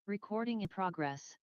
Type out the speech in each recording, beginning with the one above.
Recording in progress.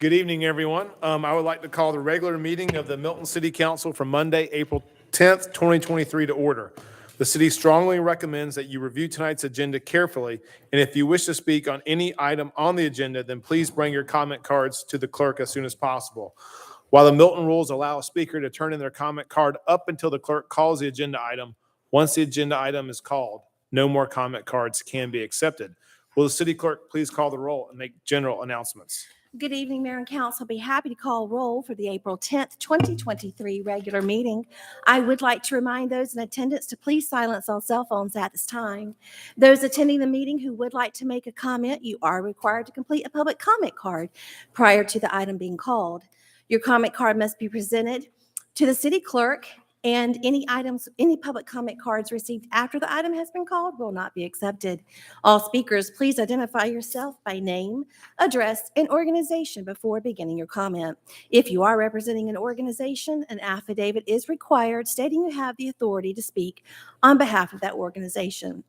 Good evening, everyone. I would like to call the regular meeting of the Milton City Council for Monday, April 10th, 2023 to order. The city strongly recommends that you review tonight's agenda carefully, and if you wish to speak on any item on the agenda, then please bring your comment cards to the clerk as soon as possible. While the Milton rules allow a speaker to turn in their comment card up until the clerk calls the agenda item, once the agenda item is called, no more comment cards can be accepted. Will the city clerk please call the roll and make general announcements? Good evening, Mayor and Council. I'll be happy to call roll for the April 10th, 2023 regular meeting. I would like to remind those in attendance to please silence all cell phones at this time. Those attending the meeting who would like to make a comment, you are required to complete a public comment card prior to the item being called. Your comment card must be presented to the city clerk, and any public comment cards received after the item has been called will not be accepted. All speakers, please identify yourself by name, address, and organization before beginning your comment. If you are representing an organization, an affidavit is required stating you have the authority to speak on behalf of that organization.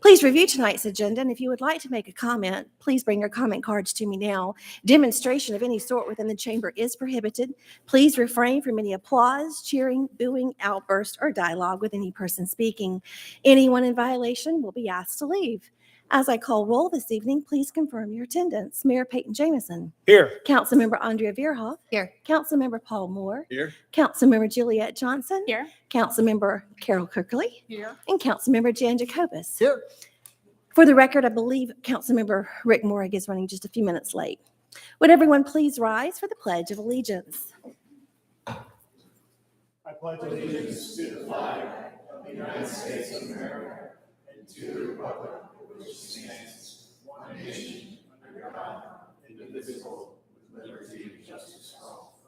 Please review tonight's agenda, and if you would like to make a comment, please bring your comment cards to me now. Demonstration of any sort within the chamber is prohibited. Please refrain from any applause, cheering, booing, outburst, or dialogue with any person speaking. Anyone in violation will be asked to leave. As I call roll this evening, please confirm your attendance. Mayor Peyton Jamison. Here. Councilmember Andrea Veerhoff. Here. Councilmember Paul Moore. Here. Councilmember Juliette Johnson. Here. Councilmember Carol Kirkley. Here. And Councilmember Jan Jacobus. Here. For the record, I believe Councilmember Rick Morrig is running just a few minutes late. Would everyone please rise for the Pledge of Allegiance? I pledge allegiance to the flag of the United States of America and to the republic which stands one nation under God, indivisible, with liberty and justice for all.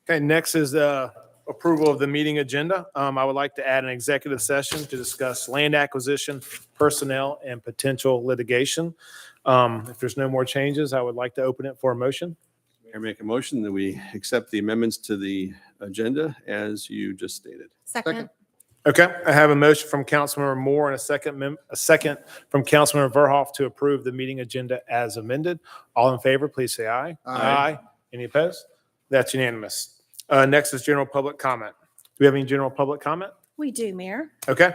Okay, next is the approval of the meeting agenda. I would like to add an executive session to discuss land acquisition, personnel, and potential litigation. If there's no more changes, I would like to open it for a motion. Mayor, make a motion that we accept the amendments to the agenda as you just stated. Second. Okay, I have a motion from Councilmember Moore and a second from Councilmember Verhoff to approve the meeting agenda as amended. All in favor, please say aye. Aye. Any opposed? That's unanimous. Next is general public comment. Do we have any general public comment? We do, Mayor. Okay.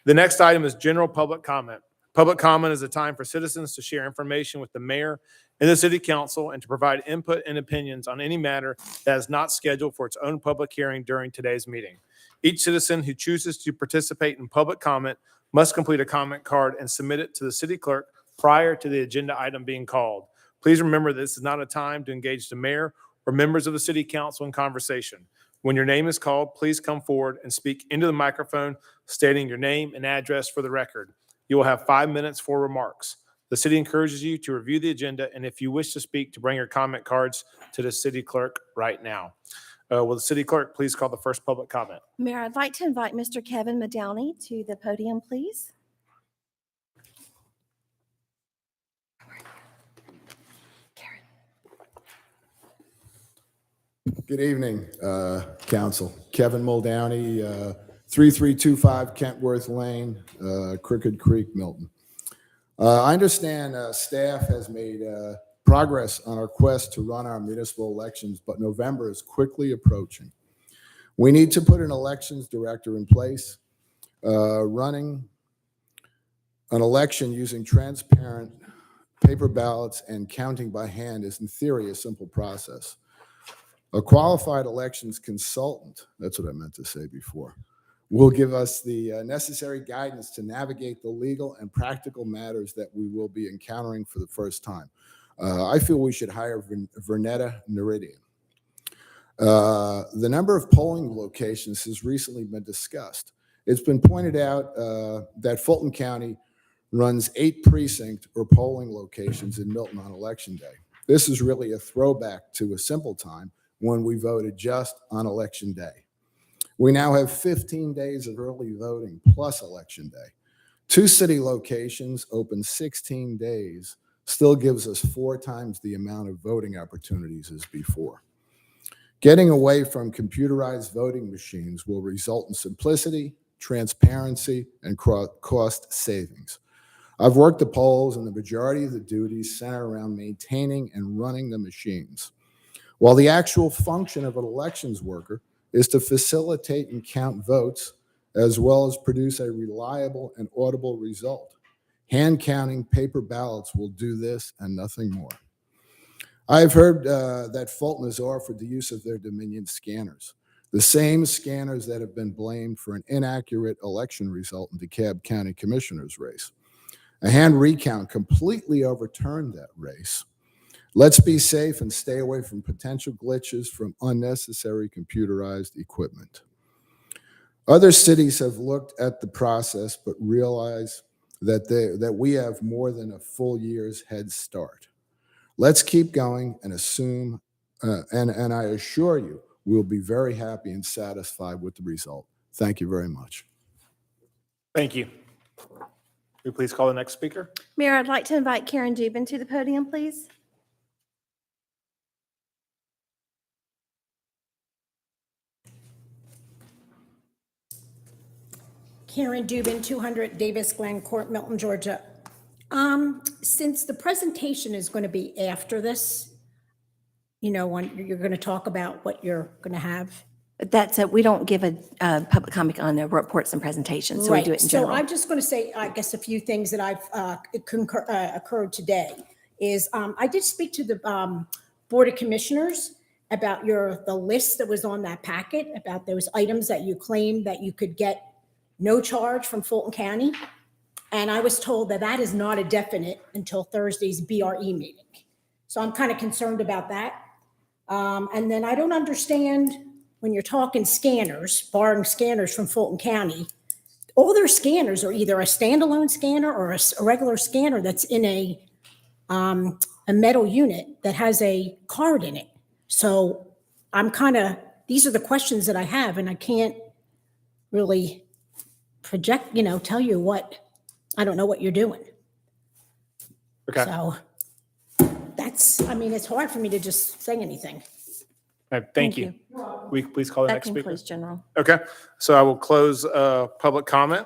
The next item is general public comment. Public comment is a time for citizens to share information with the mayor and the city council and to provide input and opinions on any matter that is not scheduled for its own public hearing during today's meeting. Each citizen who chooses to participate in public comment must complete a comment card and submit it to the city clerk prior to the agenda item being called. Please remember this is not a time to engage the mayor or members of the city council in conversation. When your name is called, please come forward and speak into the microphone, stating your name and address for the record. You will have 5 minutes for remarks. The city encourages you to review the agenda, and if you wish to speak, to bring your comment cards to the city clerk right now. Will the city clerk please call the first public comment? Mayor, I'd like to invite Mr. Kevin Madowney to the podium, please. Good evening, Council. Kevin Muldowney, 3325 Kentworth Lane, Crooked Creek, Milton. I understand staff has made progress on our quest to run our municipal elections, but November is quickly approaching. We need to put an elections director in place. Running an election using transparent paper ballots and counting by hand is in theory a simple process. A qualified elections consultant, that's what I meant to say before, will give us the necessary guidance to navigate the legal and practical matters that we will be encountering for the first time. I feel we should hire Vernetta Neridian. The number of polling locations has recently been discussed. It's been pointed out that Fulton County runs 8 precinct or polling locations in Milton on election day. This is really a throwback to a simple time when we voted just on election day. We now have 15 days of early voting plus election day. 2 city locations open 16 days still gives us 4 times the amount of voting opportunities as before. Getting away from computerized voting machines will result in simplicity, transparency, and cost savings. I've worked the polls, and the majority of the duties center around maintaining and running the machines, while the actual function of an elections worker is to facilitate and count votes, as well as produce a reliable and audible result. Hand counting paper ballots will do this and nothing more. I've heard that Fulton has offered the use of their Dominion scanners, the same scanners that have been blamed for an inaccurate election result in DeKalb County Commissioner's race. A hand recount completely overturned that race. Let's be safe and stay away from potential glitches from unnecessary computerized equipment. Other cities have looked at the process but realize that we have more than a full year's head start. Let's keep going and assume, and I assure you, we'll be very happy and satisfied with the result. Thank you very much. Thank you. Will you please call the next speaker? Mayor, I'd like to invite Karen Dubin to the podium, please. Karen Dubin, 200 Davis Glen Court, Milton, Georgia. Since the presentation is going to be after this, you know, when you're going to talk about what you're going to have. We don't give a public comment on the reports and presentations, so we do it in So general. I'm just going to say, I guess, a few things that I've occurred today is I did speak to the Board of Commissioners about the list that was on that packet, about those items that you claimed that you could get no charge from Fulton County. And I was told that that is not a definite until Thursday's BRE meeting. So I'm kind of concerned about that. And then I don't understand when you're talking scanners, borrowing scanners from Fulton County, all their scanners are either a standalone scanner or a regular scanner that's in a metal unit that has a card in it. So these are the questions that I have, and I can't really project, tell you I don't know what you're doing. Okay. So it's hard for me to just say anything. All right, thank you. Will you please call the That next speaker? concludes general. Okay, so I will close public comment,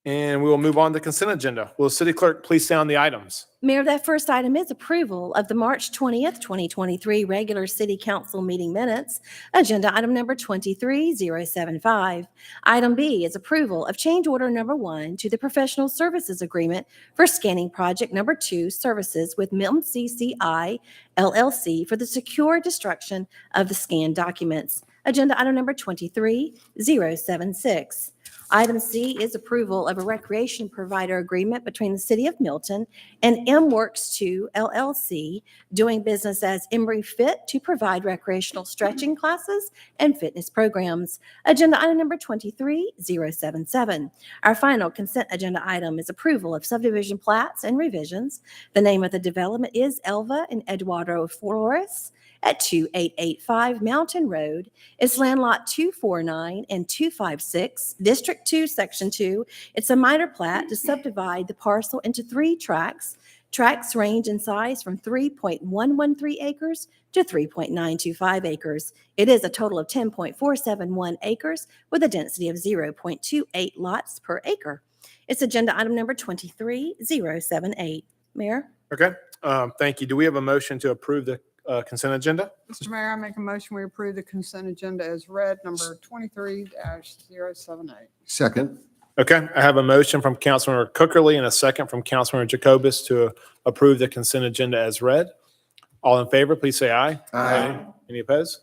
and we will move on to consent agenda. Will the city clerk please sound the items? Mayor, that first item is approval of the March 20th, 2023 regular city council meeting minutes. Agenda item number 23075. Item B is approval of change order number 1 to the professional services agreement for scanning project number 2 services with Milton CCI LLC for the secure destruction of the scanned documents. Agenda item number 23076. Item C is approval of a recreation provider agreement between the City of Milton and MWorks 2 LLC, doing business as Emory Fit to provide recreational stretching classes and fitness programs. Agenda item number 23077. Our final consent agenda item is approval of subdivision plats and revisions. The name of the development is Elva and Eduardo Flores at 2885 Mountain Road. It's land lot 249 and 256, District 2, Section 2. It's a minor plat to subdivide the parcel into 3 tracts. Tracts range in size from 3.113 acres to 3.925 acres. It is a total of 10.471 acres with a density of 0.28 lots per acre. It's agenda item number 23078. Mayor? Okay, thank you. Do we have a motion to approve the consent agenda? Mr. Mayor, I make a motion we approve the consent agenda as read, number 23-078. Second. Okay, I have a motion from Councilmember Cookerly and a second from Councilmember Jacobus to approve the consent agenda as read. All in favor, please say aye. Aye. Any opposed?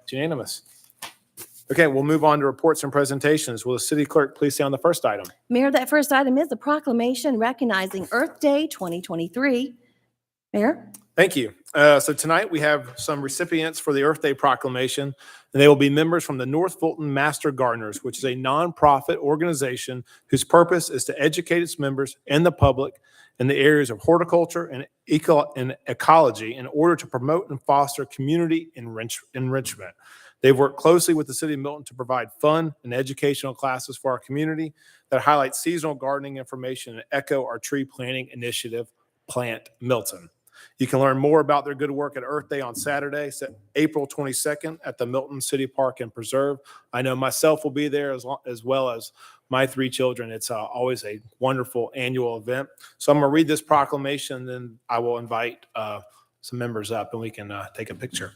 It's unanimous. Okay, we'll move on to reports and presentations. Will the city clerk please sound the first item? Mayor, that first item is a proclamation recognizing Earth Day 2023. Mayor? Thank you. So tonight we have some recipients for the Earth Day proclamation, and they will be members from the North Fulton Master Gardeners, which is a nonprofit organization whose purpose is to educate its members and the public in the areas of horticulture and ecology in order to promote and foster community enrichment. They've worked closely with the City of Milton to provide fun and educational classes for our community that highlight seasonal gardening information and echo our tree planting initiative, Plant Milton. You can learn more about their good work at Earth Day on Saturday, April 22nd at the Milton City Park and Preserve. I know myself will be there as well as my 3 children. It's always a wonderful annual event. So I'm going to read this proclamation, then I will invite some members up and we can take a picture.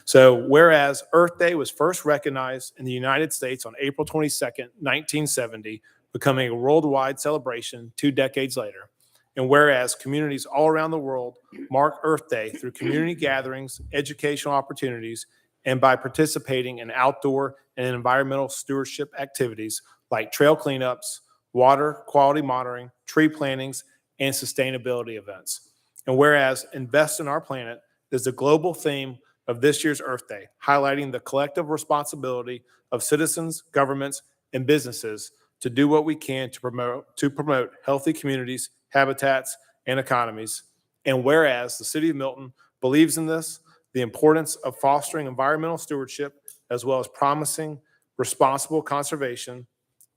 So whereas Earth Day was first recognized in the United States on April 22nd, 1970, becoming a worldwide celebration 2 decades later. And whereas communities all around the world mark Earth Day through community gatherings, educational opportunities, and by participating in outdoor and environmental stewardship activities like trail cleanups, water quality monitoring, tree plantings, and sustainability events. And whereas Invest in Our Planet is the global theme of this year's Earth Day, highlighting the collective responsibility of citizens, governments, and businesses to do what we can to promote healthy communities, habitats, and economies. And whereas the City of Milton believes in this, the importance of fostering environmental stewardship, as well as promising responsible conservation.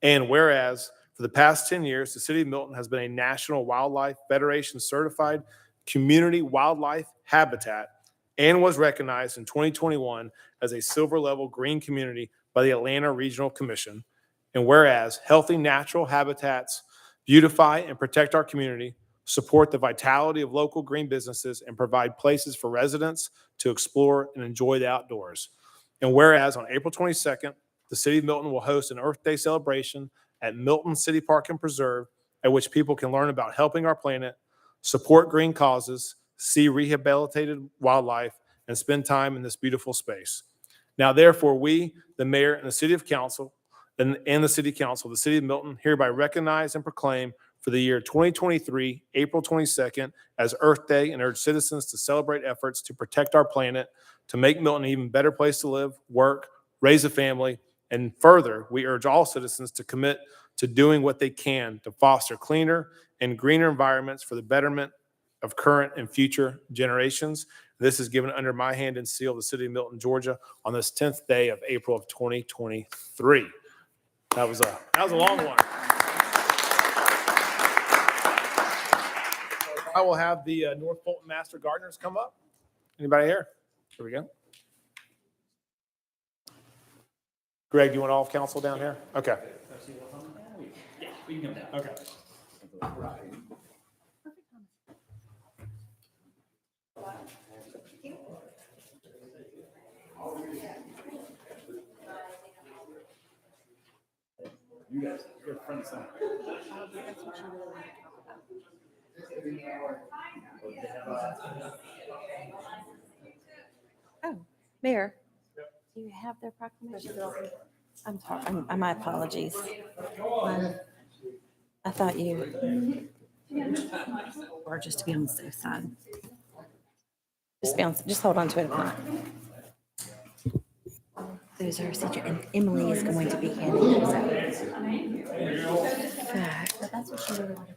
And whereas for the past 10 years, the City of Milton has been a National Wildlife Federation certified community wildlife habitat and was recognized in 2021 as a silver level green community by the Atlanta Regional Commission. And whereas healthy natural habitats beautify and protect our community, support the vitality of local green businesses, and provide places for residents to explore and enjoy the outdoors. And whereas on April 22nd, the City of Milton will host an Earth Day celebration at Milton City Park and Preserve, at which people can learn about helping our planet, support green causes, see rehabilitated wildlife, and spend time in this beautiful space. Now, therefore, we, the mayor and the city council, the City of Milton, hereby recognize and proclaim for the year 2023, April 22nd, as Earth Day, and urge citizens to celebrate efforts to protect our planet, to make Milton an even better place to live, work, raise a family, and further, we urge all citizens to commit to doing what they can to foster cleaner and greener environments for the betterment of current and future generations. This is given under my hand and seal of the City of Milton, Georgia, on this 10th day of April of 2023. That was a long one. I will have the North Fulton Master Gardeners come up. Anybody here? Here we go. Greg, you want all of council down here? Okay. Okay. You guys, you're front and center. Oh, Mayor, do you have their proclamation? I'm sorry, my apologies. I thought you, or just to be on the safe side. Just hold on to it if not. Those are Cedric, and Emily is going to be handing those out. But that's what she really wanted.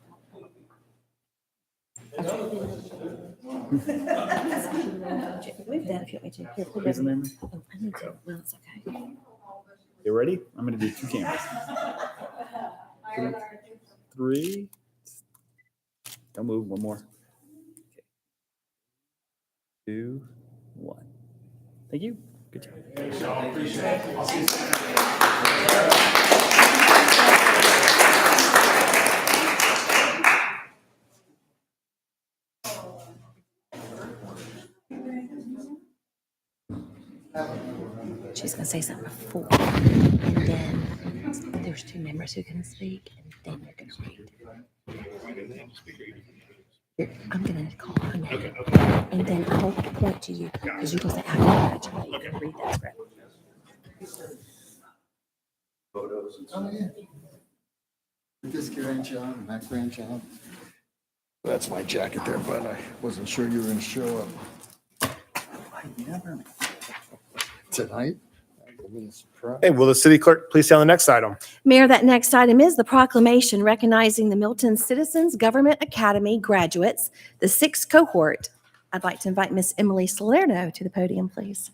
Move that if you want me to. Here, put it over. Oh, I need to. Well, it's okay. You ready? I'm going to do 2 cameras. 3. Don't move. 1 more. Okay. 2, 1. Thank you. Good job. She's going to say something before, and then there's 2 members who can speak, and then you're going to read. I'm going to call her name, and then I'll point to you, because you're going to say, I congratulate you, and read that script. Oh, yeah. This grandchild, my grandchild. That's my jacket there, but I wasn't sure you were going to show up. I never. Tonight? That'll be a surprise. Hey, will the city clerk please say on the next item? Mayor, that next item is the proclamation recognizing the Milton Citizens Government Academy graduates, the 6th cohort. I'd like to invite Miss Emily Salerno to the podium, please.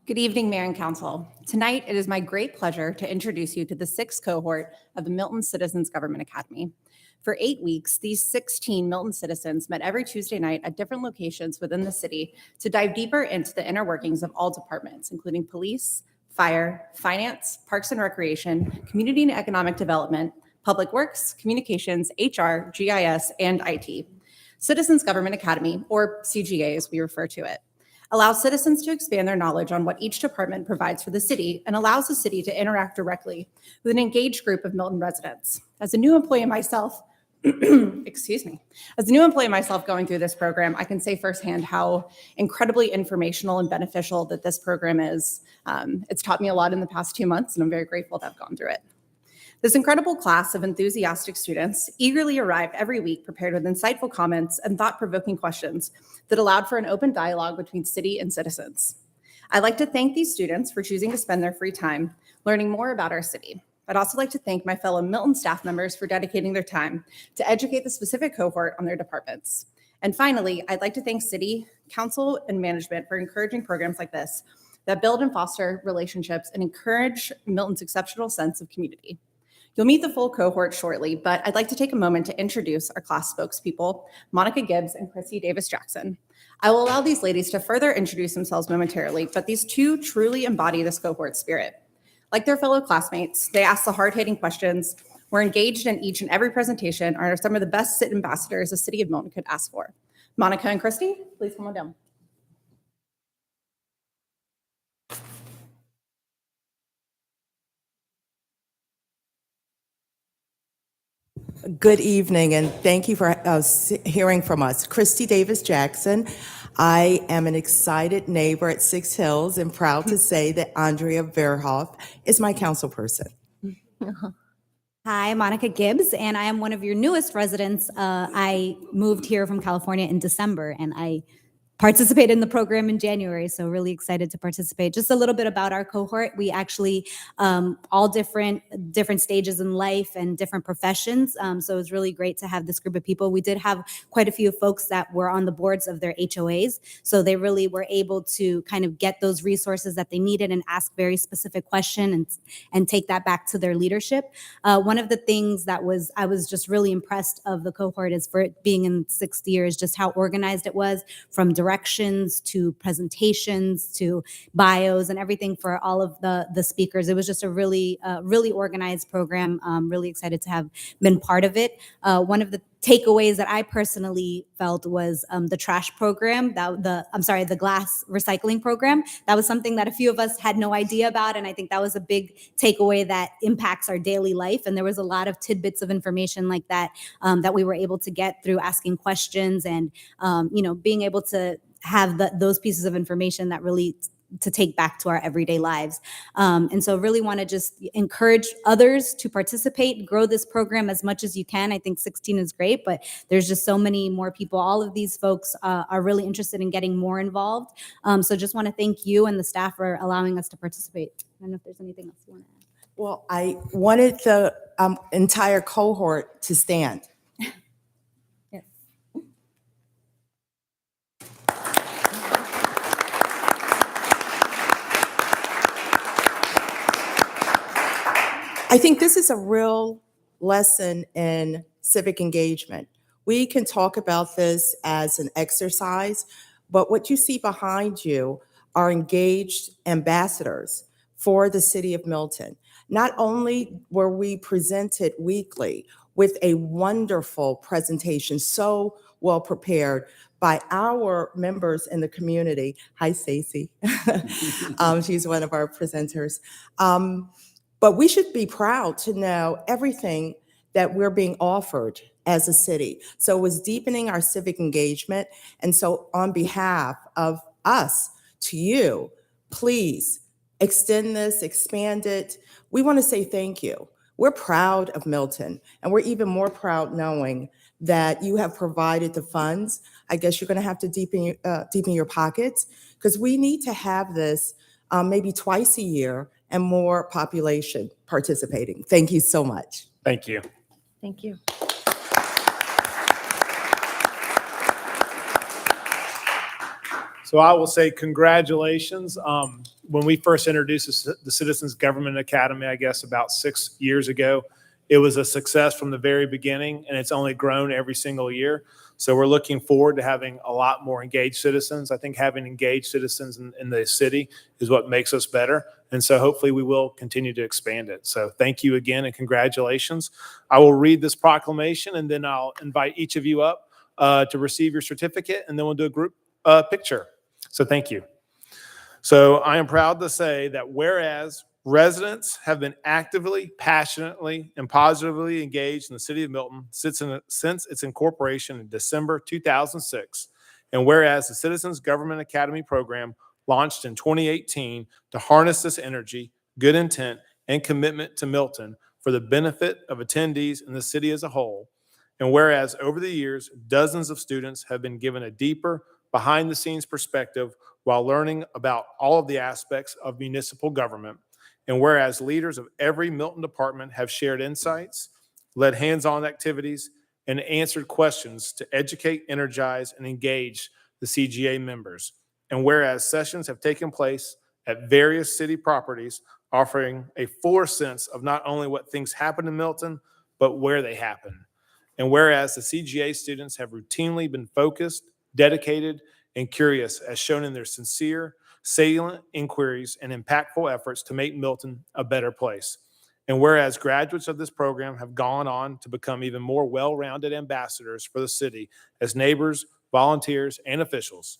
Good evening, Mayor and Council. Tonight, it is my great pleasure to introduce you to the 6th cohort of the Milton Citizens Government Academy. For 8 weeks, these 16 Milton citizens met every Tuesday night at different locations within the city to dive deeper into the inner workings of all departments, including police, fire, finance, parks and recreation, community and economic development, public works, communications, HR, GIS, and IT. Citizens Government Academy, or CGA as we refer to it, allows citizens to expand their knowledge on what each department provides for the city and allows the city to interact directly with an engaged group of Milton residents. As a new employee myself, excuse me, as a new employee myself going through this program, I can say firsthand how incredibly informational and beneficial that this program is. It's taught me a lot in the past 2 months, and I'm very grateful to have gone through it. This incredible class of enthusiastic students eagerly arrived every week prepared with insightful comments and thought-provoking questions that allowed for an open dialogue between city and citizens. I'd like to thank these students for choosing to spend their free time learning more about our city. I'd also like to thank my fellow Milton staff members for dedicating their time to educate the specific cohort on their departments. And finally, I'd like to thank City Council and management for encouraging programs like this that build and foster relationships and encourage Milton's exceptional sense of community. You'll meet the full cohort shortly, but I'd like to take a moment to introduce our class spokespeople, Monica Gibbs and Chrissy Davis-Jackson. I will allow these ladies to further introduce themselves momentarily, but these two truly embody this cohort spirit. Like their fellow classmates, they ask the hard-hitting questions, were engaged in each and every presentation, and are some of the best sit ambassadors the city of Milton could ask for. Monica and Christy, please come on down. Good evening, and thank you for hearing from us. Christy Davis-Jackson. I am an excited neighbor at Six Hills and proud to say that Andrea Verhoff is my council person. Hi, Monica Gibbs, and I am one of your newest residents. I moved here from California in December, and I participated in the program in January, so really excited to participate. Just a little bit about our cohort. We actually all different stages in life and different professions, so it's really great to have this group of people. We did have quite a few folks that were on the boards of their HOAs, so they really were able to kind of get those resources that they needed and ask very specific questions and take that back to their leadership. One of the things that I was just really impressed of the cohort is for it being in 6 years, just how organized it was, from directions to presentations to bios and everything for all of the speakers. It was just a really organized program. Really excited to have been part of it. One of the takeaways that I personally felt was the trash program, the glass recycling program. That was something that a few of us had no idea about, and I think that was a big takeaway that impacts our daily life. And there was a lot of tidbits of information like that that we were able to get through asking questions and being able to have those pieces of information that really to take back to our everyday lives. And so really want to just encourage others to participate, grow this program as much as you can. I think 16 is great, but there's just so many more people. All of these folks are really interested in getting more involved. So just want to thank you and the staff for allowing us to participate. I don't know if there's anything else you want to add. Well, I wanted the entire cohort to stand. Yes. I think this is a real lesson in civic engagement. We can talk about this as an exercise, but what you see behind you are engaged ambassadors for the city of Milton. Not only were we presented weekly with a wonderful presentation, so well prepared by our members in the community. Hi, Stacy. She's one of our presenters. But we should be proud to know everything that we're being offered as a city. So it was deepening our civic engagement. And so on behalf of us to you, please extend this, expand it. We want to say thank you. We're proud of Milton, and we're even more proud knowing that you have provided the funds. I guess you're going to have to deepen your pockets, because we need to have this maybe twice a year and more population participating. Thank you so much. Thank you. Thank you. So I will say congratulations. When we first introduced the Citizens Government Academy, I guess about 6 years ago, It was a success from the very beginning, and it's only grown every single year. So we're looking forward to having a lot more engaged citizens. I think having engaged citizens in the city is what makes us better. And so hopefully we will continue to expand it. So thank you again and congratulations. I will read this proclamation and then I'll invite each of you up to receive your certificate, and then we'll do a group picture. So thank you. So I am proud to say that whereas residents have been actively, passionately, and positively engaged in the city of Milton since its incorporation in December 2006, and whereas the Citizens Government Academy program launched in 2018 to harness this energy, good intent, and commitment to Milton for the benefit of attendees and the city as a whole, and whereas over the years, dozens of students have been given a deeper, behind-the-scenes perspective while learning about all of the aspects of municipal government, and whereas leaders of every Milton department have shared insights, led hands-on activities, and answered questions to educate, energize, and engage the CGA members, and whereas sessions have taken place at various city properties, offering a fuller sense of not only what things happen in Milton, but where they happen. And whereas the CGA students have routinely been focused, dedicated, and curious, as shown in their sincere, salient inquiries and impactful efforts to make Milton a better place. And whereas graduates of this program have gone on to become even more well-rounded ambassadors for the city as neighbors, volunteers, and officials.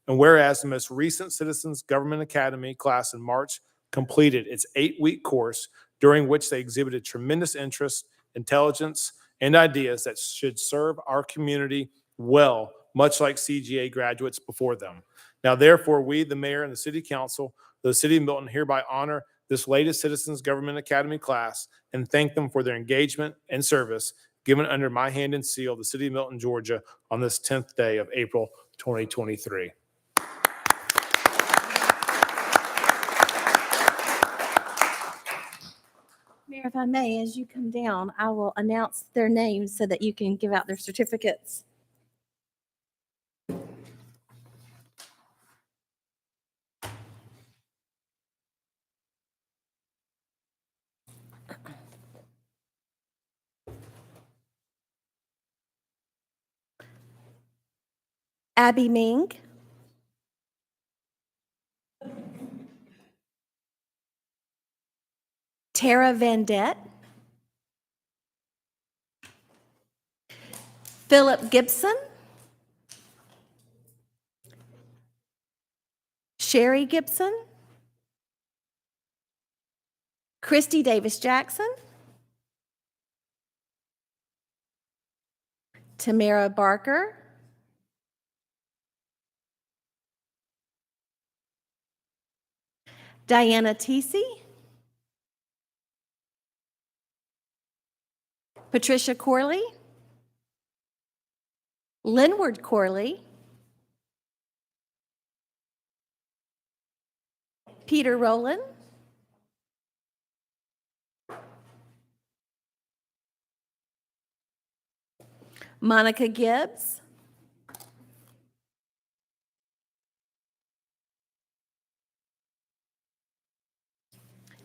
And whereas the most recent Citizens Government Academy class in March completed its 8-week course, during which they exhibited tremendous interest, intelligence, and ideas that should serve our community well, much like CGA graduates before them. Now, therefore, we, the mayor and the city council of the city of Milton, hereby honor this latest Citizens Government Academy class and thank them for their engagement and service given under my hand and seal of the city of Milton, Georgia, on this 10th day of April 2023. Mayor, if I may, as you come down, I will announce their names so that you can give out their certificates. Abby Ming. Tara Vandette. Philip Gibson. Sherry Gibson. Christy Davis Jackson. Tamara Barker. Diana Teesey. Patricia Corley. Linward Corley. Peter Rowland. Monica Gibbs.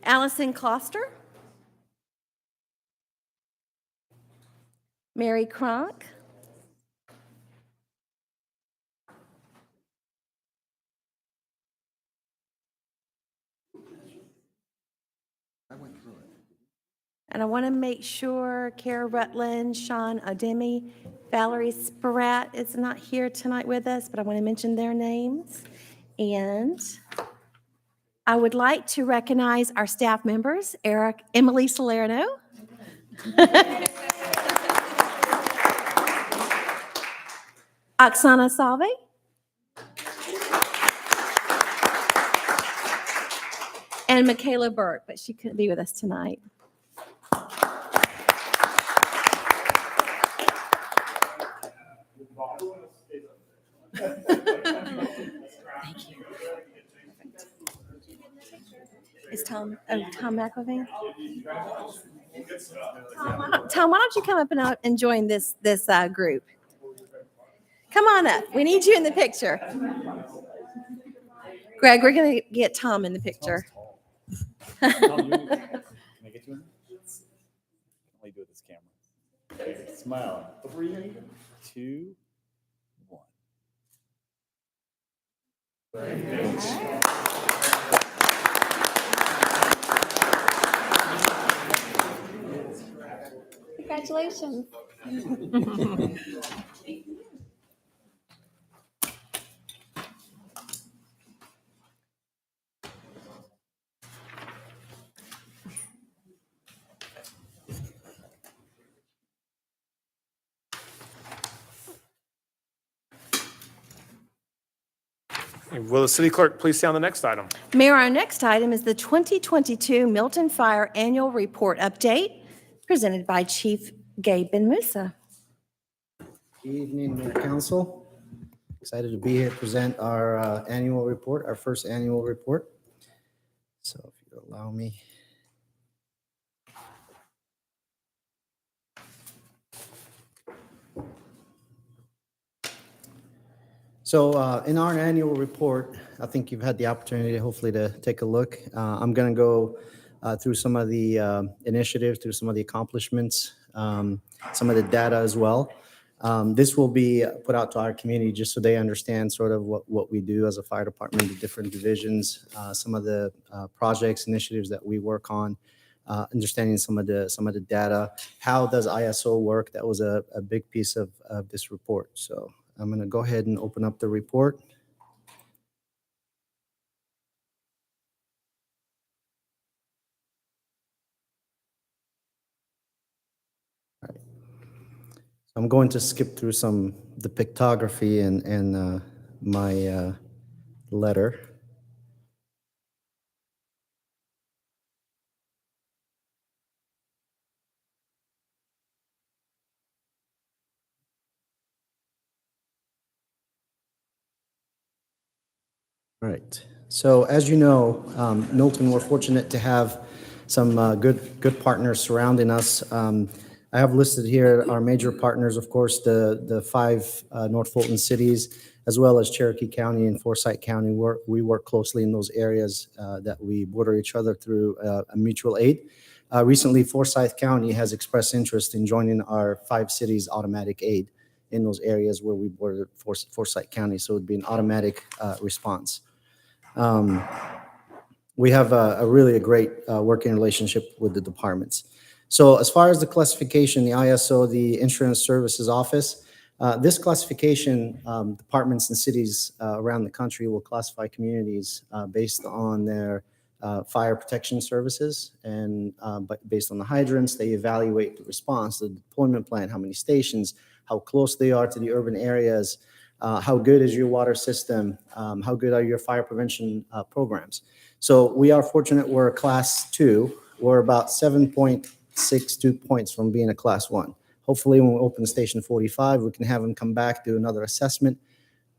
Allison Kloster. Mary Cronk. And I want to make sure Kara Rutland, Sean Ademi, Valerie Spratt is not here tonight with us, but I want to mention their names. And I would like to recognize our staff members, Emily Salerno. Oksana Salve. And Michaela Burke, but she couldn't be with us tonight. Thank you. Is Tom McIlvain? Tom, why don't you come up and join this group? Come on up. We need you in the picture. Greg, we're going to get Tom in the picture. Smile. Three, two, one. Congratulations. Will the city clerk please stay on the next item? Mayor, our next item is the 2022 Milton Fire Annual Report Update, presented by Chief Gabe Ben Musa. Good evening, Mayor Council. Excited to be here to present our annual report, our first annual report. So if you allow me. So in our annual report, I think you've had the opportunity, hopefully, to take a look. I'm going to go through some of the initiatives, through some of the accomplishments, some of the data as well. This will be put out to our community just so they understand sort of what we do as a fire department, the different divisions, some of the projects, initiatives that we work on, understanding some of the data. How does ISO work? That was a big piece of this report. So I'm going to go ahead and open up the report. All right. I'm going to skip through the pictography and my letter. All right. So as you know, Milton, we're fortunate to have some good partners surrounding us. I have listed here our major partners, of course, the five North Fulton cities, as well as Cherokee County and Forsyth County. We work closely in those areas that we border each other through a mutual aid. Recently, Forsyth County has expressed interest in joining our five cities automatic aid in those areas where we border Forsyth County. So it would be an automatic response. We have a really great working relationship with the departments. So as far as the classification, the ISO, the Insurance Services Office, this classification, departments and cities around the country will classify communities based on their fire protection services, and but based on the hydrants, they evaluate the response, the deployment plan, how many stations, how close they are to the urban areas, how good is your water system, how good are your fire prevention programs. So we are fortunate we're a class 2. We're about 7.62 points from being a class 1. Hopefully when we open station 45, we can have them come back, do another assessment.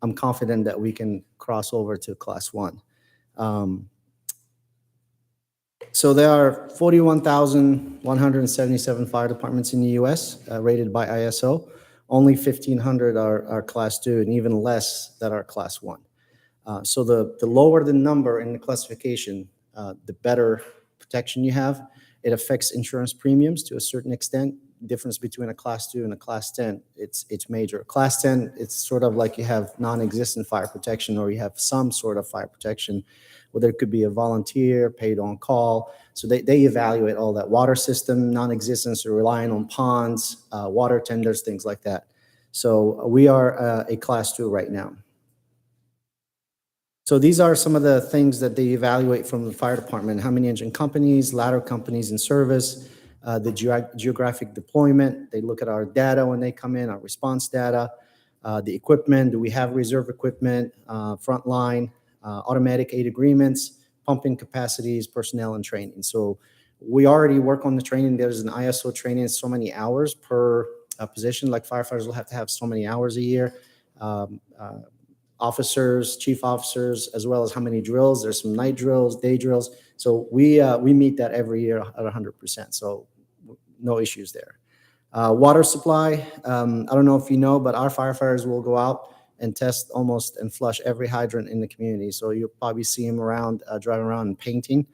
I'm confident that we can cross over to class 1. So there are 41,177 fire departments in the U.S. Rated by ISO. Only 1,500 are class 2, and even less that are class 1. So the lower the number in the classification, the better protection you have. It affects insurance premiums to a certain extent. Difference between a class 2 and a class 10, it's major. Class 10, it's sort of like you have non-existent fire protection, or you have some sort of fire protection, where there could be a volunteer paid on call. So they evaluate all that water system, non-existence, or relying on ponds, water tenders, things like that. So we are a class 2 right now. So these are some of the things that they evaluate from the fire department: how many engine companies, ladder companies in service, the geographic deployment. They look at our data when they come in, our response data, the equipment. Do we have reserve equipment, frontline, automatic aid agreements, pumping capacities, personnel, and training. So we already work on the training. There's an ISO training, so many hours per position. Like firefighters will have to have so many hours a year. Officers, chief officers, as well as how many drills. There's some night drills, day drills. So we meet that every year at 100%. So no issues there. Water supply. I don't know if you know, but our firefighters will go out and test almost and flush every hydrant in the community. So you'll probably see them around, driving around and painting.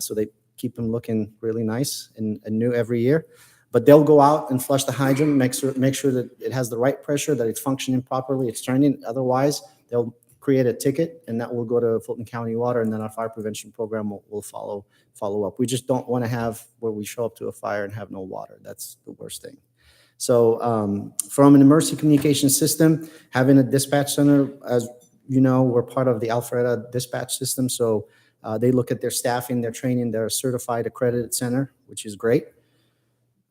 So they keep them looking really nice and new every year. But they'll go out and flush the hydrant, make sure that it has the right pressure, that it's functioning properly, it's turning. Otherwise, they'll create a ticket, and that will go to Fulton County Water, and then our fire prevention program will follow up. We just don't want to have where we show up to a fire and have no water. That's the worst thing. So from an emergency communication system, having a dispatch center, as you know, we're part of the Alpharetta dispatch system. So they look at their staffing, their training, they're a certified accredited center, which is great.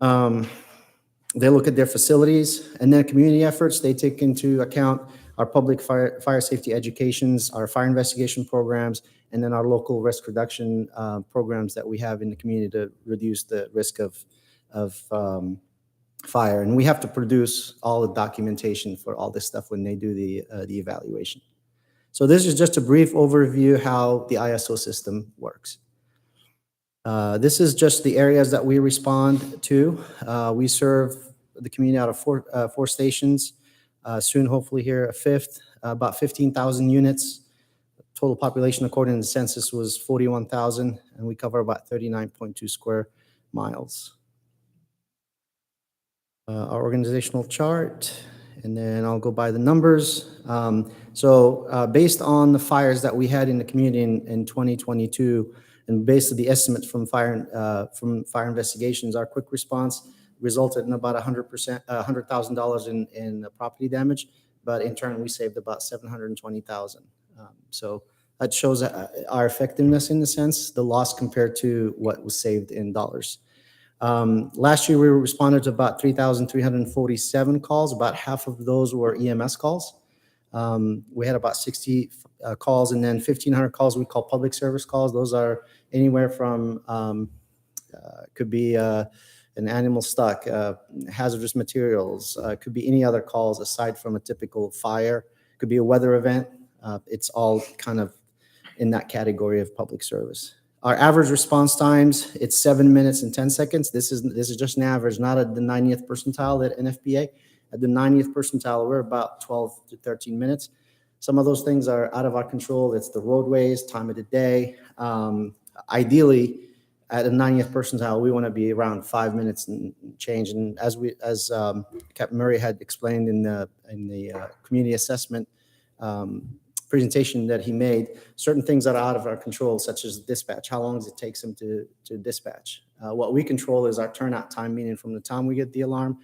They look at their facilities, and then community efforts. They take into account our public fire safety educations, our fire investigation programs, and then our local risk reduction programs that we have in the community to reduce the risk of fire. And we have to produce all the documentation for all this stuff when they do the evaluation. So this is just a brief overview how the ISO system works. This is just the areas that we respond to. We serve the community out of four stations. Soon, hopefully here, a fifth, about 15,000 units. Total population according to the census was 41,000, and we cover about 39.2 square miles. Our organizational chart, and then I'll go by the numbers. So based on the fires that we had in the community in 2022, and based on the estimates from fire investigations, our quick response resulted in about $100,000 in property damage, but in turn we saved about $720,000. So that shows our effectiveness in the sense, the loss compared to what was saved in dollars. Last year we responded to about 3,347 calls. About half of those were EMS calls. We had about 60 calls, and then 1,500 calls we call public service calls. Those are anywhere from could be an animal stuck, hazardous materials, could be any other calls aside from a typical fire, could be a weather event. It's all kind of in that category of public service. Our average response times, it's 7 minutes and 10 seconds. This is just an average, not at the 90th percentile at NFPA. At the 90th percentile, we're about 12 to 13 minutes. Some of those things are out of our control. It's the roadways, time of the day. Ideally, at a 90th percentile, we want to be around 5 minutes and change. And as Captain Murray had explained in the community assessment presentation that he made, certain things are out of our control, such as dispatch. How long does it take them to dispatch? What we control is our turnout time, meaning from the time we get the alarm,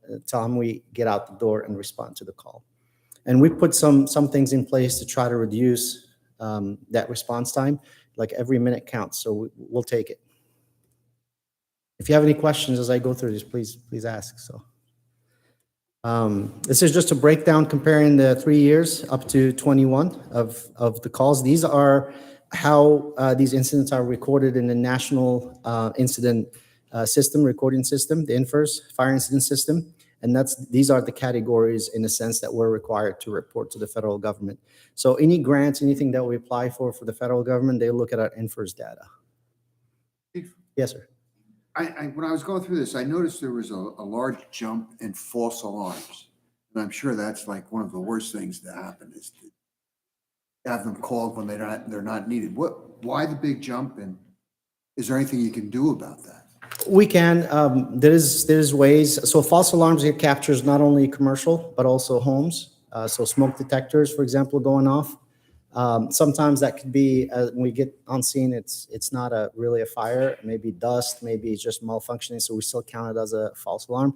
the time we get out the door and respond to the call. And we put some things in place to try to reduce that response time. Like every minute counts, so we'll take it. If you have any questions as I go through this, please ask. So this is just a breakdown comparing the 3 years up to 21 of the calls. These are how these incidents are recorded in the national incident system, recording system, the INFIRS fire incident system. And these are the categories in the sense that we're required to report to the federal government. So any grants, anything that we apply for the federal government, they look at our INFIRS data. Yes, sir. When I was going through this, I noticed there was a large jump in false alarms. And I'm sure that's like one of the worst things to happen is to have them called when they're not needed. Why the big jump, and is there anything you can do about that? We can. There's ways. So false alarms get captures not only commercial, but also homes. So smoke detectors, for example, going off. Sometimes that could be, when we get on scene, it's not really a fire, maybe dust, maybe it's just malfunctioning, so we still count it as a false alarm.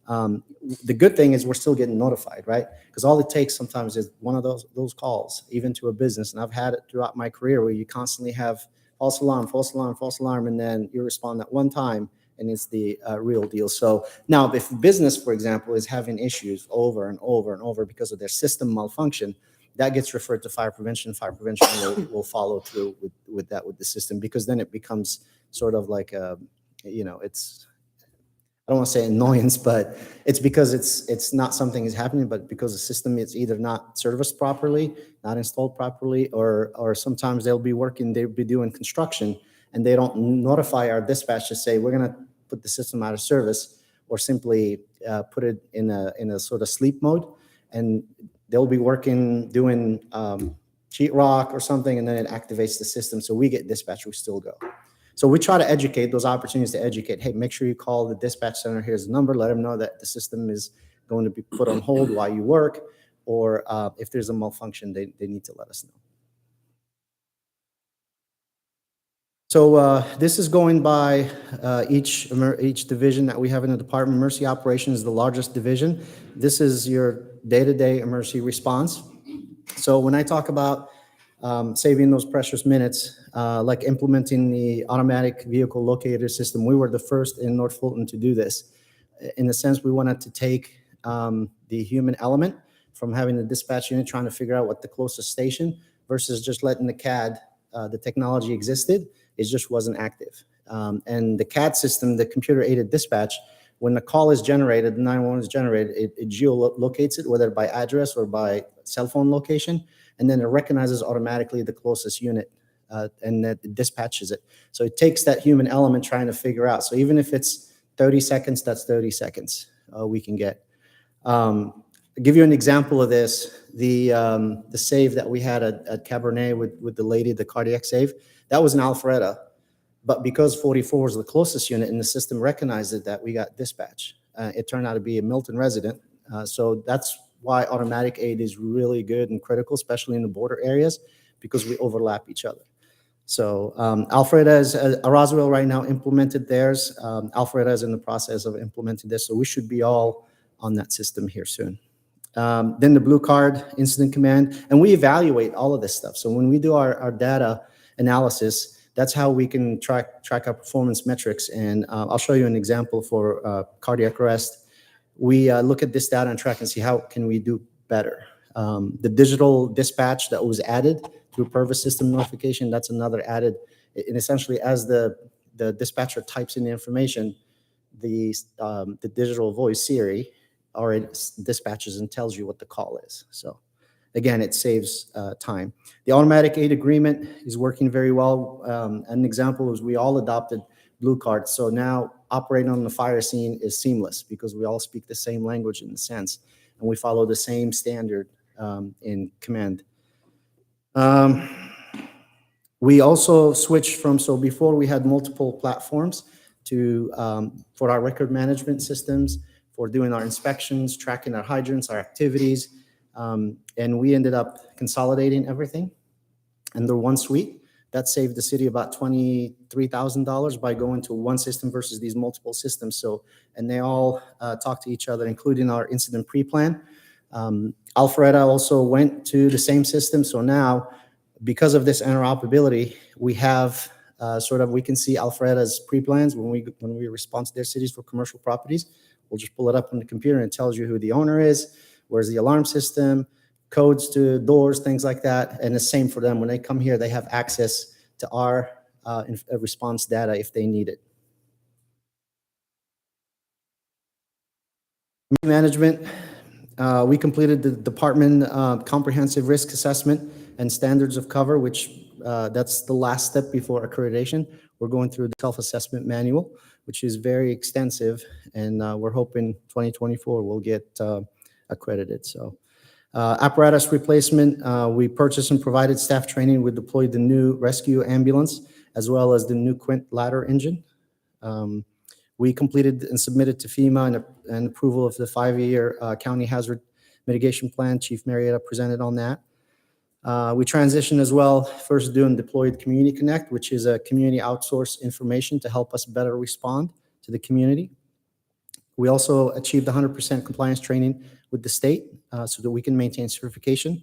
The good thing is we're still getting notified, right? Because all it takes sometimes is one of those calls, even to a business, and I've had it throughout my career where you constantly have false alarm, false alarm, false alarm, and then you respond that one time, and it's the real deal. So now if business, for example, is having issues over and over and over because of their system malfunction, that gets referred to fire prevention. Fire prevention will follow through with the system, because then it becomes sort of like it's, I don't want to say annoyance, but it's because it's not something is happening, but because the system is either not serviced properly, not installed properly, or sometimes they'll be doing construction and they don't notify our dispatch to say we're going to put the system out of service, or simply put it in a sort of sleep mode, and they'll be doing sheetrock or something, and then it activates the system. So we get dispatch, we still go. So we try to educate, those opportunities to educate. Hey, make sure you call the dispatch center. Here's the number. Let them know that the system is going to be put on hold while you work, or if there's a malfunction, they need to let us know. So this is going by each division that we have in the department. Emergency operations is the largest division. This is your day-to-day emergency response. So when I talk about saving those precious minutes, like implementing the automatic vehicle locator system, we were the first in North Fulton to do this. In the sense, we wanted to take the human element from having the dispatch unit trying to figure out what the closest station versus just letting the CAD, the technology existed, it just wasn't active. And the CAD system, the computer-aided dispatch, when the call is generated, the 911 is generated, it geolocates it, whether by address or by cell phone location, and then it recognizes automatically the closest unit, and that it dispatches it. So it takes that human element trying to figure out. So even if it's 30 seconds, that's 30 seconds we can get. I'll give you an example of this. The save that we had at Cabernet with the lady, the cardiac save, that was an Alpharetta. But because 44 was the closest unit and the system recognized it, that we got dispatch. It turned out to be a Milton resident. So that's why automatic aid is really good and critical, especially in the border areas, because we overlap each other. So Alpharetta is, Roswell right now implemented theirs. Alpharetta is in the process of implementing this. So we should be all on that system here soon. Then the blue card incident command, and we evaluate all of this stuff. So when we do our data analysis, that's how we can track our performance metrics. And I'll show you an example for cardiac arrest. We look at this data and track and see how can we do better. The digital dispatch that was added through Purvis system notification, that's another added. And essentially, as the dispatcher types in the information, the digital voice Siri already dispatches and tells you what the call is. So again, it saves time. The automatic aid agreement is working very well. An example is we all adopted Blue Card. So now operating on the fire scene is seamless because we all speak the same language in a sense, and we follow the same standard in command. We also switched from, so before we had multiple platforms to for our record management systems, for doing our inspections, tracking our hydrants, our activities, and we ended up consolidating everything under one suite. That saved the city about $23,000 by going to one system versus these multiple systems. So, and they all talk to each other, including our incident pre-plan. Alpharetta also went to the same system. So now, because of this interoperability, we have we can see Alpharetta's pre-plans when we respond to their cities for commercial properties. We'll just pull it up on the computer and it tells you who the owner is, where's the alarm system, codes to doors, things like that. And the same for them. When they come here, they have access to our response data if they need it. Management, we completed the department comprehensive risk assessment and standards of cover, which that's the last step before accreditation. We're going through the self-assessment manual, which is very extensive, and we're hoping 2024 we'll get accredited. So apparatus replacement, we purchased and provided staff training. We deployed the new rescue ambulance as well as the new Quint ladder engine. We completed and submitted to FEMA an approval of the 5-year county hazard mitigation plan. Chief Marietta presented on that. We transitioned as well, first doing deployed Community Connect, which is a community outsource information to help us better respond to the community. We also achieved 100% compliance training with the state so that we can maintain certification.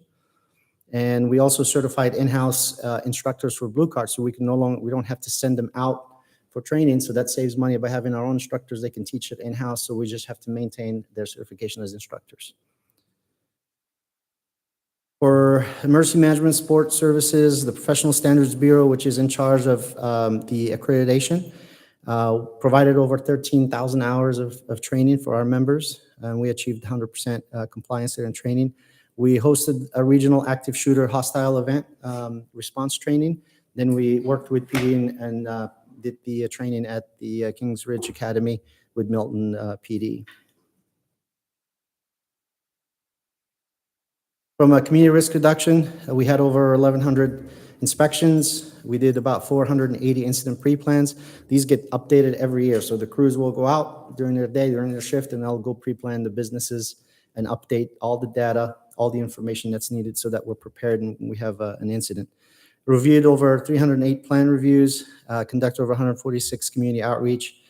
And we also certified in-house instructors for Blue Card, so we don't have to send them out for training. So that saves money by having our own instructors. They can teach it in-house, so we just have to maintain their certification as instructors. For emergency management support services, the Professional Standards Bureau, which is in charge of the accreditation, provided over 13,000 hours of training for our members, and we achieved 100% compliance there in training. We hosted a regional active shooter hostile event response training. Then we worked with PD and did the training at the Kings Ridge Academy with Milton PD. From a community risk reduction, we had over 1,100 Inspections, we did about 480 incident pre-plans. These get updated every year. So the crews will go out during their day, during their shift, and they'll go pre-plan the businesses and update all the data, all the information that's needed so that we're prepared when we have an incident. Reviewed over 308 plan reviews, conducted over 146 community outreach,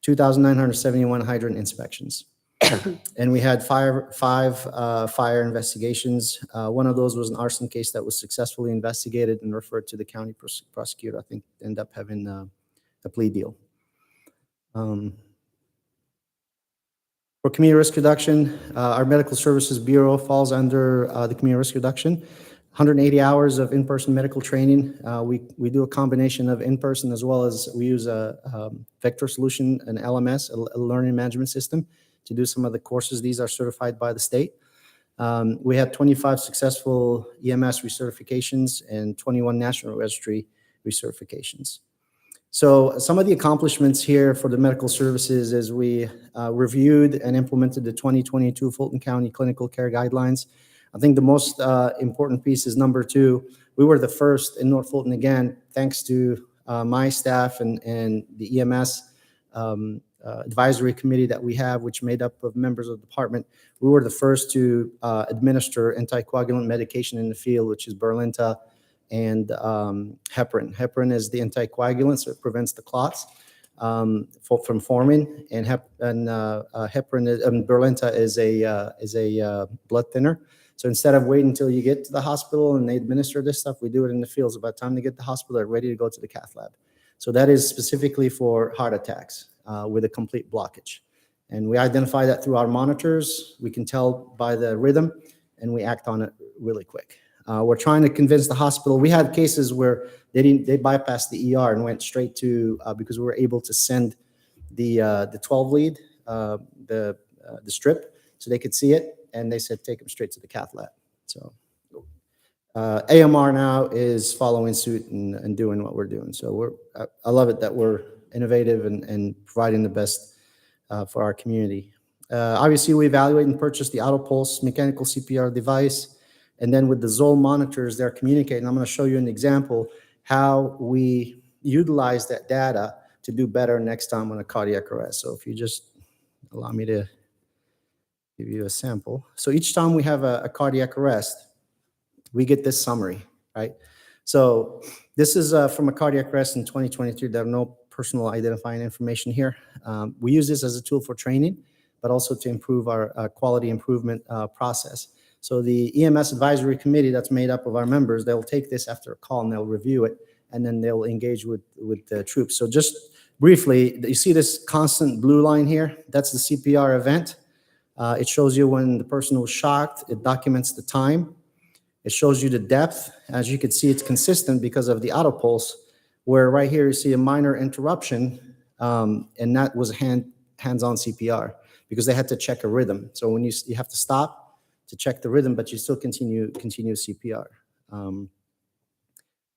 2,971 hydrant inspections. And we had five fire investigations. One of those was an arson case that was successfully investigated and referred to the county prosecutor. I think ended up having a plea deal. For community risk reduction, our Medical Services Bureau falls under the community risk reduction. 180 hours of in-person medical training. We do a combination of in-person as well as we use a Vector Solution, an LMS, a learning management system, to do some of the courses. These are certified by the state. We had 25 successful EMS recertifications and 21 National Registry recertifications. So some of the accomplishments here for the medical services is we reviewed and implemented the 2022 Fulton County Clinical Care Guidelines. I think the most important piece is number 2. We were the first in North Fulton, again, thanks to my staff and the EMS advisory committee that we have, which made up of members of the department. We were the first to administer anticoagulant medication in the field, which is Berlinta and heparin. Heparin is the anticoagulant, so it prevents the clots from forming, and Berlinta is a blood thinner. So instead of waiting until you get to the hospital and they administer this stuff, we do it in the field. So by the time they get to the hospital, they're ready to go to the cath lab. So that is specifically for heart attacks with a complete blockage. And we identify that through our monitors. We can tell by the rhythm, and we act on it really quick. We're trying to convince the hospital. We had cases where they bypassed the ER and went straight to, because we were able to send the 12 lead, the strip, so they could see it. And they said, take them straight to the cath lab. So AMR now is following suit and doing what we're doing. So I love it that we're innovative and providing the best for our community. Obviously, we evaluate and purchase the AutoPulse mechanical CPR device. And then with the Zoll monitors, they're communicating. I'm going to show you an example how we utilize that data to do better next time on a cardiac arrest. So if you just allow me to give you a sample. So each time we have a cardiac arrest, we get this summary, right? So this is from a cardiac arrest in 2023. There are no personal identifying information here. We use this as a tool for training, but also to improve our quality improvement process. So the EMS advisory committee that's made up of our members, they'll take this after a call and they'll review it, and then they'll engage with the troops. So just briefly, you see this constant blue line here? That's the CPR event. It shows you when the person was shocked. It documents the time. It shows you the depth. As you can see, it's consistent because of the AutoPulse, where right here you see a minor interruption, and that was hands-on CPR because they had to check a rhythm. So when you have to stop to check the rhythm, but you still continue CPR.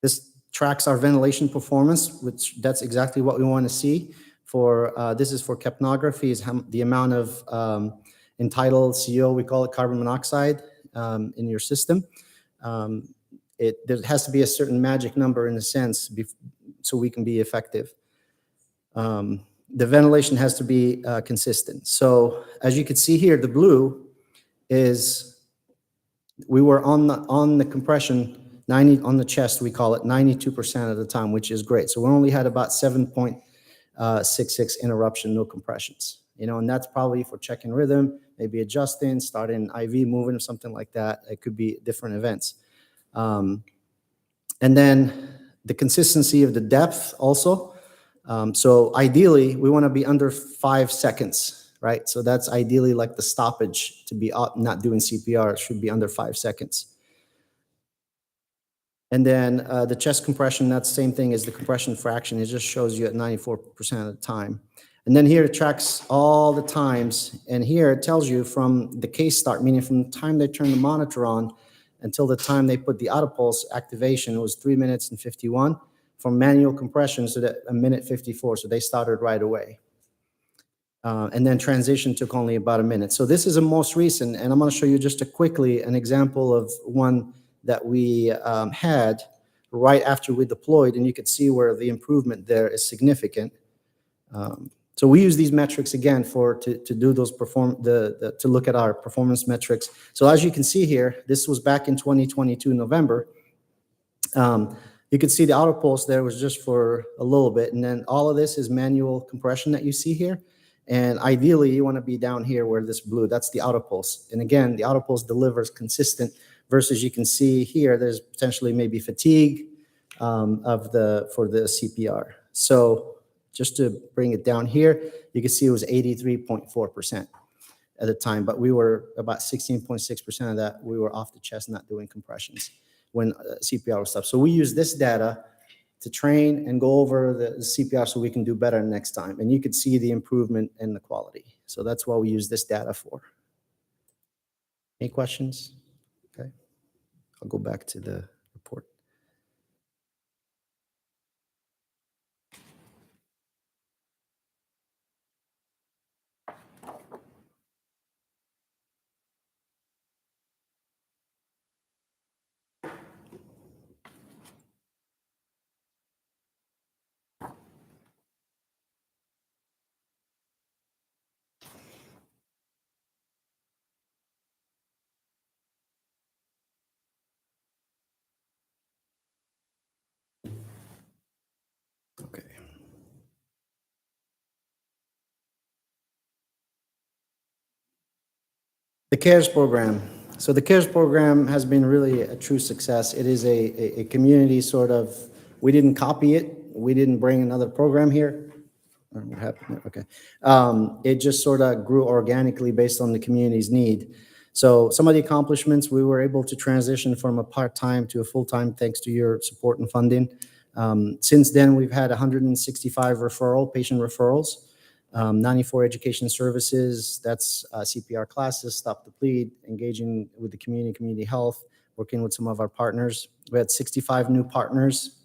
This tracks our ventilation performance, which that's exactly what we want to see. For this is for capnography, is the amount of entitled CO, we call it carbon monoxide, in your system. There has to be a certain magic number in a sense so we can be effective. The ventilation has to be consistent. So as you can see here, the blue is we were on the compression 90 on the chest, we call it 92% of the time, which is great. So we only had about 7.66 interruption, no compressions. And that's probably for checking rhythm, maybe adjusting, starting IV, moving, or something like that. It could be different events. And then the consistency of the depth also. So ideally, we want to be under 5 seconds, right? So that's ideally like the stoppage to be not doing CPR. It should be under 5 seconds. And then the chest compression, that's the same thing as the compression fraction. It just shows you at 94% of the time. And then here it tracks all the times. And here it tells you from the case start, meaning from the time they turn the monitor on until the time they put the AutoPulse activation, it was 3 minutes and 51. From manual compression to 1 minute 54. So they started right away. And then transition took only about 1 minute. So this is a most recent, and I'm going to show you just quickly an example of one that we had right after we deployed, and you could see where the improvement there is significant. So we use these metrics again to do those to look at our performance metrics. So as you can see here, this was back in 2022 November. You can see the auto pulse there was just for a little bit, and then all of this is manual compression that you see here. And ideally, you want to be down here where this blue, that's the auto pulse. And again, the auto pulse delivers consistent versus you can see here, there's potentially maybe fatigue for the CPR. So just to bring it down here, you can see it was 83.4% at the time, but we were about 16.6% of that, we were off the chest, not doing compressions when CPR was stopped. So we use this data to train and go over the CPR so we can do better next time. And you could see the improvement in the quality. So that's what we use this data for. Any questions? Okay. I'll go back to the report. Okay. The CARES program. So the CARES program has been really a true success. It is a community sort of, we didn't copy it. We didn't bring another program here. I don't know what happened there. Okay. It just sort of grew organically based on the community's need. So some of the accomplishments, we were able to transition from a part-time to a full-time thanks to your support and funding. Since then, we've had 165 patient referrals, 94 education services, that's CPR classes, stop the bleed, engaging with the community health, working with some of our partners. We had 65 new partners,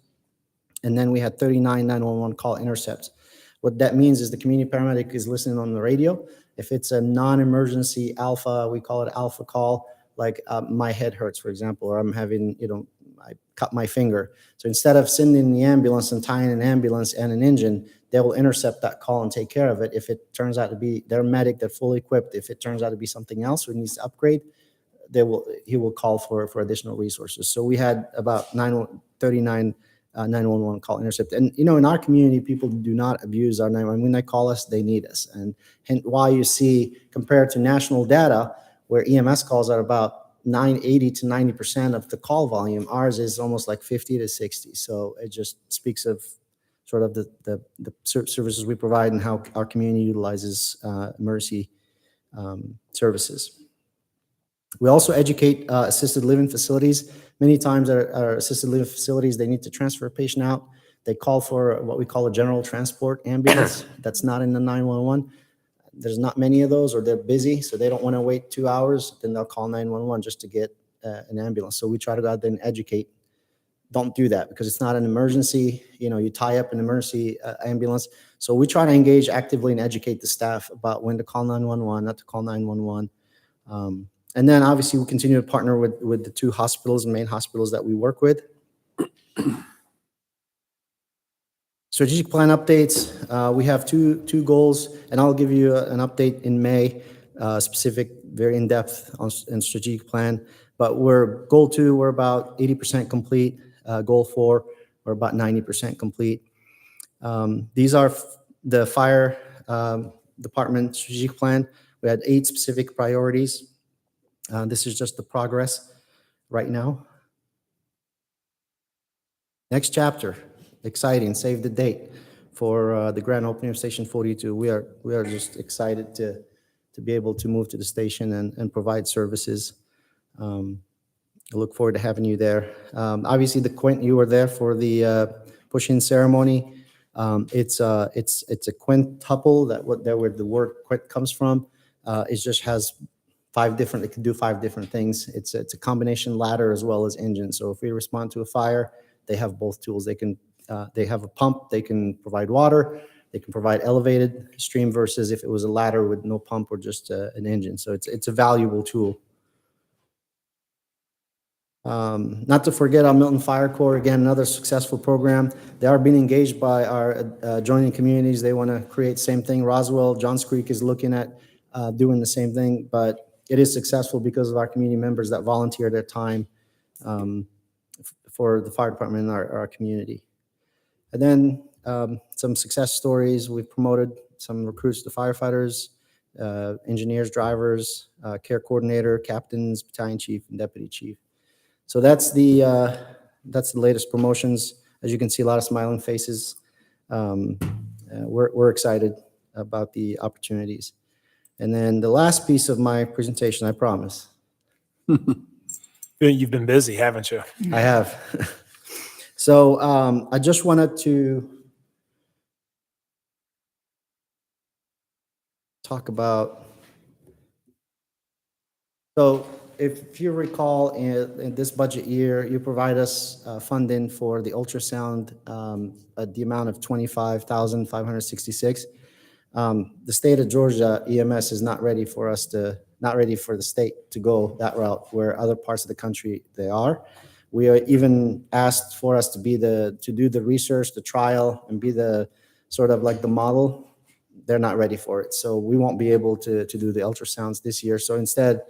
and then we had 39 911 call intercepts. What that means is the community paramedic is listening on the radio. If it's a non-emergency alpha, we call it alpha call, like my head hurts, for example, or I'm having, I cut my finger. So instead of sending the ambulance and tying an ambulance and an engine, they will intercept that call and take care of it. If it turns out to be their medic, they're fully equipped. If it turns out to be something else or needs to upgrade, he will call for additional resources. So we had about 39 911 call intercept. And, in our community, people do not abuse our 911. When they call us, they need us. And why you see, compared to national data, where EMS calls are about 80 to 90% of the call volume, ours is almost like 50 to 60. So it just speaks of sort of the services we provide and how our community utilizes emergency services. We also educate assisted living facilities. Many times our assisted living facilities, they need to transfer a patient out. They call for what we call a general transport ambulance. That's not in the 911. There's not many of those, or they're busy, so they don't want to wait 2 hours. Then they'll call 911 just to get an ambulance. So we try to go out there and educate. Don't do that because it's not an emergency. You tie up an emergency ambulance. So we try to engage actively and educate the staff about when to call 911, not to call 911. And then obviously we continue to partner with the two hospitals, main hospitals that we work with. Strategic plan updates. We have two goals, and I'll give you an update in May, specific, very in-depth in strategic plan. But goal 2, we're about 80% complete. Goal 4, we're about 90% complete. These are the fire department strategic plan. We had 8 specific priorities. This is just the progress right now. Next chapter, exciting, save the date for the grand opening of Station 42. We are just excited to be able to move to the station and provide services. I look forward to having you there. Obviously, the Quint, you were there for the push-in ceremony. It's a quintuple, where the word quint comes from. It just has 5 different, it can do 5 different things. It's a combination ladder as well as engine. So if we respond to a fire, they have both tools. They have a pump, they can provide water, they can provide elevated stream versus if it was a ladder with no pump or just an engine. So it's a valuable tool. Not to forget our Milton Fire Corps, again, another successful program. They are being engaged by our adjoining communities. They want to create same thing. Roswell, Johns Creek is looking at doing the same thing, but it is successful because of our community members that volunteer their time for the fire department in our community. And then some success stories. We've promoted some recruits to firefighters, engineers, drivers, care coordinator, captains, battalion chief, and deputy chief. So that's the latest promotions. As you can see, a lot of smiling faces. We're excited about the opportunities. And then the last piece of my presentation, I promise. You've been busy, haven't you? I have. So I just wanted to talk about, so if you recall, in this budget year, you provide us funding for the ultrasound at the amount of $25,566. The state of Georgia EMS is not ready for the state to go that route, where other parts of the country they are. We are even asked for us to do the research, the trial, and be the sort of like the model. They're not ready for it, so we won't be able to do the ultrasounds this year. So instead,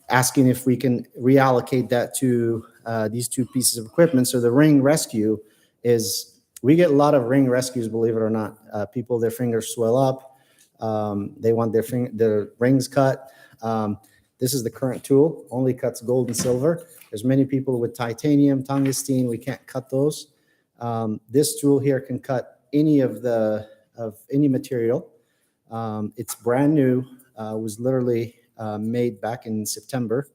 asking if we can reallocate that to these two pieces of equipment. So the ring rescue is, we get a lot of ring rescues, believe it or not. People, their fingers swell up. They want their rings cut. This is the current tool, only cuts gold and silver. There's many people with titanium, tungsten, we can't cut those. This tool here can cut any of any material. It's brand new, was literally made back in September.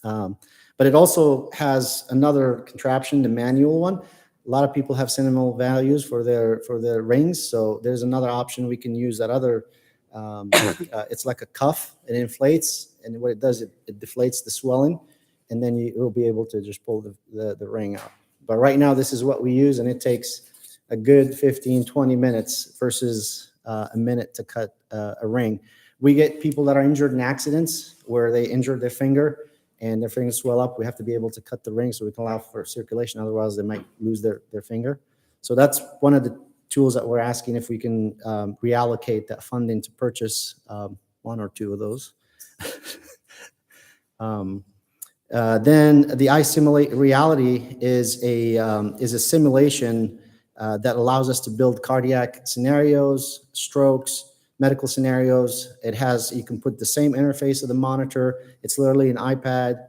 But it also has another contraption, the manual one. A lot of people have sentimental values for their rings, so there's another option. We can use that other, it's like a cuff, it inflates, and what it does, it deflates the swelling, and then you will be able to just pull the ring out. But right now, this is what we use, and it takes a good 15, 20 minutes versus a minute to cut a ring. We get people that are injured in accidents where they injured their finger and their fingers swell up. We have to be able to cut the ring so we can allow for circulation. Otherwise, they might lose their finger. So that's one of the tools that we're asking if we can reallocate that funding to purchase one or two of those. Then the iSimulate Reality is a simulation that allows us to build cardiac scenarios, strokes, medical scenarios. It has, you can put the same interface of the monitor. It's literally an iPad.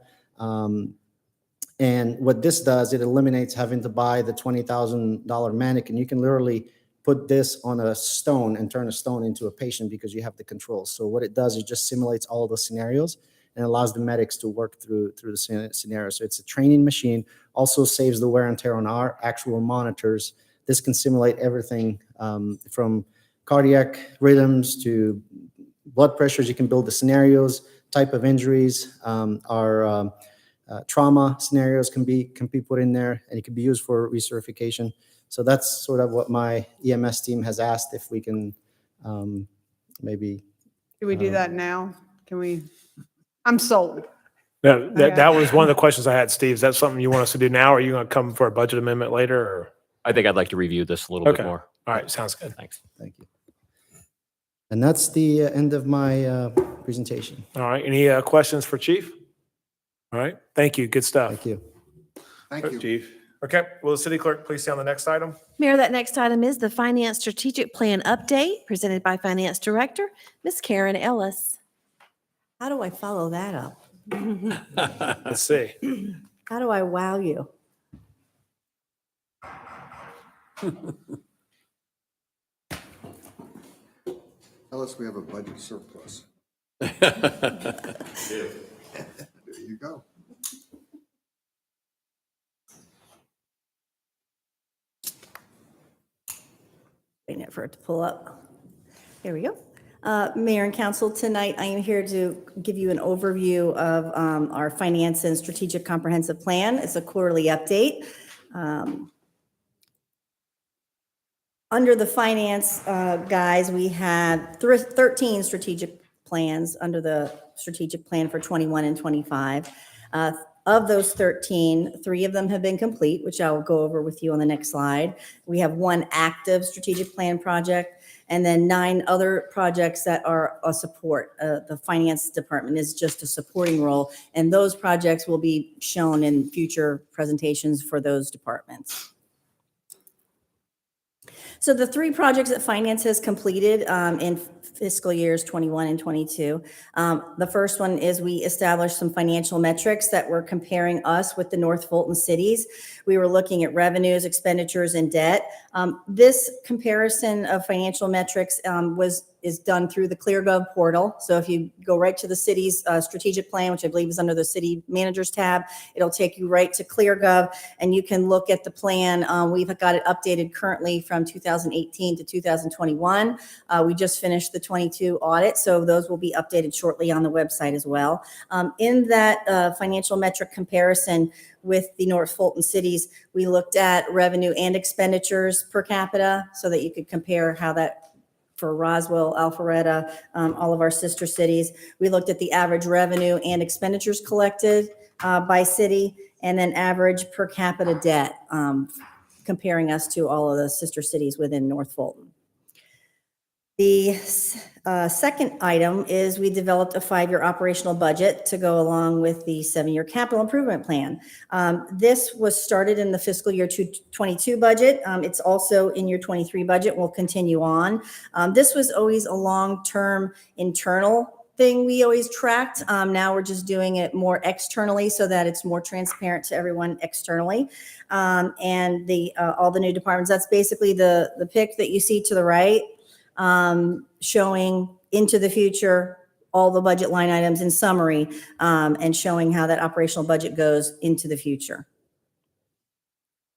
And what this does, it eliminates having to buy the $20,000 mannequin. You can literally put this on a stone and turn a stone into a patient because you have the controls. So what it does, it just simulates all the scenarios and allows the medics to work through the scenario. So it's a training machine, also saves the wear and tear on our actual monitors. This can simulate everything from cardiac rhythms to blood pressures. You can build the scenarios, type of injuries. Our trauma scenarios can be put in there, and it can be used for recertification. So that's sort of what my EMS team has asked if we can maybe. Do we do that now? Can we? I'm sold. No, Okay. that was one of the questions I had, Steve. Is that something you want us to do now, or are you going to come for a budget amendment later? Or? I think I'd like to review this a little bit Okay. more. All right, sounds good. Thanks. Thank you. And that's the end of my presentation. All right, any questions for Chief? All right, thank you. Good stuff. Thank you. Thank you. Chief. Okay, will the city clerk please stay on the next item? Mayor, that next item is the Finance Strategic Plan Update presented by Finance Director, Ms. Karen Ellis. How do I follow that up? Let's see. How do I wow you? Tell us we have a budget surplus. There you go. Waiting for it to pull up. There we go. Mayor and Council, tonight I am here to give you an overview of our Finance and Strategic Comprehensive Plan. It's a quarterly update. Under the finance guys, we have 13 strategic plans under the strategic plan for 21 and 25. Of those 13, 3 of them have been complete, which I will go over with you on the next slide. We have 1 active strategic plan project, and then 9 other projects that are a support. The finance department is just a supporting role, and those projects will be shown in future presentations for those departments. So the 3 projects that finance has completed in fiscal years 21 and 22. The first one is we established some financial metrics that were comparing us with the North Fulton cities. We were looking at revenues, expenditures, and debt. This comparison of financial metrics is done through the ClearGov portal. So if you go right to the city's strategic plan, which I believe is under the city managers tab, it'll take you right to ClearGov, and you can look at the plan. We've got it updated currently from 2018 to 2021. We just finished the 22 audit, so those will be updated shortly on the website as well. In that financial metric comparison with the North Fulton cities, we looked at revenue and expenditures per capita so that you could compare how that for Roswell, Alpharetta, all of our sister cities. We looked at the average revenue and expenditures collected by city, and then average per capita debt, comparing us to all of the sister cities within North Fulton. The second item is we developed a 5-year operational budget to go along with the 7-year capital improvement plan. This was started in the fiscal year 22 budget. It's also in your 23 budget. We'll continue on. This was always a long-term internal thing we always tracked. Now we're just doing it more externally so that it's more transparent to everyone externally. And all the new departments, that's basically the pic that you see to the right, showing into the future all the budget line items in summary, and showing how that operational budget goes into the future.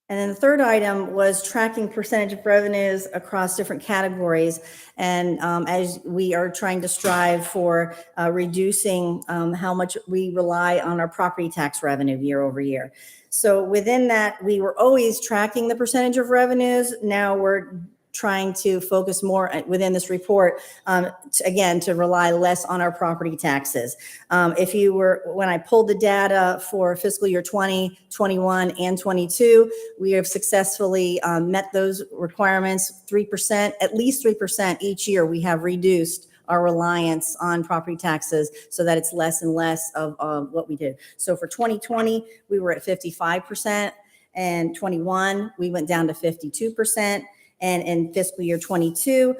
And then the third item was tracking percentage of revenues across different categories. And as we are trying to strive for reducing how much we rely on our property tax revenue year over year. So within that, we were always tracking the percentage of revenues. Now we're trying to focus more within this report, to rely less on our property taxes. When I pulled the data for fiscal year 20, 21, and 22, we have successfully met those requirements. 3%, at least 3% each year, we have reduced our reliance on property taxes so that it's less and less of what we did. So for 2020, we were at 55%, and 21, we went down to 52%. And in fiscal year 22,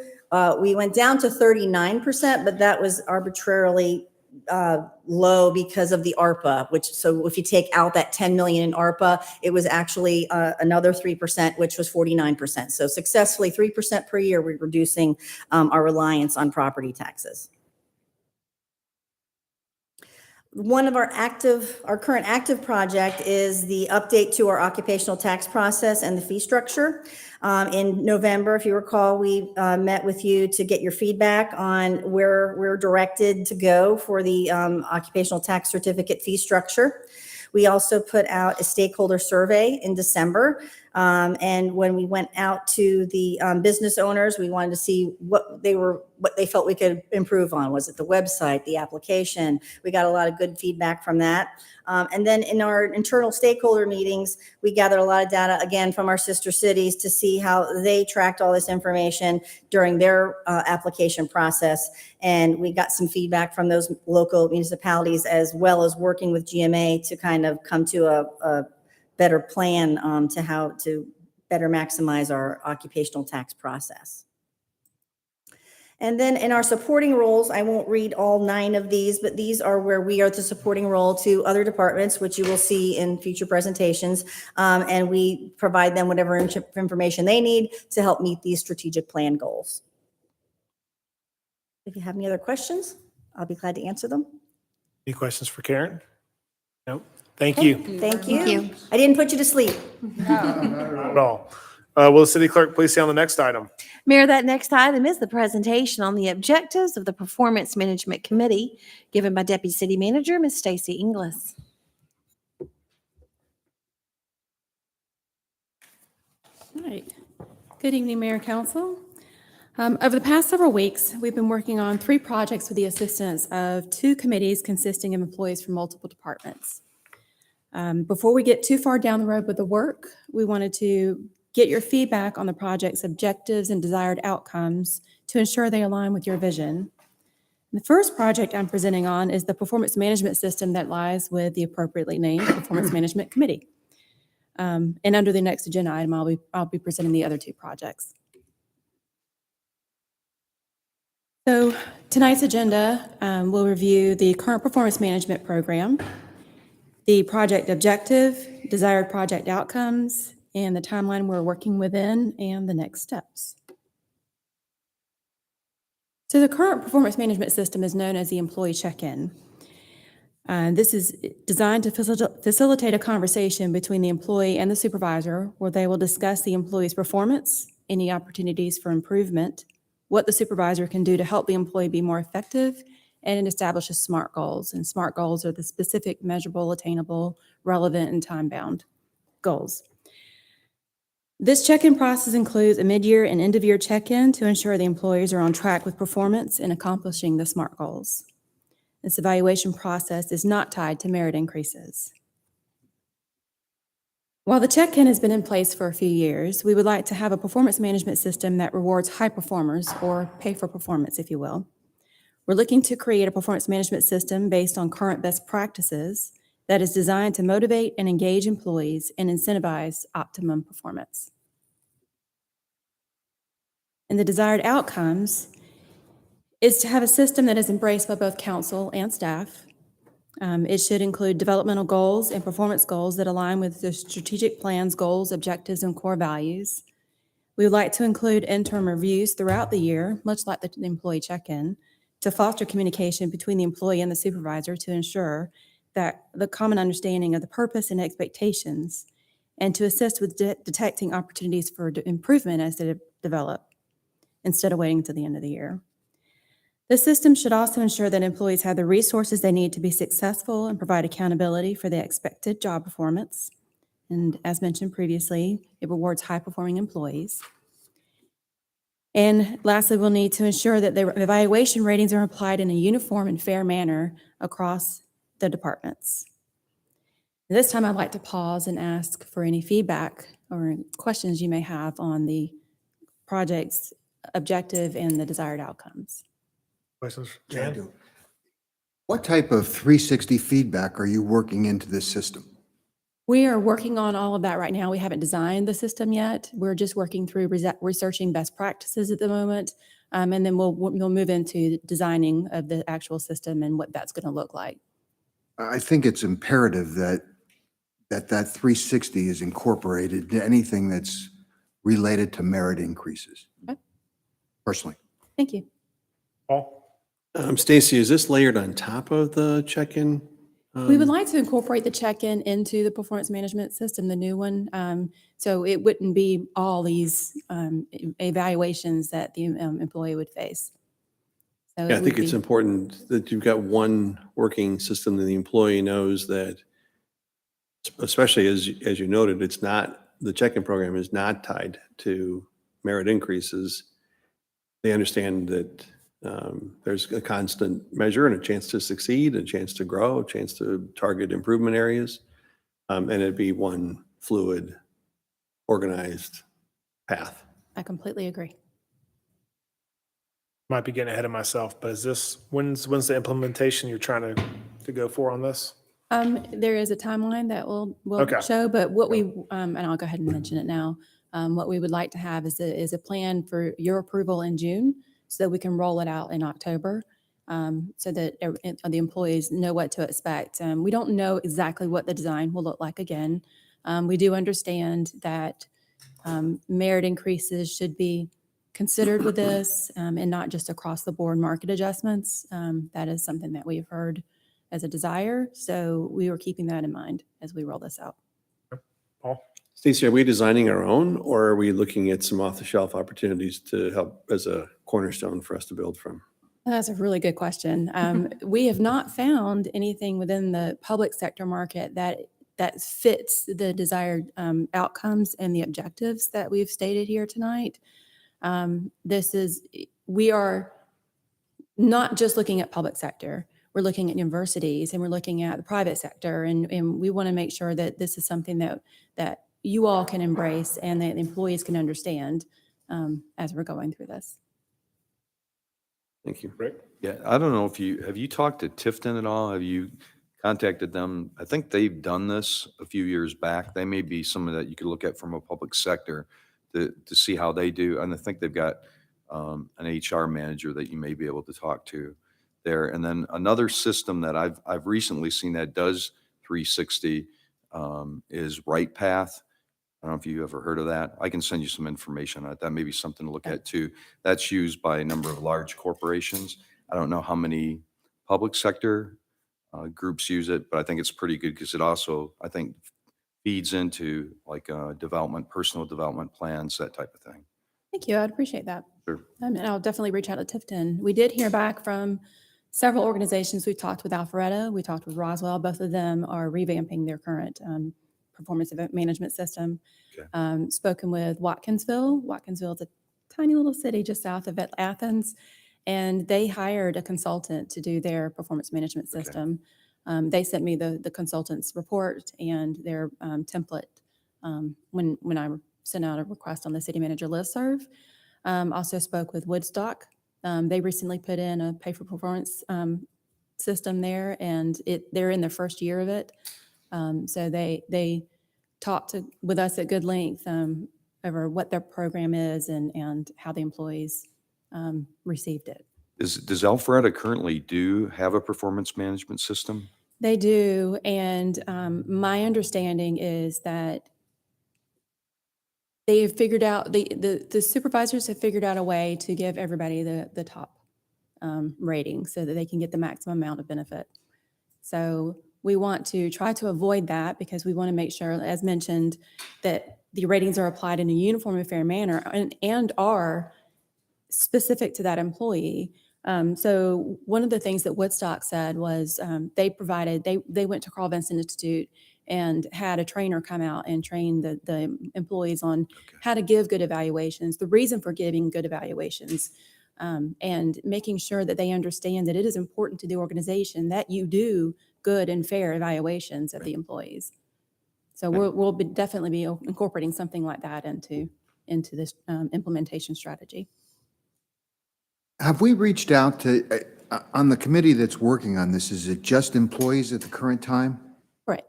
we went down to 39%, but that was arbitrarily low because of the ARPA, so if you take out that 10 million in ARPA, it was actually another 3%, which was 49%. So successfully 3% per year, we're reducing our reliance on property taxes. One of our current active project is the update to our occupational tax process and the fee structure. In November, if you recall, we met with you to get your feedback on where we're directed to go for the occupational tax certificate fee structure. We also put out a stakeholder survey in December. And when we went out to the business owners, we wanted to see what they felt we could improve on. Was it the website, the application? We got a lot of good feedback from that. And then in our internal stakeholder meetings, we gathered a lot of data, again, from our sister cities to see how they tracked all this information during their application process. And we got some feedback from those local municipalities, as well as working with GMA to kind of come to a better plan to how to better maximize our occupational tax process. And then in our supporting roles, I won't read all 9 of these, but these are where we are the supporting role to other departments, which you will see in future presentations. And we provide them whatever information they need to help meet these strategic plan goals. If you have any other questions, I'll be glad to answer them. Any questions for Karen? No. Thank you. Thank you. I didn't put you to sleep. Not at all. Will the city clerk please stay on the next item? Mayor, that next item is the presentation on the objectives of the Performance Management Committee given by Deputy City Manager, Ms. Stacy Inglis. All right. Good evening, Mayor and Council. Over the past several weeks, we've been working on 3 projects with the assistance of 2 committees consisting of employees from multiple departments. Before we get too far down the road with the work, we wanted to get your feedback on the project's objectives and desired outcomes to ensure they align with your vision. The first project I'm presenting on is the performance management system that lies with the appropriately named Performance Management Committee. And under the next agenda item, I'll be presenting the other two projects. So tonight's agenda will review the current performance management program, the project objective, desired project outcomes, and the timeline we're working within, and the next steps. So the current performance management system is known as the employee check-in. This is designed to facilitate a conversation between the employee and the supervisor where they will discuss the employee's performance, any opportunities for improvement, what the supervisor can do to help the employee be more effective, and it establishes SMART goals. And SMART goals are the specific, measurable, attainable, relevant, and time-bound goals. This check-in process includes a mid-year and end-of-year check-in to ensure the employees are on track with performance and accomplishing the SMART goals. This evaluation process is not tied to merit increases. While the check-in has been in place for a few years, we would like to have a performance management system that rewards high performers, or pay for performance, if you will. We're looking to create a performance management system based on current best practices that is designed to motivate and engage employees and incentivize optimum performance. And the desired outcomes is to have a system that is embraced by both council and staff. It should include developmental goals and performance goals that align with the strategic plan's goals, objectives, and core values. We would like to include interim reviews throughout the year, much like the employee check-in, to foster communication between the employee and the supervisor to ensure that the common understanding of the purpose and expectations, and to assist with detecting opportunities for improvement as they develop, instead of waiting until the end of the year. The system should also ensure that employees have the resources they need to be successful and provide accountability for the expected job performance. And as mentioned previously, it rewards high-performing employees. And lastly, we'll need to ensure that the evaluation ratings are applied in a uniform and fair manner across the departments. This time, I'd like to pause and ask for any feedback or questions you may have on the project's objective and the desired outcomes. Questions? Yeah, I Jan? do. What type of 360 feedback are you working into this system? We are working on all of that right now. We haven't designed the system yet. We're just working through researching best practices at the moment. And then we'll move into designing of the actual system and what that's going to look like. I think it's imperative that 360 is incorporated into anything that's related to merit increases. Okay. Personally. Thank you. Paul? Stacy, is this layered on top of the check-in? We would like to incorporate the check-in into the performance management system, the new one. So it wouldn't be all these evaluations that the employee would face. So Yeah, I think it's important that you've got one working system that the employee knows that, especially as you noted, it's not, the check-in program is not tied to merit increases. They understand that there's a constant measure and a chance to succeed, a chance to grow, a chance to target improvement areas, and it'd be one fluid, organized path. I completely agree. Might be getting ahead of myself, but is this, when's the implementation you're trying to go for on this? There is a timeline that will Okay. show, but what we, and I'll go ahead and mention it now, what we would like to have is a plan for your approval in June so that we can roll it out in October, so that the employees know what to expect. We don't know exactly what the design will look like again. We do understand that merit increases should be considered with this, and not just across the board market adjustments. That is something that we've heard as a desire. So we were keeping that in mind as we roll this out. Paul? Stacey, are we designing our own, or are we looking at some off-the-shelf opportunities to help as a cornerstone for us to build from? That's a really good question. We have not found anything within the public sector market that fits the desired outcomes and the objectives that we've stated here tonight. We are not just looking at public sector. we're looking at universities and we're looking at the private sector. And we want to make sure that this is something that you all can embrace and that employees can understand as we're going through this. Thank you. Rick? Yeah, I don't know if have you talked to Tifton at all? Have you contacted them? I think they've done this a few years back. They may be some of that you could look at from a public sector to see how they do. And I think they've got an HR manager that you may be able to talk to there. And then another system that I've recently seen that does 360 is RightPath. I don't know if you ever heard of that. I can send you some information on it. That may be something to look at too. That's used by a number of large corporations. I don't know how many public sector groups use it, but I think it's pretty good because it also, I think, feeds into like personal development plans, that type of thing. Thank you. I'd appreciate that. Sure. And I'll definitely reach out to Tifton. We did hear back from several organizations. We've talked with Alpharetta. We talked with Roswell. Both of them are revamping their current performance event management system. Okay. Spoken with Watkinsville. Watkinsville is a tiny little city just south of Athens, and they hired a consultant to do their performance management system. They sent me the consultant's report and their template when I sent out a request on the city manager listserv. Also spoke with Woodstock. They recently put in a pay for performance system there, and they're in their first year of it. So they talked with us at good length over what their program is and how the employees received it. Does Alpharetta currently have a performance management system? They do, and my understanding is that they have figured out, the supervisors have figured out a way to give everybody the top rating so that they can get the maximum amount of benefit. So we want to try to avoid that because we want to make sure, as mentioned, that the ratings are applied in a uniform and fair manner and are specific to that employee. So one of the things that Woodstock said was they went to Carl Vinson Institute and had a trainer come out and train the employees on how to give good evaluations, the reason for giving good evaluations, and making sure that they understand that it is important to the organization that you do good and fair evaluations of the employees. So we'll definitely be incorporating something like that into this implementation strategy. Have we reached out to, on the committee that's working on this, is it just employees at the current time? Right.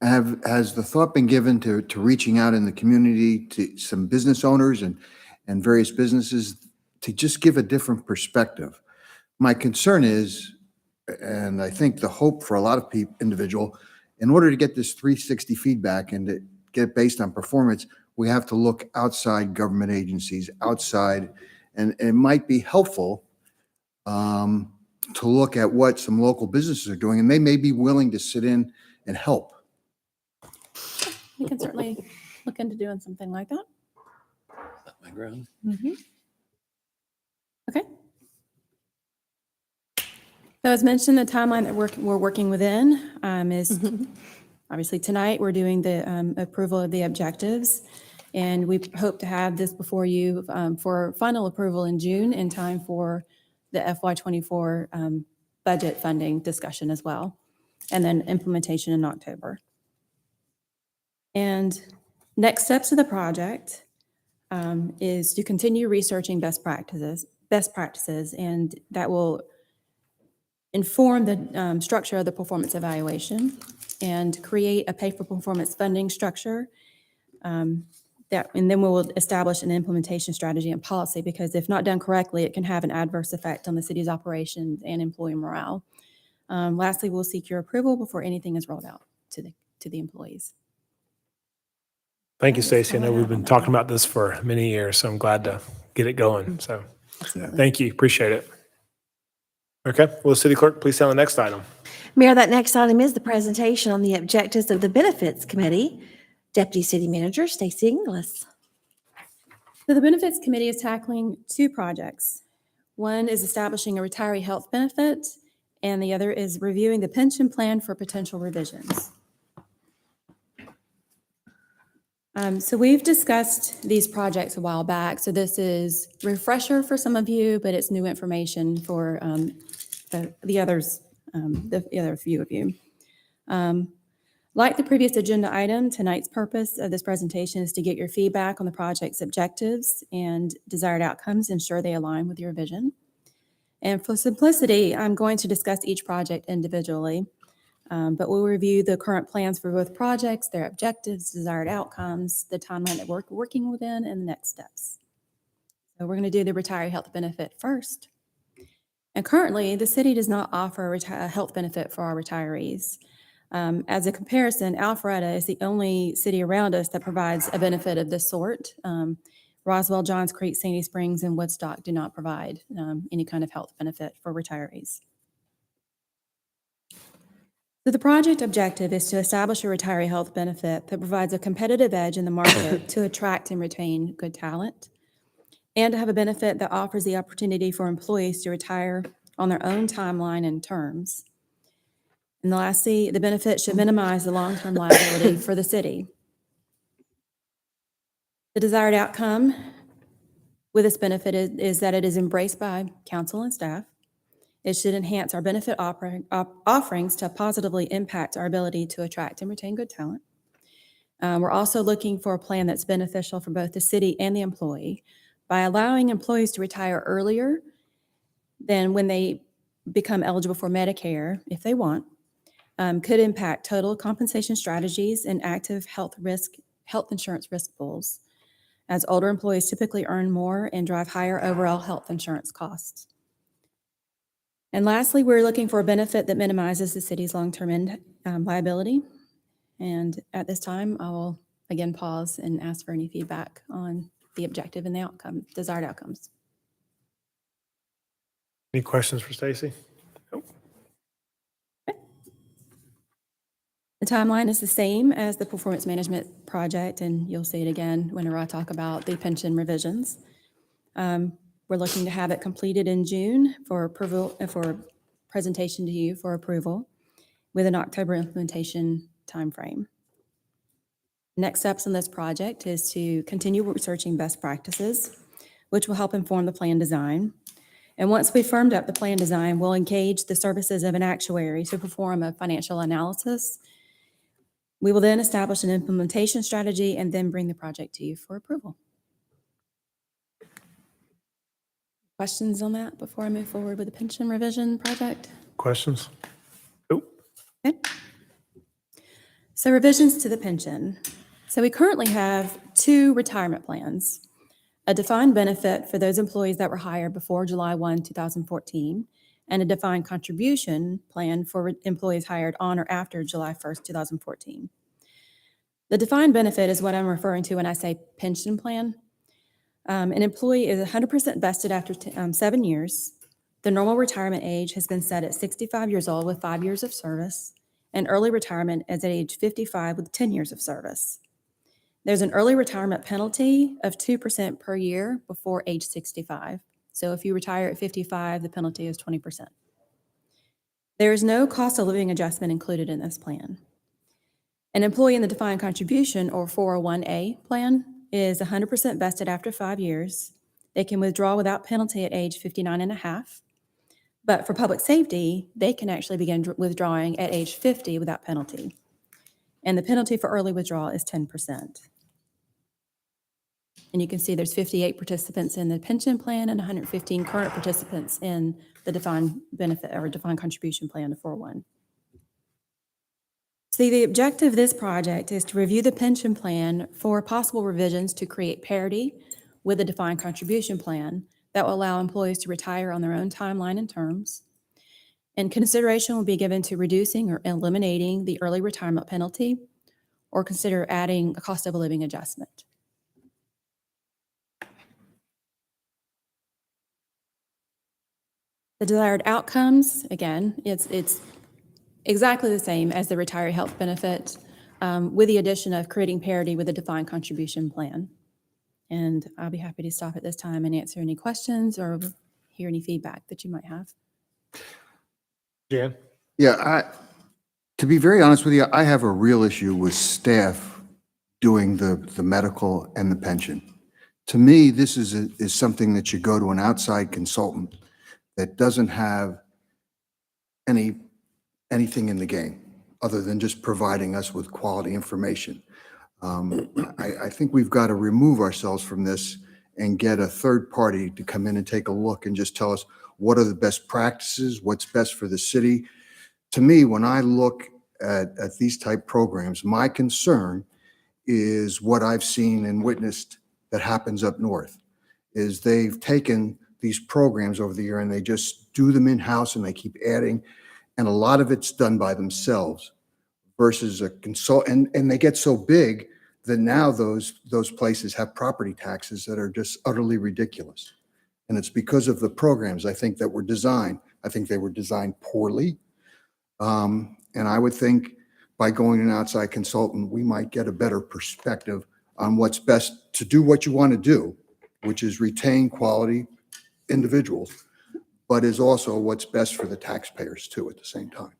Has the thought been given to reaching out in the community to some business owners and various businesses to just give a different perspective? My concern is, and I think the hope for a lot of individual, in order to get this 360 feedback and to get based on performance, we have to look outside government agencies, outside, and it might be helpful to look at what some local businesses are doing, and they may be willing to sit in and help. We can certainly look into doing something like that. My ground. Mm-hmm. Okay. So as mentioned, the timeline that we're working within is obviously tonight we're doing the approval of the objectives, and we hope to have this before you for final approval in June in time for the FY24 budget funding discussion as well, and then implementation in October. And next steps of the project is to continue researching best practices, and that will inform the structure of the performance evaluation and create a pay-for-performance funding structure. And then we will establish an implementation strategy and policy, because if not done correctly, it can have an adverse effect on the city's operations and employee morale. Lastly, we'll seek your approval before anything is rolled out to the employees. Thank you, Stacy. I know we've been talking about this for many years, so I'm glad to get it going. So thank you. Appreciate it. Okay. Will the city clerk please stay on the next item? Mayor, that next item is the presentation on the objectives of the Benefits Committee. Deputy City Manager Stacy Inglis. So the Benefits Committee is tackling two projects. One is establishing a retiree health benefit, and the other is reviewing the pension plan for potential revisions. So we've discussed these projects a while back. So this is refresher for some of you, but it's new information for the others the other few of you. Like the previous agenda item, tonight's purpose of this presentation is to get your feedback on the project's objectives and desired outcomes, ensure they align with your vision. And for simplicity, I'm going to discuss each project individually, but we'll review the current plans for both projects, their objectives, desired outcomes, the timeline that we're working within, and the next steps. So we're going to do the retiree health benefit first. And currently, the city does not offer a health benefit for our retirees. As a comparison, Alpharetta is the only city around us that provides a benefit of this sort. Roswell, Johns Creek, Sandy Springs, and Woodstock do not provide any kind of health benefit for retirees. So the project objective is to establish a retiree health benefit that provides a competitive edge in the market to attract and retain good talent, and to have a benefit that offers the opportunity for employees to retire on their own timeline and terms. And lastly, the benefit should minimize the long-term liability for the city. The desired outcome with this benefit is that it is embraced by council and staff. It should enhance our benefit offerings to positively impact our ability to attract and retain good talent. We're also looking for a plan that's beneficial for both the city and the employee by allowing employees to retire earlier than when they become eligible for Medicare, if they want. Could impact total compensation strategies and active health insurance risk pools, as older employees typically earn more and drive higher overall health insurance costs. And lastly, we're looking for a benefit that minimizes the city's long-term liability. And at this time, I will again pause and ask for any feedback on the objective and the desired outcomes. Any questions for Stacy? The timeline is the same as the performance management project, and you'll see it again whenever I talk about the pension revisions. We're looking to have it completed in June for approval, for presentation to you for approval, with an October implementation timeframe. Next steps in this project is to continue researching best practices, which will help inform the plan design. And once we've firmed up the plan design, we'll engage the services of an actuary to perform a financial analysis. We will then establish an implementation strategy and then bring the project to you for approval. Questions on that before I move forward with the pension revision project? Questions? Okay. So revisions to the pension. So we currently have 2 retirement plans: a defined benefit for those employees that were hired before July 1, 2014, and a defined contribution plan for employees hired on or after July 1st, 2014. The defined benefit is what I'm referring to when I say pension plan. An employee is 100% vested after 7 years. The normal retirement age has been set at 65 years old with 5 years of service, and early retirement is at age 55 with 10 years of service. There's an early retirement penalty of 2% per year before age 65. So if you retire at 55, the penalty is 20%. There is no cost of living adjustment included in this plan. An employee in the defined contribution or 401A plan is 100% vested after 5 years. They can withdraw without penalty at age 59 and a half. But for public safety, they can actually begin withdrawing at age 50 without penalty. And the penalty for early withdrawal is 10%. And you can see there's 58 participants in the pension plan and 115 current participants in the defined benefit or defined contribution plan, the 401. See, the objective of this project is to review the pension plan for possible revisions to create parity with the defined contribution plan that will allow employees to retire on their own timeline and terms. And consideration will be given to reducing or eliminating the early retirement penalty, or consider adding a cost of a living adjustment. The desired outcomes, again, it's exactly the same as the retiree health benefit, with the addition of creating parity with a defined contribution plan. And I'll be happy to stop at this time and answer any questions or hear any feedback that you might have. Jan? Yeah, to be very honest with you, I have a real issue with staff doing the medical and the pension. To me, this is something that should go to an outside consultant that doesn't have any anything in the game other than just providing us with quality information. I think we've got to remove ourselves from this and get a third party to come in and take a look and just tell us what are the best practices, what's best for the city. To me, when I look at these type programs, my concern is what I've seen and witnessed that happens up north, is they've taken these programs over the year and they just do them in-house and they keep adding, and a lot of it's done by themselves versus a consult, and they get so big that now those places have property taxes that are just utterly ridiculous. And it's because of the programs, I think, that were designed. I think they were designed poorly. And I would think by going to an outside consultant, we might get a better perspective on what's best to do what you want to do, which is retain quality individuals, but is also what's best for the taxpayers too at the same time.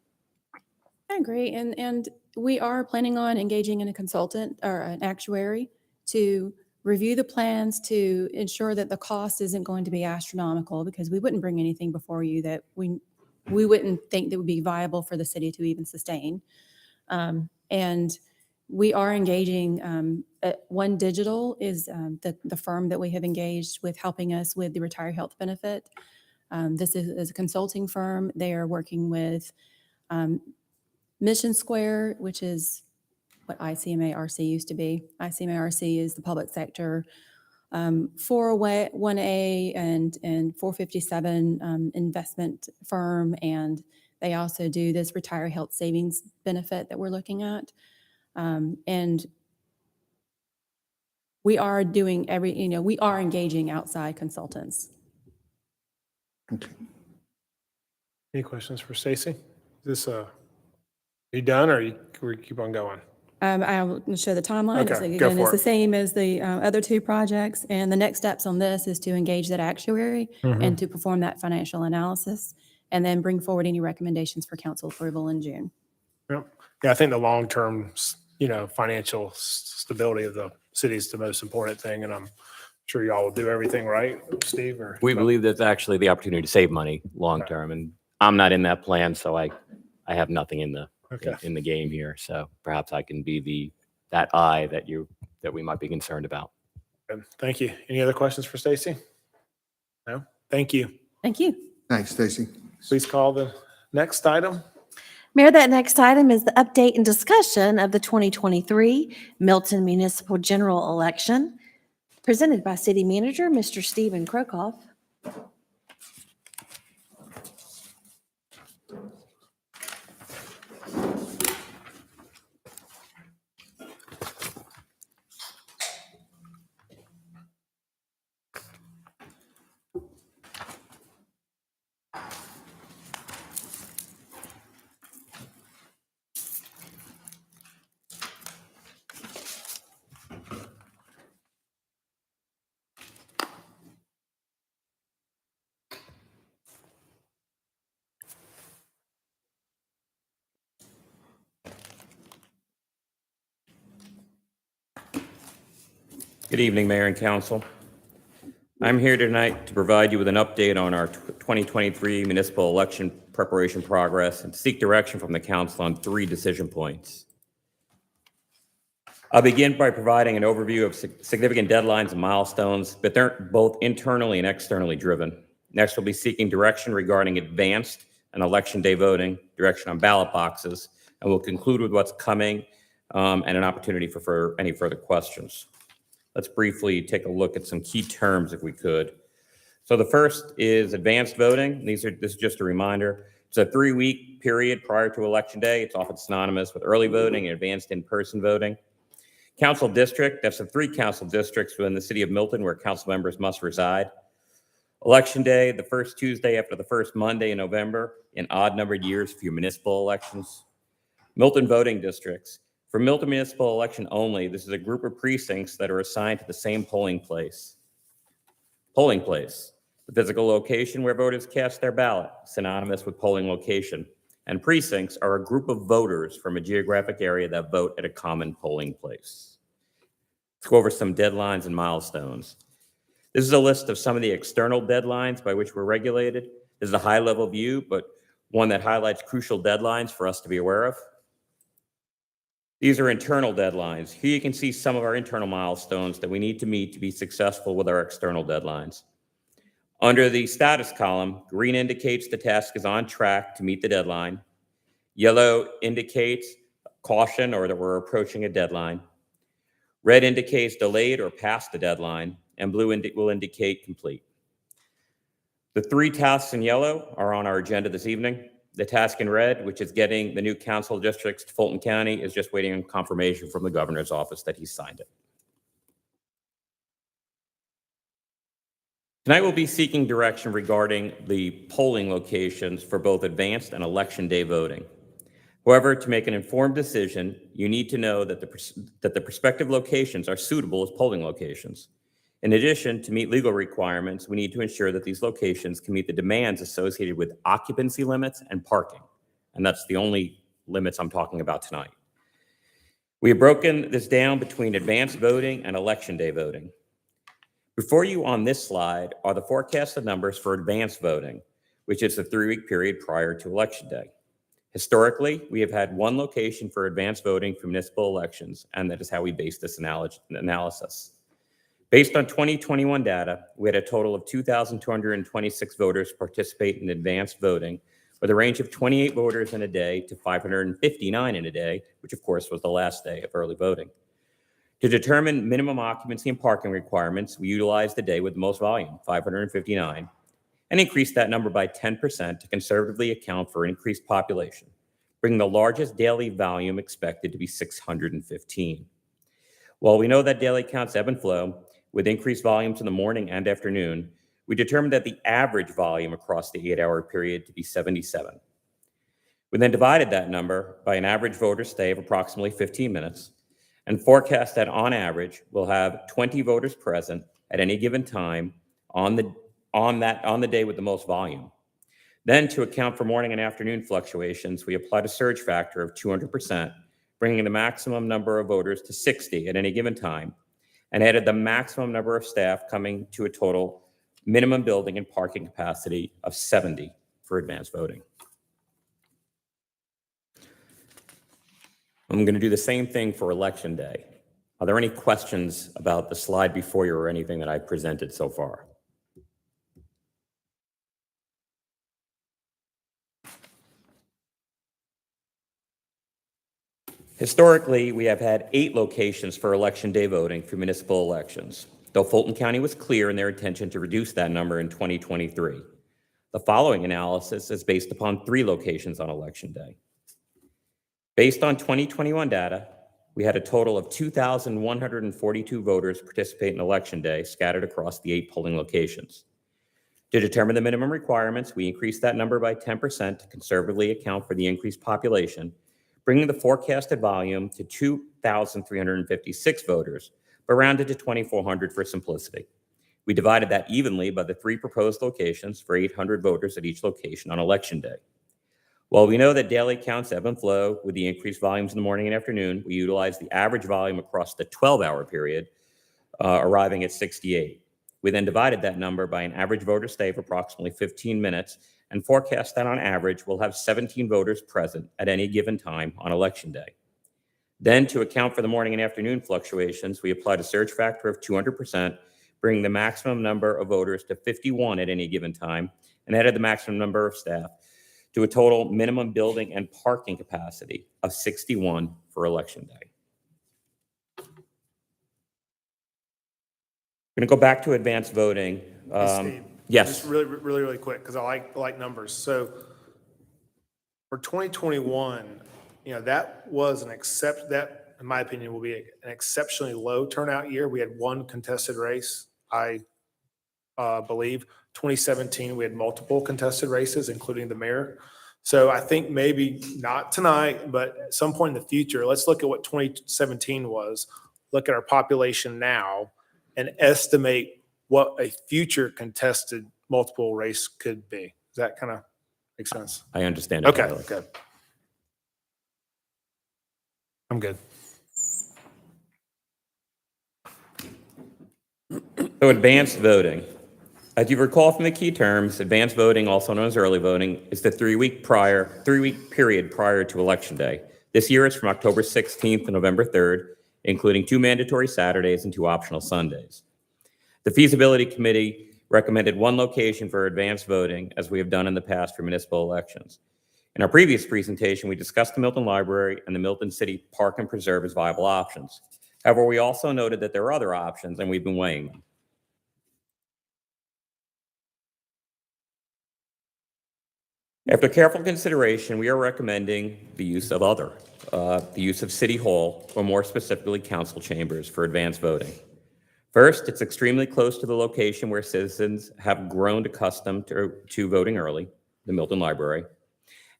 I agree. And we are planning on engaging in a consultant or an actuary to review the plans to ensure that the cost isn't going to be astronomical, because we wouldn't bring anything before you that we wouldn't think that would be viable for the city to even sustain. And we are engaging, One Digital is the firm that we have engaged with helping us with the retiree health benefit. This is a consulting firm. They are working with Mission Square, which is what ICMA-RC used to be. ICMA-RC is the public sector 401A and 457 investment firm, and they also do this retiree health savings benefit that we're looking at. And we are doing we are engaging outside consultants. Any questions for Stacy? Is this are you done, or we keep on going? I'll show the timeline. Okay, It's, go again, for it's the it. same as the other two projects. And the next steps on this is to engage that actuary and to perform that financial analysis, and then bring forward any recommendations for council approval in June. Yep. Yeah, I think the long-term, financial stability of the city is the most important thing, and I'm sure y'all will do everything right, Steve, or? We believe that's actually the opportunity to save money long-term, and I'm not in that plan, so I have nothing in the Okay. in the game here. So perhaps I can be that eye that we might be concerned about. Good. Thank you. Any other questions for Stacy? No? Thank you. Thank you. Thanks, Stacy. Please call the next item. Mayor, that next item is the update and discussion of the 2023 Milton Municipal General Election, presented by City Manager, Mr. Stephen Krokoff. Good evening, Mayor and Council. I'm here tonight to provide you with an update on our 2023 municipal election preparation progress and seek direction from the council on 3 decision points. I'll begin by providing an overview of significant deadlines and milestones, but they're both internally and externally driven. Next, we'll be seeking direction regarding advanced and election day voting, direction on ballot boxes, and we'll conclude with what's coming and an opportunity for any further questions. Let's briefly take a look at some key terms if we could. So the first is advanced voting. This is just a reminder. It's a 3-week period prior to Election Day. It's often synonymous with early voting and advanced in-person voting. Council district, that's the 3 council districts within the city of Milton where council members must reside. Election Day, the first Tuesday after the first Monday in November in odd-numbered years for your municipal elections. Milton voting districts. For Milton municipal election only, this is a group of precincts that are assigned to the same polling place. Polling place, the physical location where voters cast their ballot, synonymous with polling location. And precincts are a group of voters from a geographic area that vote at a common polling place. Let's go over some deadlines and milestones. This is a list of some of the external deadlines by which we're regulated. This is a high-level view, but one that highlights crucial deadlines for us to be aware of. These are internal deadlines. Here you can see some of our internal milestones that we need to meet to be successful with our external deadlines. Under the status column, green indicates the task is on track to meet the deadline. Yellow indicates caution or that we're approaching a deadline. Red indicates delayed or past the deadline, and blue will indicate complete. The 3 tasks in yellow are on our agenda this evening. The task in red, which is getting the new council districts to Fulton County, is just waiting on confirmation from the governor's office that he signed it. Tonight we'll be seeking direction regarding the polling locations for both advanced and election day voting. However, to make an informed decision, you need to know that the prospective locations are suitable as polling locations. In addition, to meet legal requirements, we need to ensure that these locations can meet the demands associated with occupancy limits and parking. And that's the only limits I'm talking about tonight. We have broken this down between advanced voting and election day voting. Before you on this slide are the forecasted numbers for advanced voting, which is the 3-week period prior to Election Day. Historically, we have had 1 location for advanced voting for municipal elections, and that is how we base this analysis. Based on 2021 data, we had a total of 2,226 voters participate in advanced voting, with a range of 28 voters in a day to 559 in a day, which of course was the last day of early voting. To determine minimum occupancy and parking requirements, we utilized the day with the most volume, 559, and increased that number by 10% to conservatively account for increased population, bringing the largest daily volume expected to be 615. While we know that daily counts ebb and flow, with increased volumes in the morning and afternoon, we determined that the average volume across the 8-hour period to be 77. We then divided that number by an average voter stay of approximately 15 minutes and forecast that on average, we'll have 20 voters present at any given time on the day with the most volume. Then, to account for morning and afternoon fluctuations, we applied a surge factor of 200%, bringing the maximum number of voters to 60 at any given time, and added the maximum number of staff, coming to a total minimum building and parking capacity of 70 for advanced voting. I'm going to do the same thing for Election Day. Are there any questions about the slide before you or anything that I presented so far? Historically, we have had 8 locations for Election Day voting for municipal elections, though Fulton County was clear in their intention to reduce that number in 2023. The following analysis is based upon 3 locations on Election Day. Based on 2021 data, we had a total of 2,142 voters participate in Election Day scattered across the 8 polling locations. To determine the minimum requirements, we increased that number by 10% to conservatively account for the increased population, bringing the forecasted volume to 2,356 voters, but rounded to 2,400 for simplicity. We divided that evenly by the 3 proposed locations for 800 voters at each location on Election Day. While we know that daily counts ebb and flow with the increased volumes in the morning and afternoon, we utilized the average volume across the 12-hour period, arriving at 68. We then divided that number by an average voter stay of approximately 15 minutes and forecast that on average we'll have 17 voters present at any given time on Election Day. Then, to account for the morning and afternoon fluctuations, we applied a surge factor of 200%, bringing the maximum number of voters to 51 at any given time, and added the maximum number of staff to a total minimum building and parking capacity of 61 for Election Day. I'm going to go back to advanced voting. Steve, Yes. Just really quick, because I like numbers. So for 2021, that was that, in my opinion, will be an exceptionally low turnout year. We had 1 contested race, I believe. 2017, we had multiple contested races, including the mayor. So I think maybe not tonight, but at some point in the future, let's look at what 2017 was, look at our population now, and estimate what a future contested multiple race could be. Does that kind of make sense? I understand. Okay, good. I'm good. So advanced voting. As you recall from the key terms, advanced voting, also known as early voting, is the three-week period prior to Election Day. This year it's from October 16th to November 3rd, including 2 mandatory Saturdays and 2 optional Sundays. The feasibility committee recommended 1 location for advanced voting, as we have done in the past for municipal elections. In our previous presentation, we discussed the Milton Library and the Milton City Park and Preserve as viable options. However, we also noted that there are other options, and we've been weighing them. After careful consideration, we are recommending the use of the use of City Hall, or more specifically, council chambers for advanced voting. First, it's extremely close to the location where citizens have grown accustomed to voting early, the Milton Library.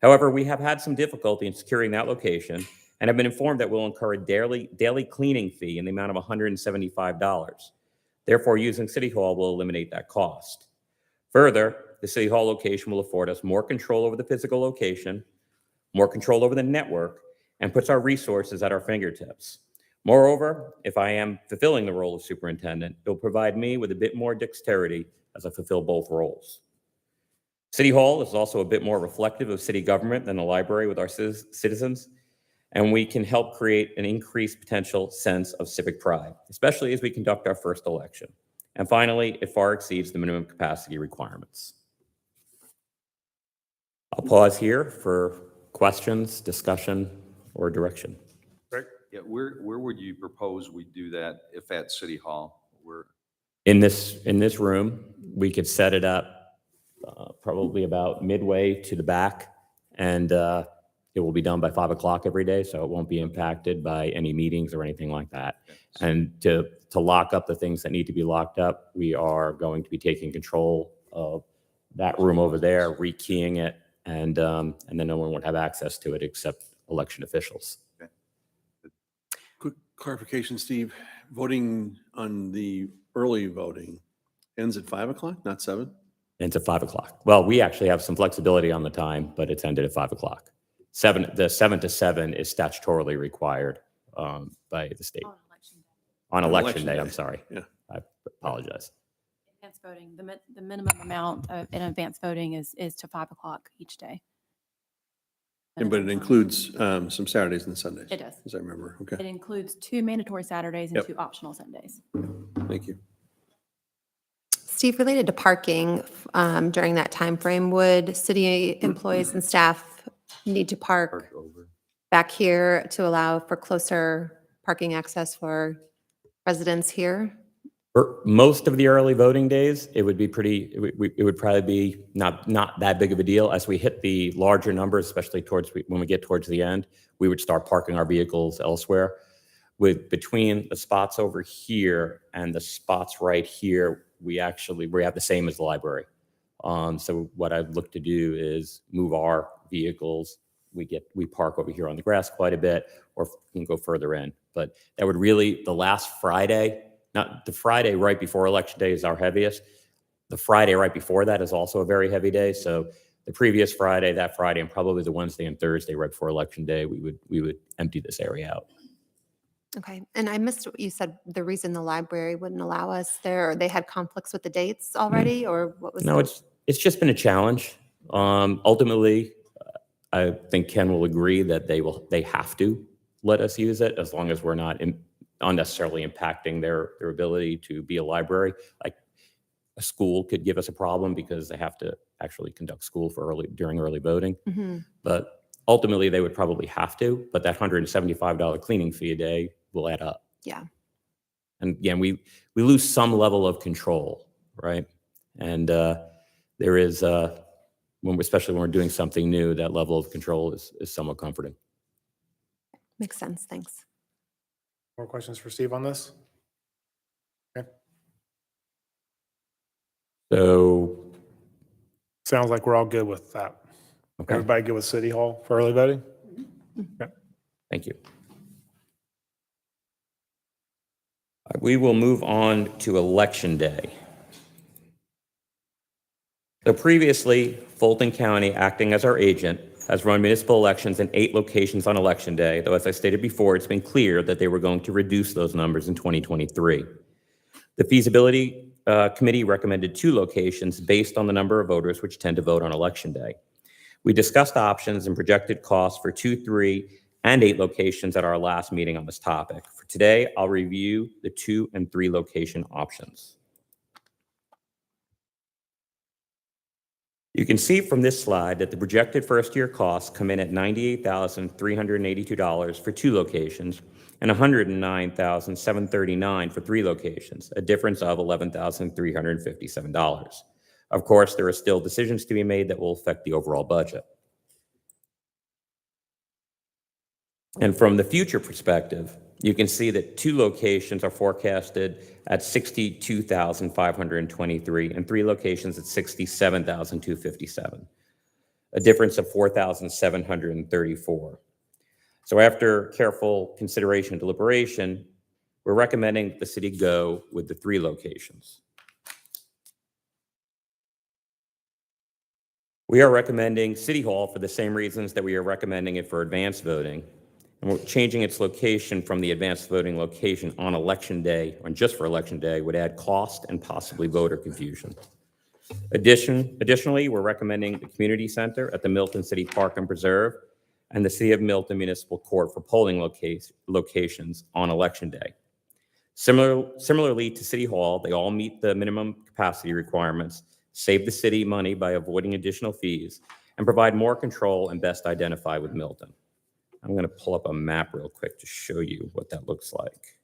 However, we have had some difficulty in securing that location and have been informed that we'll incur a daily cleaning fee in the amount of $175. Therefore, using City Hall will eliminate that cost. Further, the City Hall location will afford us more control over the physical location, more control over the network, and puts our resources at our fingertips. Moreover, if I am fulfilling the role of superintendent, it will provide me with a bit more dexterity as I fulfill both roles. City Hall is also a bit more reflective of city government than the library with our citizens, and we can help create an increased potential sense of civic pride, especially as we conduct our first election. And finally, it far exceeds the minimum capacity requirements. I'll pause here for questions, discussion, or direction. Yeah, where would you propose we do that if at City Hall? In this room, we could set it up probably about midway to the back, and it will be done by 5 o'clock every day, so it won't be impacted by any meetings or anything like that. And to lock up the things that need to be locked up, we are going to be taking control of that room over there, rekeying it, and then no one would have access to it except election officials. Quick clarification, Steve. Voting on the early voting ends at 5 o'clock, not 7? Ends at 5 o'clock. Well, we actually have some flexibility on the time, but it's ended at 5 o'clock. The 7 to 7 is statutorily required by the state. On election day, I'm sorry. Yeah. I apologize. Advanced voting, the minimum amount in advanced voting is to 5 o'clock each day. But it includes some Saturdays and Sundays. It does. As I remember. Okay. It includes 2 mandatory Saturdays and Yep. 2 optional Sundays. Thank you. Steve, related to parking, during that time frame, would city employees and staff need to park back here to allow for closer parking access for residents here? For most of the early voting days, it would be it would probably be not that big of a deal. As we hit the larger numbers, especially when we get towards the end, we would start parking our vehicles elsewhere. Between the spots over here and the spots right here, we have the same as the library. So what I'd look to do is move our vehicles. We park over here on the grass quite a bit, or we can go further in. But that would really, the last Friday, not the Friday right before Election Day is our heaviest. The Friday right before that is also a very heavy day. So the previous Friday, that Friday, and probably the Wednesday and Thursday right before Election Day, we would empty this area out. Okay, and I missed what you said, the reason the library wouldn't allow us there, or they had conflicts with the dates already, or what was? No, it's just been a challenge. Ultimately, I think Ken will agree that they have to let us use it as long as we're not unnecessarily impacting their ability to be a library. Like a school could give us a problem because they have to actually conduct school during early voting. Mm-hmm. But ultimately, they would probably have to. But that $175 cleaning fee a day will add up. Yeah. And again, we lose some level of control, right? And there is, especially when we're doing something new, that level of control is somewhat comforting. Makes sense. Thanks. More questions for Steve on this? Okay. So, sounds like we're all good with that. Okay. Everybody good with City Hall for early voting? Okay. Thank you. We will move on to Election Day. So previously, Fulton County, acting as our agent, has run municipal elections in 8 locations on Election Day, though as I stated before, it's been clear that they were going to reduce those numbers in 2023. The feasibility committee recommended 2 locations based on the number of voters which tend to vote on election day. We discussed options and projected costs for 2, 3, and 8 locations at our last meeting on this topic. For today, I'll review the 2 and 3 location options. You can see from this slide that the projected first-year costs come in at $98,382 for 2 locations and $109,739 for 3 locations, a difference of $11,357. Of course, there are still decisions to be made that will affect the overall budget. And from the future perspective, you can see that 2 locations are forecasted at $62,523 and 3 locations at $67,257, a difference of $4,734. So after careful consideration and deliberation, we're recommending that the city go with the 3 locations. We are recommending City Hall for the same reasons that we are recommending it for advanced voting. And we're changing its location from the advanced voting location on election day, or just for election day, would add cost and possibly voter confusion. Additionally, we're recommending the community center at the Milton City Park and Preserve and the City of Milton Municipal Court for polling locations on election day. Similarly to City Hall, they all meet the minimum capacity requirements, save the city money by avoiding additional fees, and provide more control and best identify with Milton. I'm going to pull up a map real quick to show you what that looks like.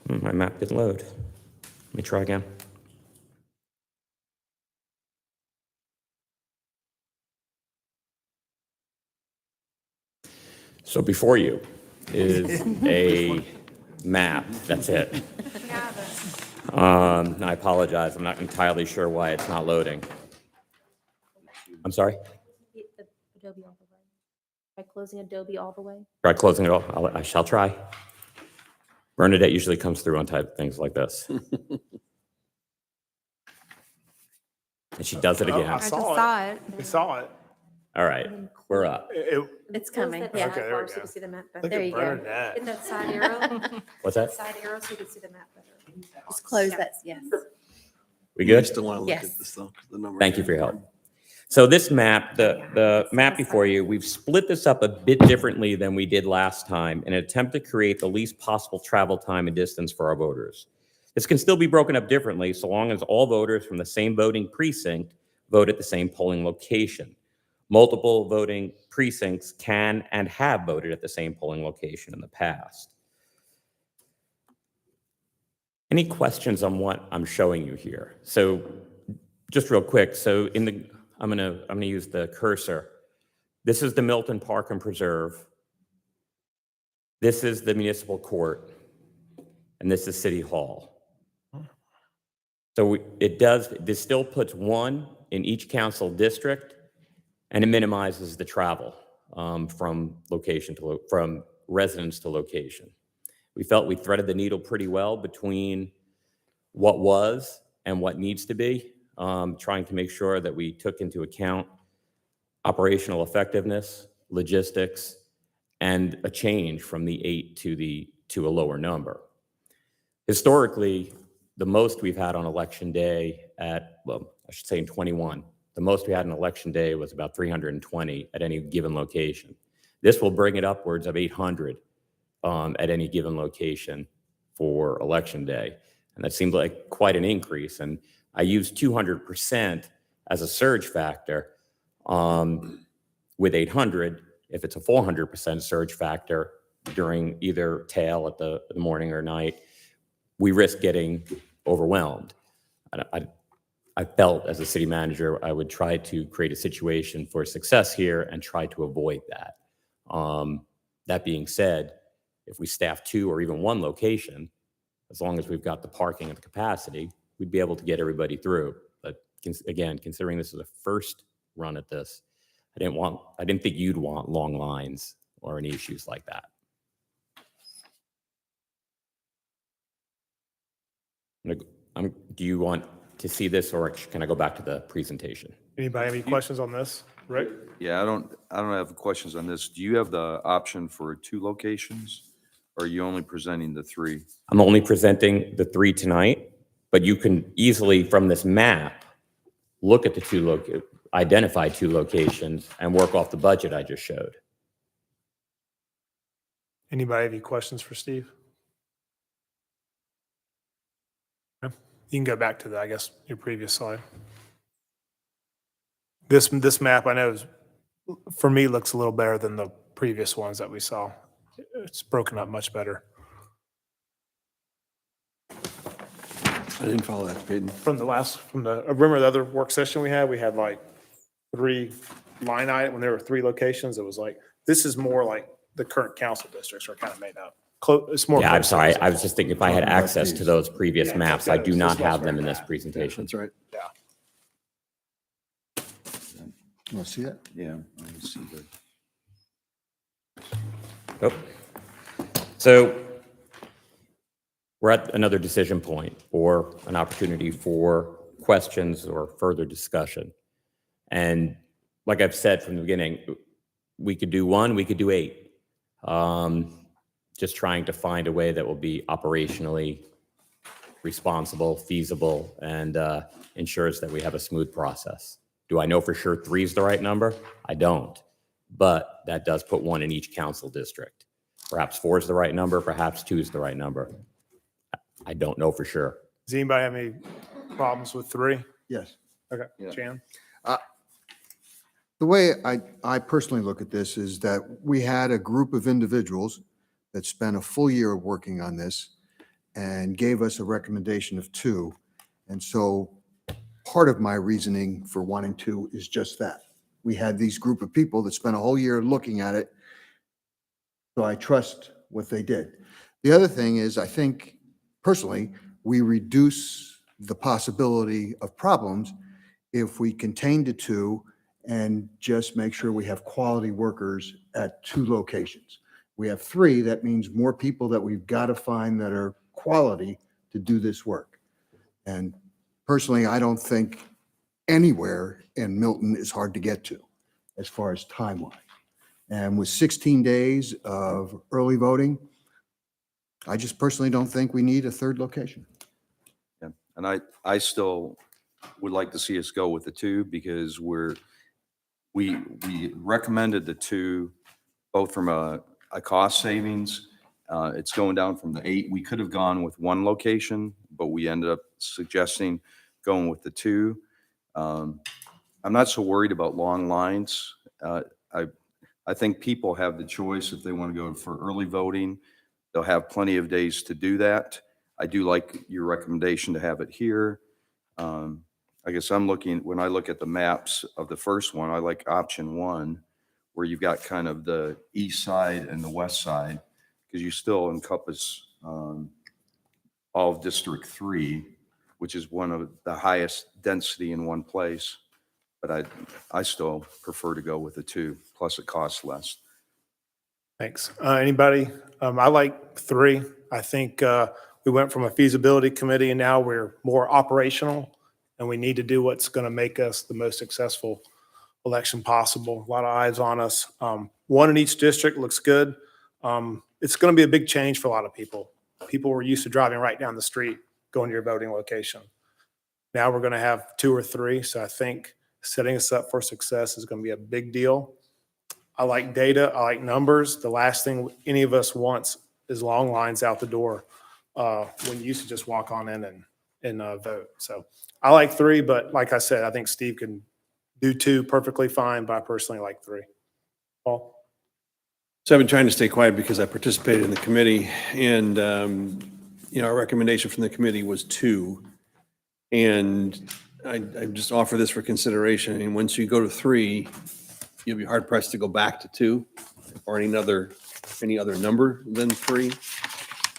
My map didn't load. Let me try again. So before you is a map. That's it. I apologize. I'm not entirely sure why it's not loading. I'm sorry? Adobe all the way. By closing Adobe all the way. Try closing it all. I shall try. Bernadette usually comes through on type things like this. And she does it again. I saw it. We saw it. All right, we're up. It's coming. Okay, Yeah. there we So go. you can see the map better. Look There at you go. Bernadette. Hit that side arrow. What's that? Side arrow so you can see the map better. Just close that, yes. We good? I still want to look Yes. at this though, 'cause the numbers. Thank you for your help. So this map, the map before you, we've split this up a bit differently than we did last time in an attempt to create the least possible travel time and distance for our voters. This can still be broken up differently so long as all voters from the same voting precinct vote at the same polling location. Multiple voting precincts can and have voted at the same polling location in the past. Any questions on what I'm showing you here? So just real quick, so I'm gonna use the cursor. This is the Milton Park and Preserve. This is the municipal court, and this is City Hall. So this still puts 1 in each council district, and it minimizes the travel from residence to location. We felt we threaded the needle pretty well between what was and what needs to be, trying to make sure that we took into account operational effectiveness, logistics, and a change from the 8 to a lower number. Historically, the most we've had on election day I should say in 21, the most we had on election day was about 320 at any given location. This will bring it upwards of 800 at any given location for election day. And that seems like quite an increase. And I use 200% as a surge factor with 800. If it's a 400% surge factor during either tail at the morning or night, we risk getting overwhelmed. I felt as a city manager, I would try to create a situation for success here and try to avoid that. That being said, if we staff 2 or even 1 location, as long as we've got the parking and the capacity, we'd be able to get everybody through. But again, considering this is a first run at this, I didn't think you'd want long lines or any issues like that. Do you want to see this, or can I go back to the presentation? Anybody have any questions on this? Rick? Yeah, I don't have questions on this. Do you have the option for 2 locations? Or are you only presenting the 3? I'm only presenting the 3 tonight, but you can easily, from this map, look at the identify 2 locations and work off the budget I just showed. Anybody have any questions for Steve? No? You can go back to I guess, your previous slide. This map, I know, for me, looks a little better than the previous ones that we saw. It's broken up much better. I didn't follow that, Peyton. Remember the other work session we had like 3 line items, when there were 3 locations, it was like, this is more like the current council districts are kind of made up. It's more. Yeah, I'm sorry. I was just thinking if I had access to those previous maps. I do not have them in this presentation. That's right. Yeah. You want to see that? Yeah, I can see that. Oh. So we're at another decision point or an opportunity for questions or further discussion. And like I've said from the beginning, we could do 1, we could do 8. Just trying to find a way that will be operationally responsible, feasible, and ensures that we have a smooth process. Do I know for sure 3 is the right number? I don't, but that does put 1 in each council district. Perhaps 4 is the right number, perhaps 2 is the right number. I don't know for sure. Does anybody have any problems with 3? Yes. Okay, Yeah. Jan? The way I personally look at this is that we had a group of individuals that spent a full year working on this and gave us a recommendation of 2. And so part of my reasoning for wanting 2 is just that. We had these group of people that spent a whole year looking at it. So I trust what they did. The other thing is, I think personally, we reduce the possibility of problems if we contain to 2 and just make sure we have quality workers at 2 locations. We have 3, that means more people that we've got to find that are quality to do this work. And personally, I don't think anywhere in Milton is hard to get to as far as timeline. And with 16 days of early voting, I just personally don't think we need a 3rd location. Yeah, and I still would like to see us go with the 2 because we recommended the 2 both from a cost savings. It's going down from the 8. We could have gone with 1 location, but we ended up suggesting going with the 2. I'm not so worried about long lines. I think people have the choice if they want to go for early voting. They'll have plenty of days to do that. I do like your recommendation to have it here. I guess when I look at the maps of the first one, I like option 1, where you've got kind of the east side and the west side, because you still encompass all of District 3, which is one of the highest density in one place. But I still prefer to go with the 2, plus it costs less. Thanks. Anybody? I like 3. I think we went from a feasibility committee and now we're more operational, and we need to do what's going to make us the most successful election possible. A lot of eyes on us. 1 in each district looks good. It's going to be a big change for a lot of people. People were used to driving right down the street, going to your voting location. Now we're going to have 2 or 3. So I think setting us up for success is going to be a big deal. I like data. I like numbers. The last thing any of us wants is long lines out the door when you used to just walk on in and vote. So I like 3, but like I said, I think Steve can do 2 perfectly fine, but I personally like 3. Paul? So I've been trying to stay quiet because I participated in the committee, and our recommendation from the committee was 2. And I just offer this for consideration. And once you go to 3, you'll be hard pressed to go back to 2 or any other number than 3.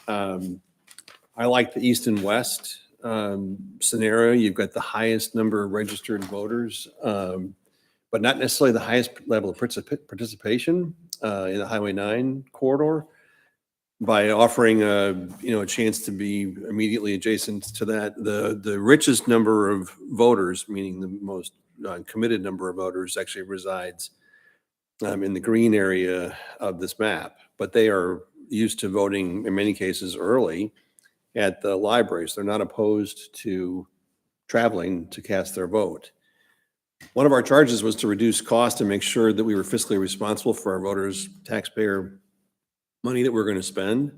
I like the east and west scenario. You've got the highest number of registered voters, but not necessarily the highest level of participation in the Highway 9 corridor. by offering a chance to be immediately adjacent to that, the richest number of voters, meaning the most committed number of voters, actually resides in the green area of this map. But they are used to voting in many cases early at the libraries. They're not opposed to traveling to cast their vote. One of our charges was to reduce cost and make sure that we were fiscally responsible for our voters' taxpayer money that we're going to spend.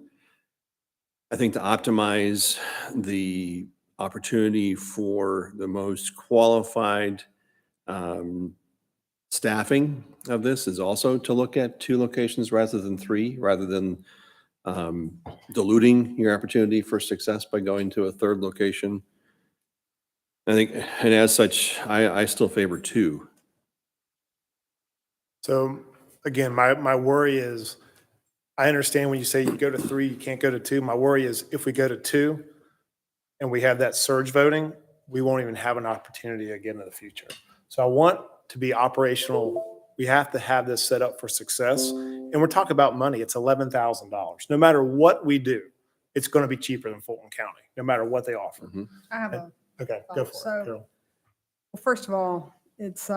I think to optimize the opportunity for the most qualified staffing of this is also to look at 2 locations rather than 3, rather than diluting your opportunity for success by going to a 3rd location. I think, and as such, I still favor 2. So again, my worry is, I understand when you say you go to 3, you can't go to 2. My worry is if we go to 2 and we have that surge voting, we won't even have an opportunity again in the future. So I want to be operational. We have to have this set up for success. And we're talking about money. It's $11,000. No matter what we do, it's going to be cheaper than Fulton County, no matter what they offer. I have a Okay, go for So- it. Carol. Well, first of all, it's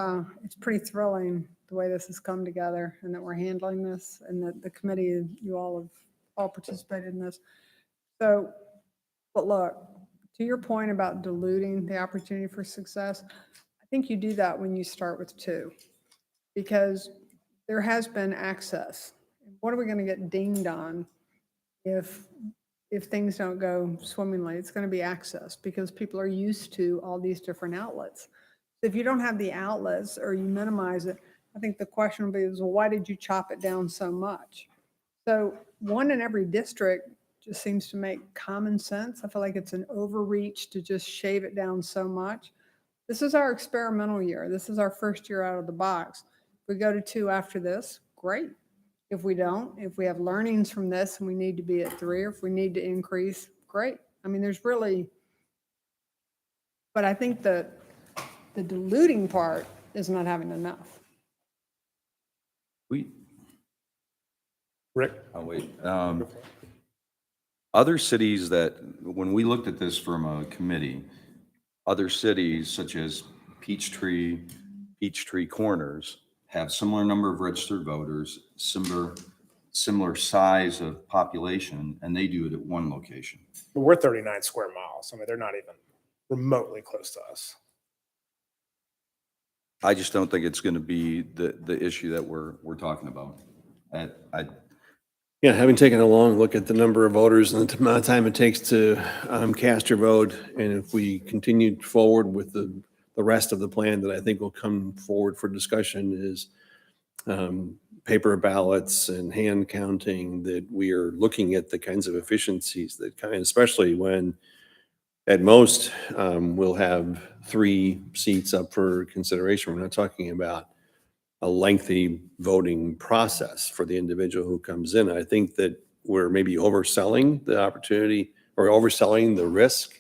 pretty thrilling the way this has come together and that we're handling this and that the committee, you all have all participated in this. So, but look, to your point about diluting the opportunity for success, I think you do that when you start with 2, because there has been access. What are we going to get dinged on if things don't go swimmingly? It's going to be access, because people are used to all these different outlets. If you don't have the outlets or you minimize it, I think the question will be is, well, why did you chop it down so much? So 1 in every district just seems to make common sense. I feel like it's an overreach to just shave it down so much. This is our experimental year. This is our first year out of the box. If we go to 2 after this, great. If we don't, if we have learnings from this and we need to be at 3, or if we need to increase, great. I mean, there's really, but I think that the diluting part is not having enough. Rick? Oh, wait. Other cities that, when we looked at this from a committee, other cities such as Peachtree Corners have similar number of registered voters, similar size of population, and they do it at 1 location. But we're 39 square miles. I mean, they're not even remotely close to us. I just don't think it's going to be the issue that we're talking about. Yeah, having taken a long look at the number of voters and the amount of time it takes to cast your vote, and if we continue forward with the rest of the plan that I think will come forward for discussion is paper ballots and hand counting, that we are looking at the kinds of efficiencies that especially when at most we'll have 3 seats up for consideration. We're not talking about a lengthy voting process for the individual who comes in. I think that we're maybe overselling the opportunity or overselling the risk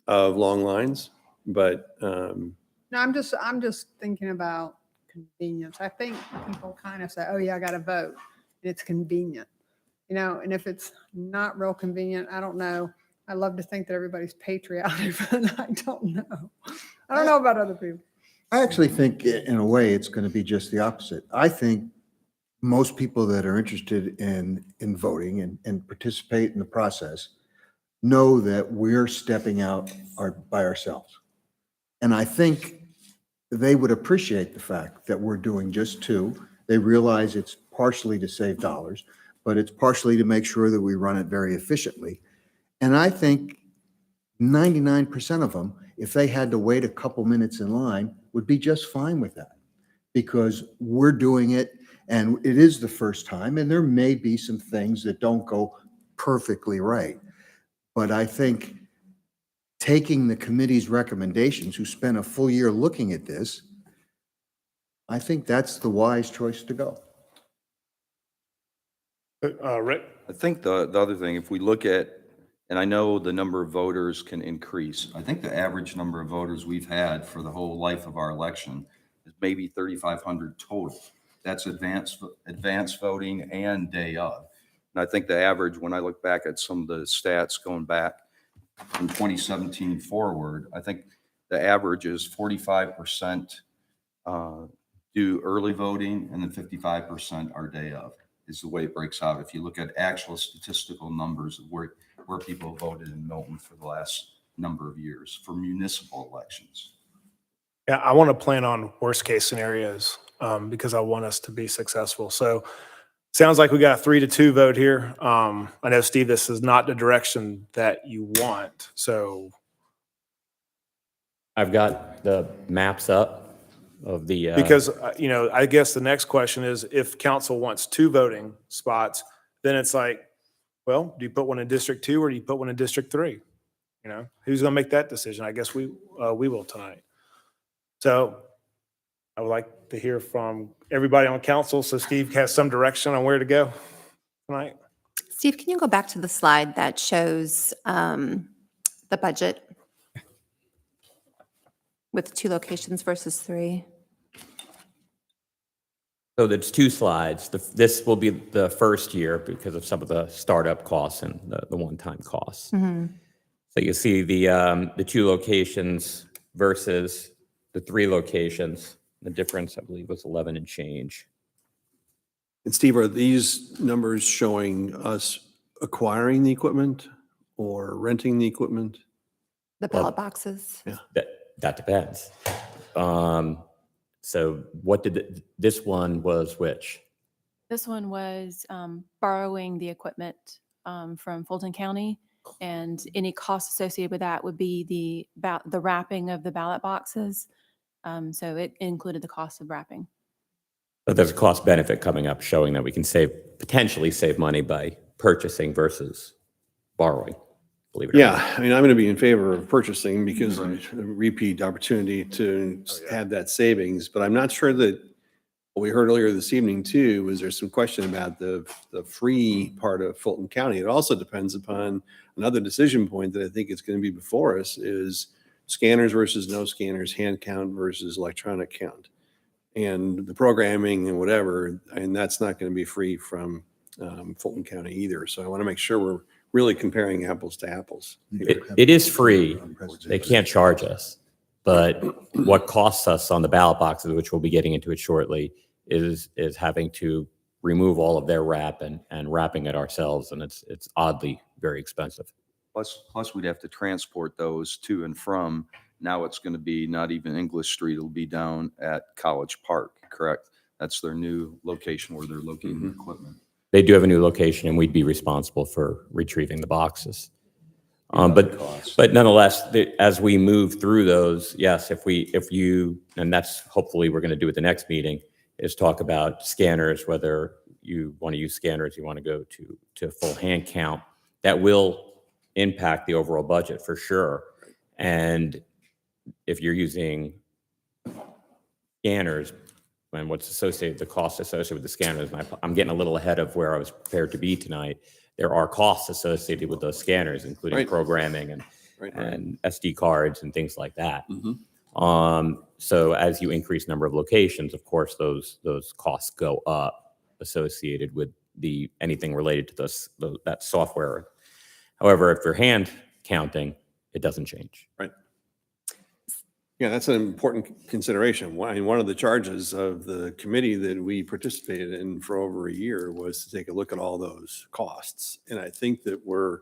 of long lines, but No, I'm just thinking about convenience. I think people kind of say, oh yeah, I got to vote, and it's convenient, and if it's not real convenient, I don't know. I love to think that everybody's patriotic, but I don't know. I don't know about other people. I actually think in a way it's going to be just the opposite. I think most people that are interested in voting and participate in the process know that we're stepping out by ourselves. And I think they would appreciate the fact that we're doing just 2. They realize it's partially to save dollars, but it's partially to make sure that we run it very efficiently. And I think 99% of them, if they had to wait a couple minutes in line, would be just fine with that, because we're doing it and it is the first time, and there may be some things that don't go perfectly right. But I think taking the committee's recommendations, who spent a full year looking at this, I think that's the wise choice to go. Rick? I think the other thing, if we look at, and I know the number of voters can increase, I think the average number of voters we've had for the whole life of our election is maybe 3,500 total. That's advanced voting and day of. And I think the average, when I look back at some of the stats going back from 2017 forward, I think the average is 45% do early voting and then 55% are day of, is the way it breaks out. If you look at actual statistical numbers of where people voted in Milton for the last number of years for municipal elections. Yeah, I want to plan on worst case scenarios because I want us to be successful. So sounds like we got a 3-2 vote here. I know, Steve, this is not the direction that you want. So I've got the maps up of the. because, I guess the next question is if council wants 2 voting spots, then it's like, well, do you put one in District 2 or do you put one in District 3? Who's going to make that decision? I guess we will tonight. So I would like to hear from everybody on council. So Steve has some direction on where to go tonight. Steve, can you go back to the slide that shows the budget with 2 locations versus 3? So there's 2 slides. This will be the first year because of some of the startup costs and the one-time costs. Mm-hmm. So you see the 2 locations versus the 3 locations. The difference, I believe, was 11 and change. And Steve, are these numbers showing us acquiring the equipment or renting the equipment? The ballot boxes. Yeah. That depends. So what did this one was which? This one was borrowing the equipment from Fulton County, and any costs associated with that would be the wrapping of the ballot boxes. So it included the cost of wrapping. But there's a cost benefit coming up showing that we can potentially save money by purchasing versus borrowing. Believe it or not. Yeah, I mean, I'm going to be in favor of purchasing because of a repeat opportunity to have that savings, but I'm not sure that what we heard earlier this evening too, was there's some question about the free part of Fulton County. It also depends upon another decision point that I think is going to be before us is scanners versus no scanners, hand count versus electronic count. And the programming and whatever, and that's not going to be free from Fulton County either. So I want to make sure we're really comparing apples to apples. It is free. They can't charge us. But what costs us on the ballot boxes, which we'll be getting into it shortly, is having to remove all of their wrap and wrapping it ourselves. And it's oddly very expensive. Plus we'd have to transport those to and from. Now it's going to be not even English Street. It'll be down at College Park, correct? That's their new location where they're locating the equipment. They do have a new location, and we'd be responsible for retrieving the boxes. But nonetheless, as we move through those, yes, if you, and that's hopefully we're going to do at the next meeting, is talk about scanners, whether you want to use scanners, you want to go to full hand count. That will impact the overall budget for sure. And if you're using scanners, and what's associated, the costs associated with the scanners, and I'm getting a little ahead of where I was prepared to be tonight. There are costs associated with those scanners, including programming and SD cards and things like that. So as you increase number of locations, of course, those costs go up associated with anything related to that software. However, if you're hand counting, it doesn't change. Right. Yeah, that's an important consideration. One of the charges of the committee that we participated in for over a year was to take a look at all those costs. And I think that we're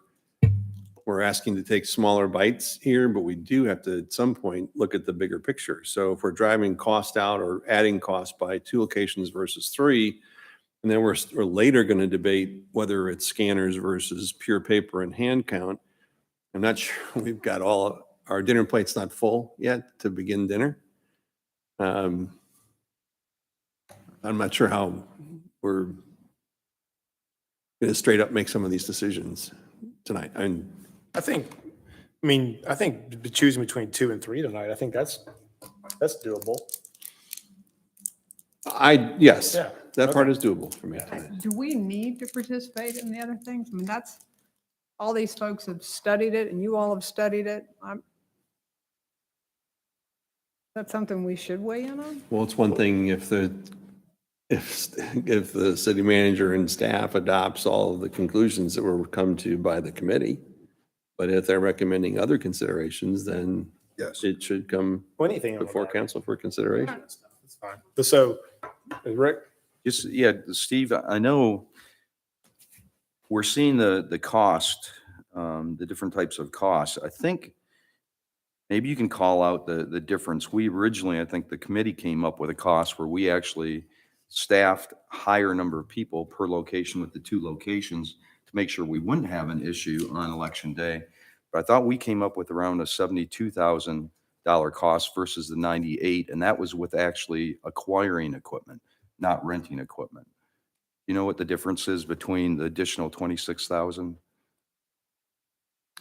asking to take smaller bites here, but we do have to at some point look at the bigger picture. So if we're driving cost out or adding cost by 2 locations versus 3, and then we're later going to debate whether it's scanners versus pure paper and hand count, I'm not sure we've got our dinner plate's not full yet to begin dinner. I'm not sure how we're going to straight up make some of these decisions tonight. I think choosing between 2 and 3 tonight, I think that's doable. Yes, Yeah. that part is doable for me. Do we need to participate in the other things? I mean, all these folks have studied it and you all have studied it. That's something we should weigh in on? Well, it's one thing if if the city manager and staff adopts all of the conclusions that were come to by the committee. But if they're recommending other considerations, then Yes. it should come Well, anything on before that. council for consideration. That's fine. So, Rick? Just, yeah, Steve, I know we're seeing the cost, the different types of costs. I think maybe you can call out the difference. We originally, I think the committee came up with a cost where we actually staffed higher number of people per location with the 2 locations to make sure we wouldn't have an issue on election day. But I thought we came up with around a $72,000 cost versus the 98, and that was with actually acquiring equipment, not renting equipment. You know what the difference is between the additional 26,000?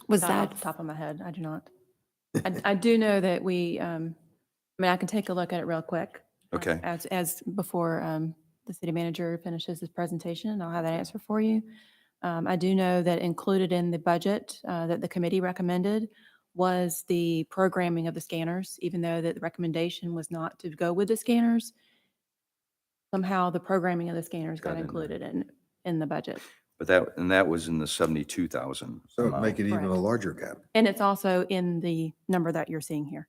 Was Not that off the top of my head? I do not. I do know that we, I mean, I can take a look at it real quick. Okay. As before the city manager finishes his presentation, and I'll have that answer for you. I do know that included in the budget that the committee recommended was the programming of the scanners, even though that the recommendation was not to go with the scanners. Somehow the programming of the scanners got Got in there. included in the budget. But that was in the 72,000. So it'd make it even Correct. a larger gap. And it's also in the number that you're seeing here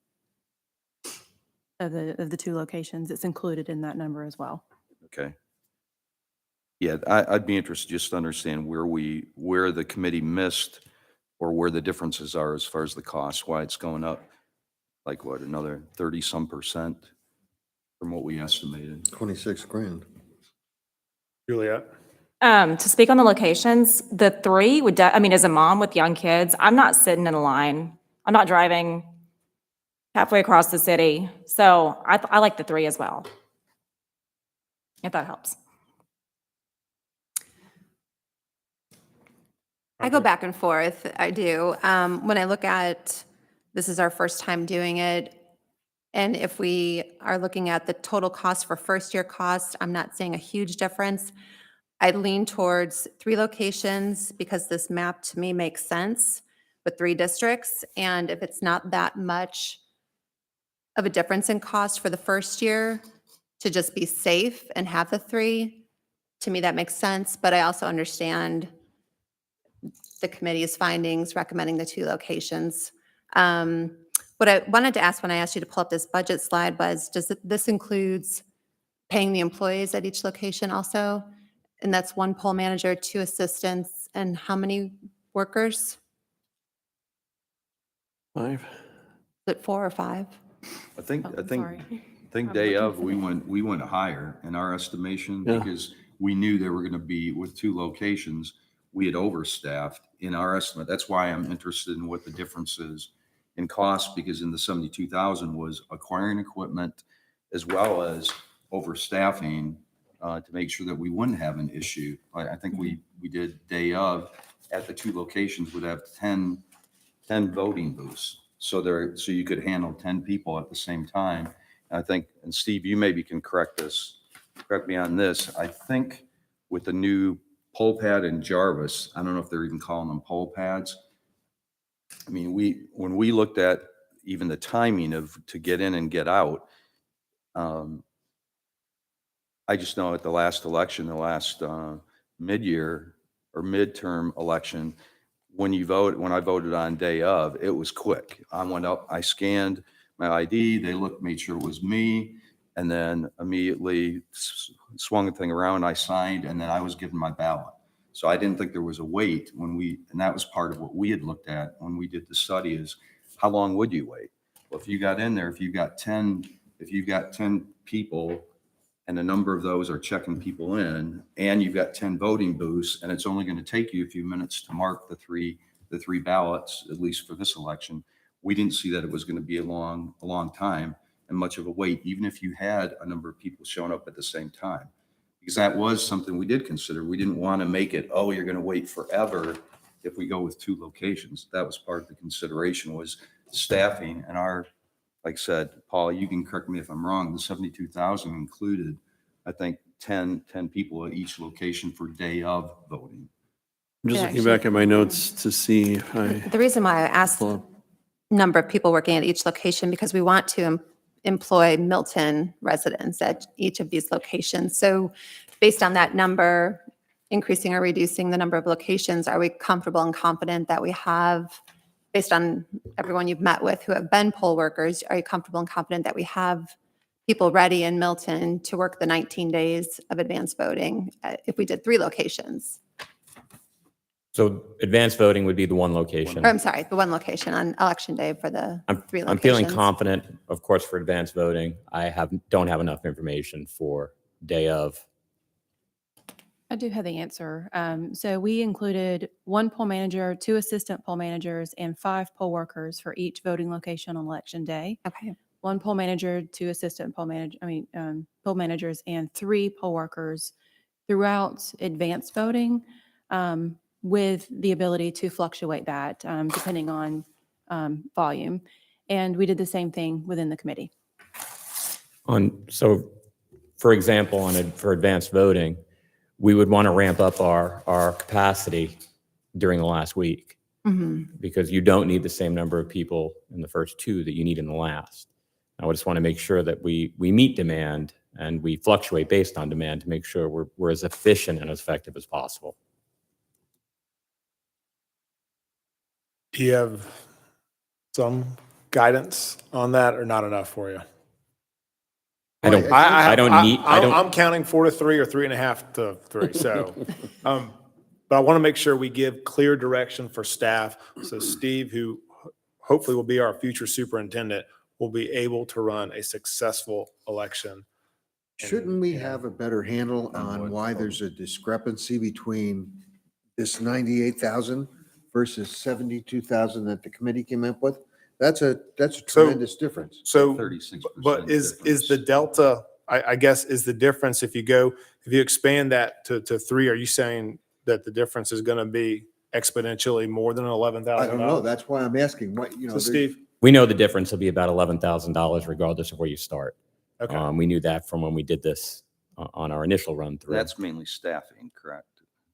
of the 2 locations. It's included in that number as well. Okay. Yeah, I'd be interested just to understand where the committee missed or where the differences are as far as the cost, why it's going up, like what, another 30-some% from what we estimated. 26 grand. Juliet? To speak on the locations, the 3 would, I mean, as a mom with young kids, I'm not sitting in a line. I'm not driving halfway across the city. So I like the 3 as well, if that helps. I go back and forth. I do. When I look at, this is our first time doing it. And if we are looking at the total cost for first year cost, I'm not seeing a huge difference. I'd lean towards 3 locations because this map to me makes sense with 3 districts. And if it's not that much of a difference in cost for the first year, to just be safe and have the 3, to me, that makes sense. But I also understand the committee's findings recommending the 2 locations. What I wanted to ask when I asked you to pull up this budget slide was, this includes paying the employees at each location also? And that's 1 poll manager, 2 assistants, and how many workers? 5. Is it 4 or 5? I think sorry. day of, we went higher in our estimation Yeah. because we knew there were going to be, with 2 locations, we had overstaffed in our estimate. That's why I'm interested in what the difference is in cost, because in the 72,000 was acquiring equipment as well as overstaffing to make sure that we wouldn't have an issue. I think we did day of at the 2 locations would have 10 voting booths. So you could handle 10 people at the same time. And I think, and Steve, you maybe can correct me on this. I think with the new poll pad in Jarvis, I don't know if they're even calling them poll pads. I mean, when we looked at even the timing to get in and get out, I just know at the last election, the last mid-year or midterm election, when I voted on day of, it was quick. I went up, I scanned my ID, they looked, made sure it was me, and then immediately swung the thing around, I signed, and then I was given my ballot. So I didn't think there was a wait and that was part of what we had looked at when we did the study is how long would you wait? Well, if you got in there, if you've got 10 people and a number of those are checking people in and you've got 10 voting booths and it's only going to take you a few minutes to mark the three ballots, at least for this election, we didn't see that it was going to be a long time and much of a wait, even if you had a number of people showing up at the same time. Because that was something we did consider. We didn't want to make it, oh, you're going to wait forever if we go with 2 locations. That was part of the consideration was staffing. And like I said, Paul, you can correct me if I'm wrong, the 72,000 included, I think, 10 people at each location for day of voting. I'm just Yeah, looking back at my notes to see if I. The reason why I asked Well, number of people working at each location, because we want to employ Milton residents at each of these locations. So based on that number, increasing or reducing the number of locations, are we comfortable and confident that we have, based on everyone you've met with who have been poll workers, are you comfortable and confident that we have people ready in Milton to work the 19 days of advanced voting if we did 3 locations? So advanced voting would be the one location. Or, I'm sorry, the 1 location on election day for the 3 locations. I'm feeling confident, of course, for advanced voting. Don't have enough information for day of. I do have the answer. So we included 1 poll manager, 2 assistant poll managers, and 5 poll workers for each voting location on election day. Okay. 1 poll manager, 2 assistant poll poll managers, and 3 poll workers throughout advanced voting, with the ability to fluctuate that depending on volume. And we did the same thing within the committee. So, for example, for advanced voting, we would want to ramp up our capacity during the last week, because you don't need the same number of people in the first 2 that you need in the last. I just want to make sure that we meet demand and we fluctuate based on demand to make sure we're as efficient and as effective as possible. Do you have some guidance on that or not enough for you? I'm counting 4 to 3 or 3.5 to 3. So, but I want to make sure we give clear direction for staff. So Steve, who hopefully will be our future superintendent, will be able to run a successful election. Shouldn't we have a better handle on why there's a discrepancy between this 98,000 versus 72,000 that the committee came up with? That's a tremendous difference. So, 36%. but is the delta, I guess, is the difference if you expand that to 3, are you saying that the difference is going to be exponentially more than $11,000? I don't know. That's why I'm asking. What, So Steve? We know the difference will be about $11,000 regardless of where you start. Okay. We knew that from when we did this on our initial run through. That's mainly staffing, correct?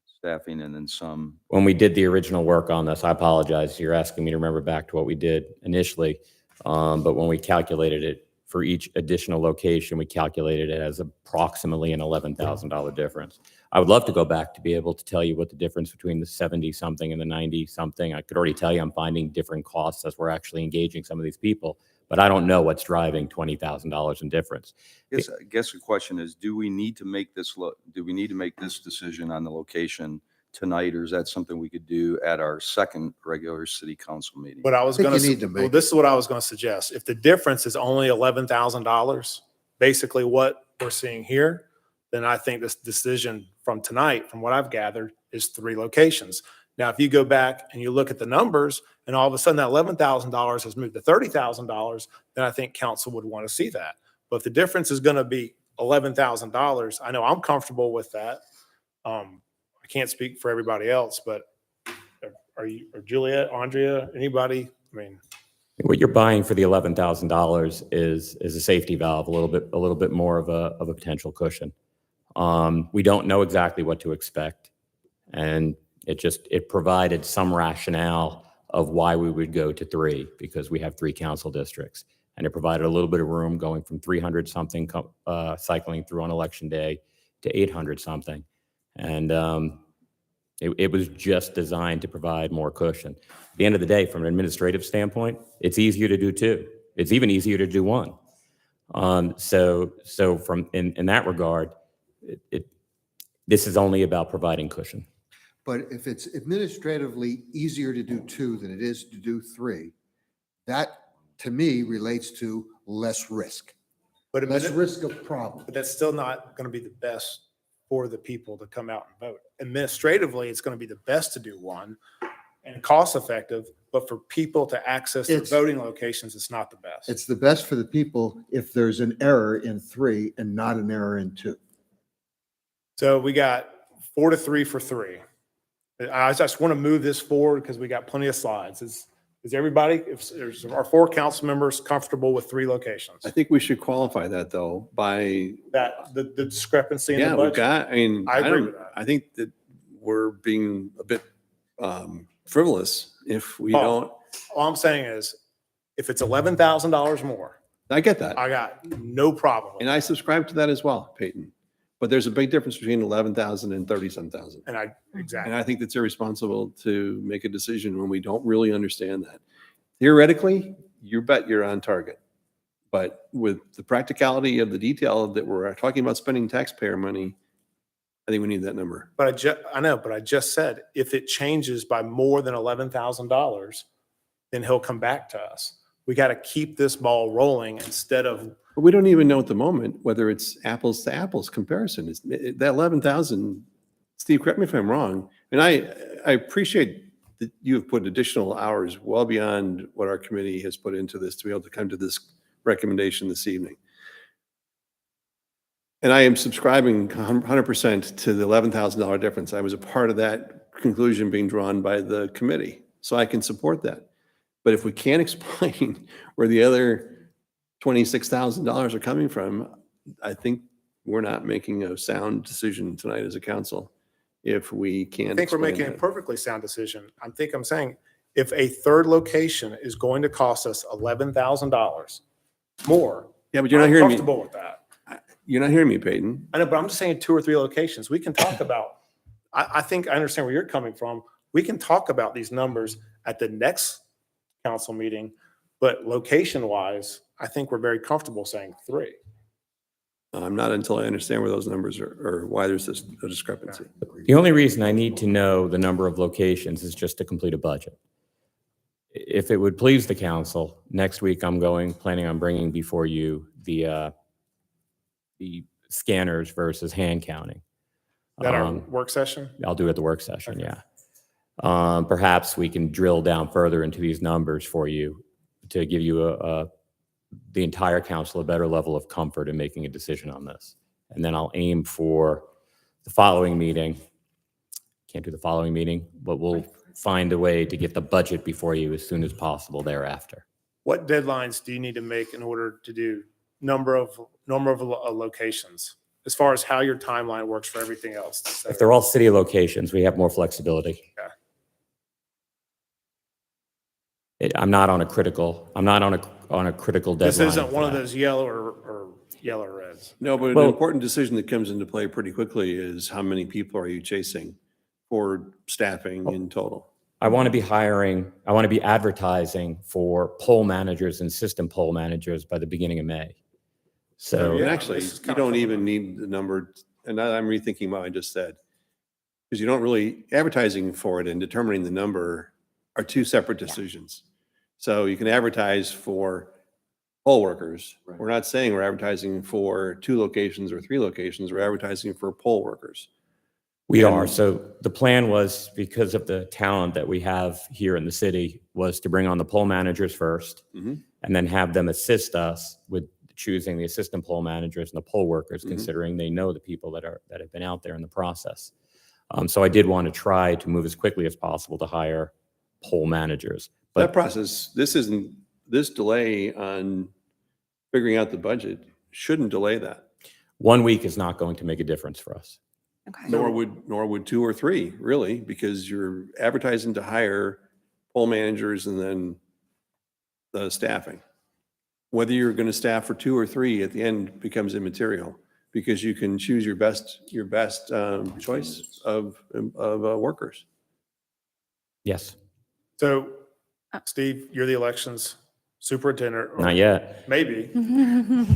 Staffing and then some. When we did the original work on this, I apologize. You're asking me to remember back to what we did initially. But when we calculated it for each additional location, we calculated it as approximately an $11,000 difference. I would love to go back to be able to tell you what the difference between the 70 something and the 90 something. I could already tell you I'm finding different costs as we're actually engaging some of these people, but I don't know what's driving $20,000 in difference. I guess the question is, do we need to make this decision on the location tonight, or is that something we could do at our second regular city council meeting? What I was going to, well, this is what I was going to suggest. If the difference is only $11,000, basically what we're seeing here, then I think this decision from tonight, from what I've gathered, is 3 locations. Now, if you go back and you look at the numbers and all of a sudden that $11,000 has moved to $30,000, then I think council would want to see that. But if the difference is going to be $11,000, I know I'm comfortable with that. I can't speak for everybody else, but or Juliet, Andrea, anybody? I mean, what you're buying for the $11,000 is a safety valve, a little bit more of a potential cushion. We don't know exactly what to expect, and it provided some rationale of why we would go to 3, because we have 3 council districts, and it provided a little bit of room going from 300 something cycling through on election day to 800 something, and it was just designed to provide more cushion. At the end of the day, from an administrative standpoint, it's easier to do 2. It's even easier to do 1. So from in that regard, this is only about providing cushion. But if it's administratively easier to do 2 than it is to do 3, that to me relates to less risk. But less risk of problem. But that's still not going to be the best for the people to come out and vote. Administratively, it's going to be the best to do 1 and cost effective, but for people to access their voting locations, it's not the best. It's the best for the people if there's an error in 3 and not an error in 2. So we got 4 to 3 for 3. I just want to move this forward because we got plenty of slides. Is everybody, are 4 council members comfortable with 3 locations? I think we should qualify that though by that the discrepancy in the budget. I agree with that. I think that we're being a bit frivolous if we don't. All I'm saying is, if it's $11,000 more, I get that. I got no problem with And I subscribe to that as well, Peyton. But there's a big difference between 11,000 and 30-some thousand. And exactly. And I think that's irresponsible to make a decision when we don't really understand that. Theoretically, you bet you're on target. But with the practicality of the detail that we're talking about spending taxpayer money, I think we need that number. But I know, but I just said, if it changes by more than $11,000, then he'll come back to us. We got to keep this ball rolling instead of. But we don't even know at the moment whether it's apples to apples comparison. That 11,000, Steve, correct me if I'm wrong. And I appreciate that you have put additional hours well beyond what our committee has put into this to be able to come to this recommendation this evening. And I am subscribing 100% to the $11,000 difference. I was a part of that conclusion being drawn by the committee, so I can support that. But if we can't explain where the other $26,000 are coming from, I think we're not making a sound decision tonight as a council. If we can't, I think we're making a perfectly sound decision. I'm saying if a third location is going to cost us $11,000 more. Yeah, but you're not hearing me. I'm comfortable with that. You're not hearing me, Peyton. I know, but I'm just saying 2 or 3 locations. We can talk about, I think I understand where you're coming from. We can talk about these numbers at the next council meeting, but location wise, I think we're very comfortable saying 3. I'm not until I understand where those numbers are or why there's this a discrepancy. The only reason I need to know the number of locations is just to complete a budget. If it would please the council, next week I'm planning on bringing before you the scanners versus hand counting. That our work session? I'll do it at the work session, yeah. Perhaps we can drill down further into these numbers for you to give you the entire council a better level of comfort in making a decision on this. And then I'll aim for the following meeting. Can't do the following meeting, but we'll find a way to get the budget before you as soon as possible thereafter. What deadlines do you need to make in order to do number of locations, as far as how your timeline works for everything else? If they're all city locations, we have more flexibility. Okay. I'm not on a critical deadline. This isn't one of those yellow or yellow or reds. No, but Well- an important decision that comes into play pretty quickly is how many people are you chasing for staffing in total? I want to be advertising for poll managers and system poll managers by the beginning of May. So And actually, this is you kind of don't fun. even need the number, and I'm rethinking what I just said. Because you don't really, advertising for it and determining the number are 2 separate decisions. So you can advertise for poll workers. Right. We're not saying we're advertising for 2 locations or 3 locations, we're advertising for poll workers. we And- are. So the plan was, because of the talent that we have here in the city, was to bring on the poll managers first Mhm. and then have them assist us with choosing the assistant poll managers and the poll workers, Mhm. considering they know the people that have been out there in the process. So I did want to try to move as quickly as possible to hire poll managers. That But process, this delay on figuring out the budget shouldn't delay that. 1 week is not going to make a difference for us. Okay. Nor would 2 or 3, really, because you're advertising to hire poll managers and then the staffing. Whether you're going to staff for 2 or 3 at the end becomes immaterial, because you can choose your best choice of workers. Yes, So, Steve, you're the elections superintendent. or not yet. Maybe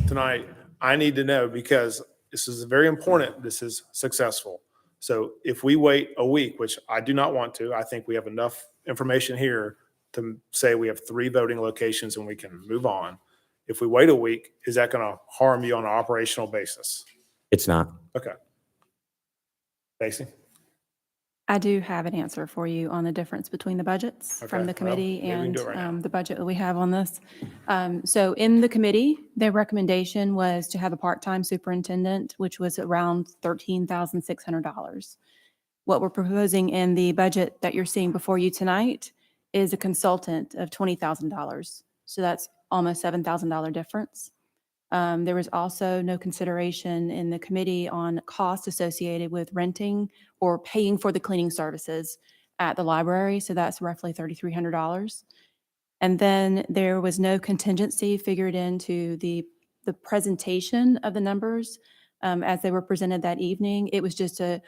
tonight. I need to know, because this is very important. This is successful. So if we wait a week, which I do not want to, I think we have enough information here to say we have 3 voting locations and we can move on. If we wait a week, is that going to harm you on an operational basis? It's not. Okay. Stacy? I do have an answer for you on the difference between the budgets Okay, from the well, committee maybe we can and do it right now. the budget that we have on this. So in the committee, their recommendation was to have a part-time superintendent, which was around $13,600. What we're proposing in the budget that you're seeing before you tonight is a consultant of $20,000. So that's almost $7,000 difference. There was also no consideration in the committee on costs associated with renting or paying for the cleaning services at the library. So that's roughly $3,300. And then there was no contingency figured into the presentation of the numbers as they were presented that evening. It was just a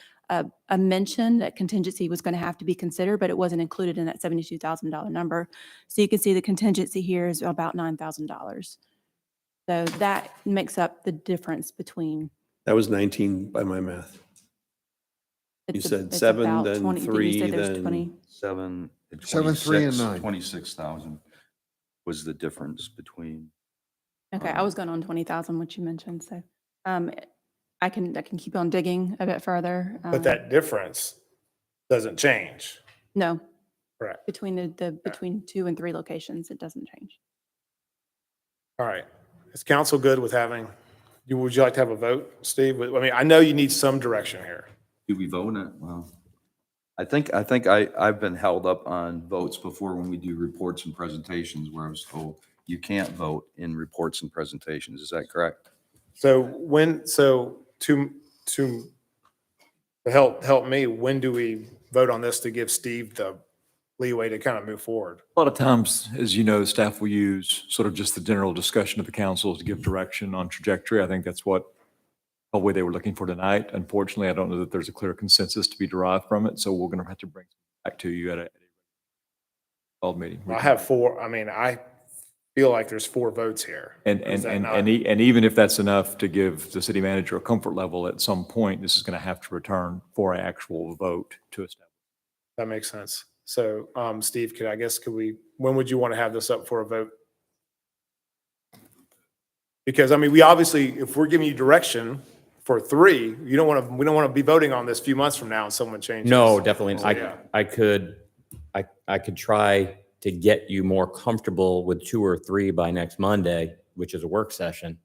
mention that contingency was going to have to be considered, but it wasn't included in that $72,000 number. So you can see the contingency here is about $9,000. So that makes up the difference between. That was 19 by my math. You it's a- said it's 7, about then 20 didn't you 3, say there's then 20? 7, 7, 3, and 9. 26,000 was the difference between. Okay, I was going on 20,000, which you mentioned, so I can keep on digging a bit further. But that difference doesn't change. No, Correct. between between 2 and 3 locations, it doesn't change. All right. Is council good with having, would you like to have a vote, Steve? I mean, I know you need some direction here. Do we vote on it? Well, I've been held up on votes before when we do reports and presentations where I was told you can't vote in reports and presentations. Is that correct? So to help me, when do we vote on this to give Steve the leeway to kind of move forward? A lot of times, as you know, staff will use sort of just the general discussion of the council to give direction on trajectory. I think that's probably they were looking for tonight. Unfortunately, I don't know that there's a clear consensus to be derived from it, so we're going to have to bring it back to you at a called meeting. I have 4. I mean, I feel like there's 4 votes here. And even if that's enough to give the city manager a comfort level, at some point, this is going to have to return for an actual vote to establish. That makes sense. So, Steve, when would you want to have this up for a vote? Because, I mean, we obviously, if we're giving you direction for 3, we don't want to be voting on this a few months from now and someone changes. No, definitely. So, yeah. I could try to get you more comfortable with 2 or 3 by next Monday, which is a work session,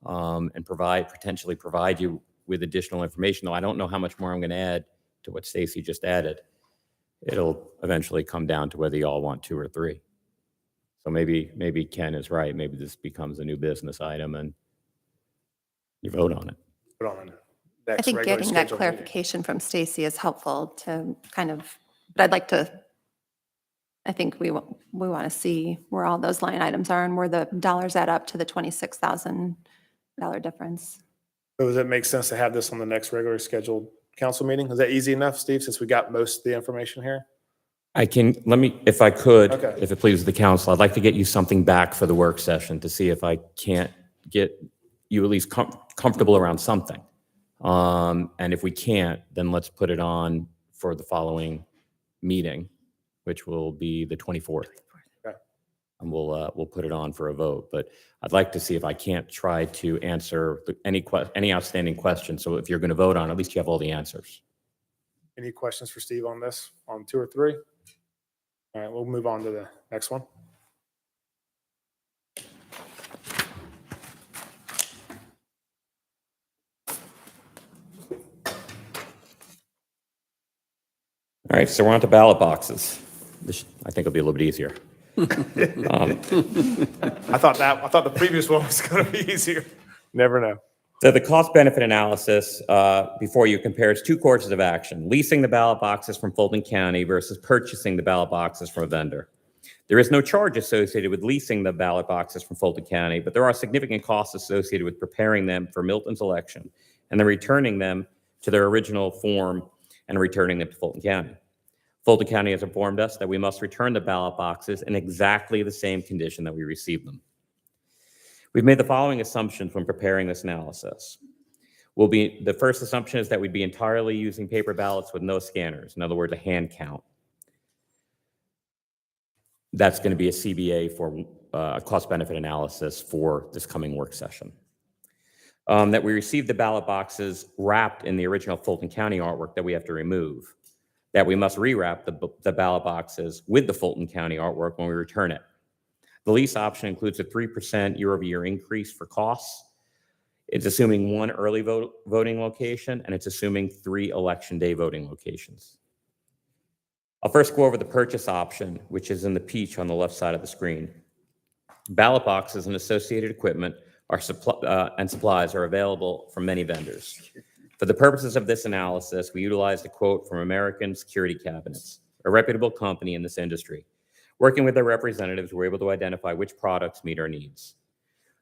and potentially provide you with additional information. Though I don't know how much more I'm going to add to what Stacy just added. It'll eventually come down to whether you all want 2 or 3. So maybe Ken is right. Maybe this becomes a new business item and you vote on it. Vote on it. I Next think regularly getting that scheduled meeting. clarification from Stacy is helpful to kind of, but I'd like to, I think we want to see where all those line items are and where the dollars add up to the $26,000 difference. So does it make sense to have this on the next regularly scheduled council meeting? Is that easy enough, Steve, since we got most of the information here? If I could, Okay. if it pleases the council, I'd like to get you something back for the work session to see if I can't get you at least comfortable around something. And if we can't, then let's put it on for the following meeting, which will be the 24th. Okay. And we'll put it on for a vote. But I'd like to see if I can't try to answer any outstanding questions. So if you're going to vote on it, at least you have all the answers. Any questions for Steve on this, on 2 or 3? All right, we'll move on to the next one. All right, so we're on to ballot boxes. I think it'll be a little bit easier. I thought the previous one was going to be easier. Never know. So the cost-benefit analysis before you compares 2 courses of action: leasing the ballot boxes from Fulton County versus purchasing the ballot boxes from a vendor. There is no charge associated with leasing the ballot boxes from Fulton County, but there are significant costs associated with preparing them for Milton's election and then returning them to their original form and returning them to Fulton County. Fulton County has informed us that we must return the ballot boxes in exactly the same condition that we received them. We've made the following assumptions when preparing this analysis. The first assumption is that we'd be entirely using paper ballots with no scanners. In other words, a hand count. That's going to be a CBA for a cost-benefit analysis for this coming work session. That we received the ballot boxes wrapped in the original Fulton County artwork that we have to remove. That we must rewrap the ballot boxes with the Fulton County artwork when we return it. The lease option includes a 3% year-over-year increase for costs. It's assuming 1 early voting location, and it's assuming 3 election day voting locations. I'll first go over the purchase option, which is in the peach on the left side of the screen. Ballot boxes and associated equipment and supplies are available from many vendors. For the purposes of this analysis, we utilized a quote from American Security Cabinets, a reputable company in this industry. Working with their representatives, we're able to identify which products meet our needs.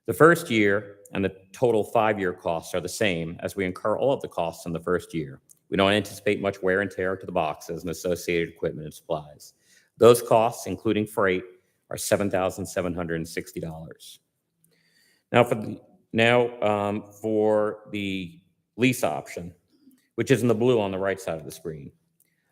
The first year and the total 5-year costs are the same, as we incur all of the costs in the first year. We don't anticipate much wear and tear to the boxes and associated equipment and supplies. Those costs, including freight, are $7,760. For the lease option, which is in the blue on the right side of the screen.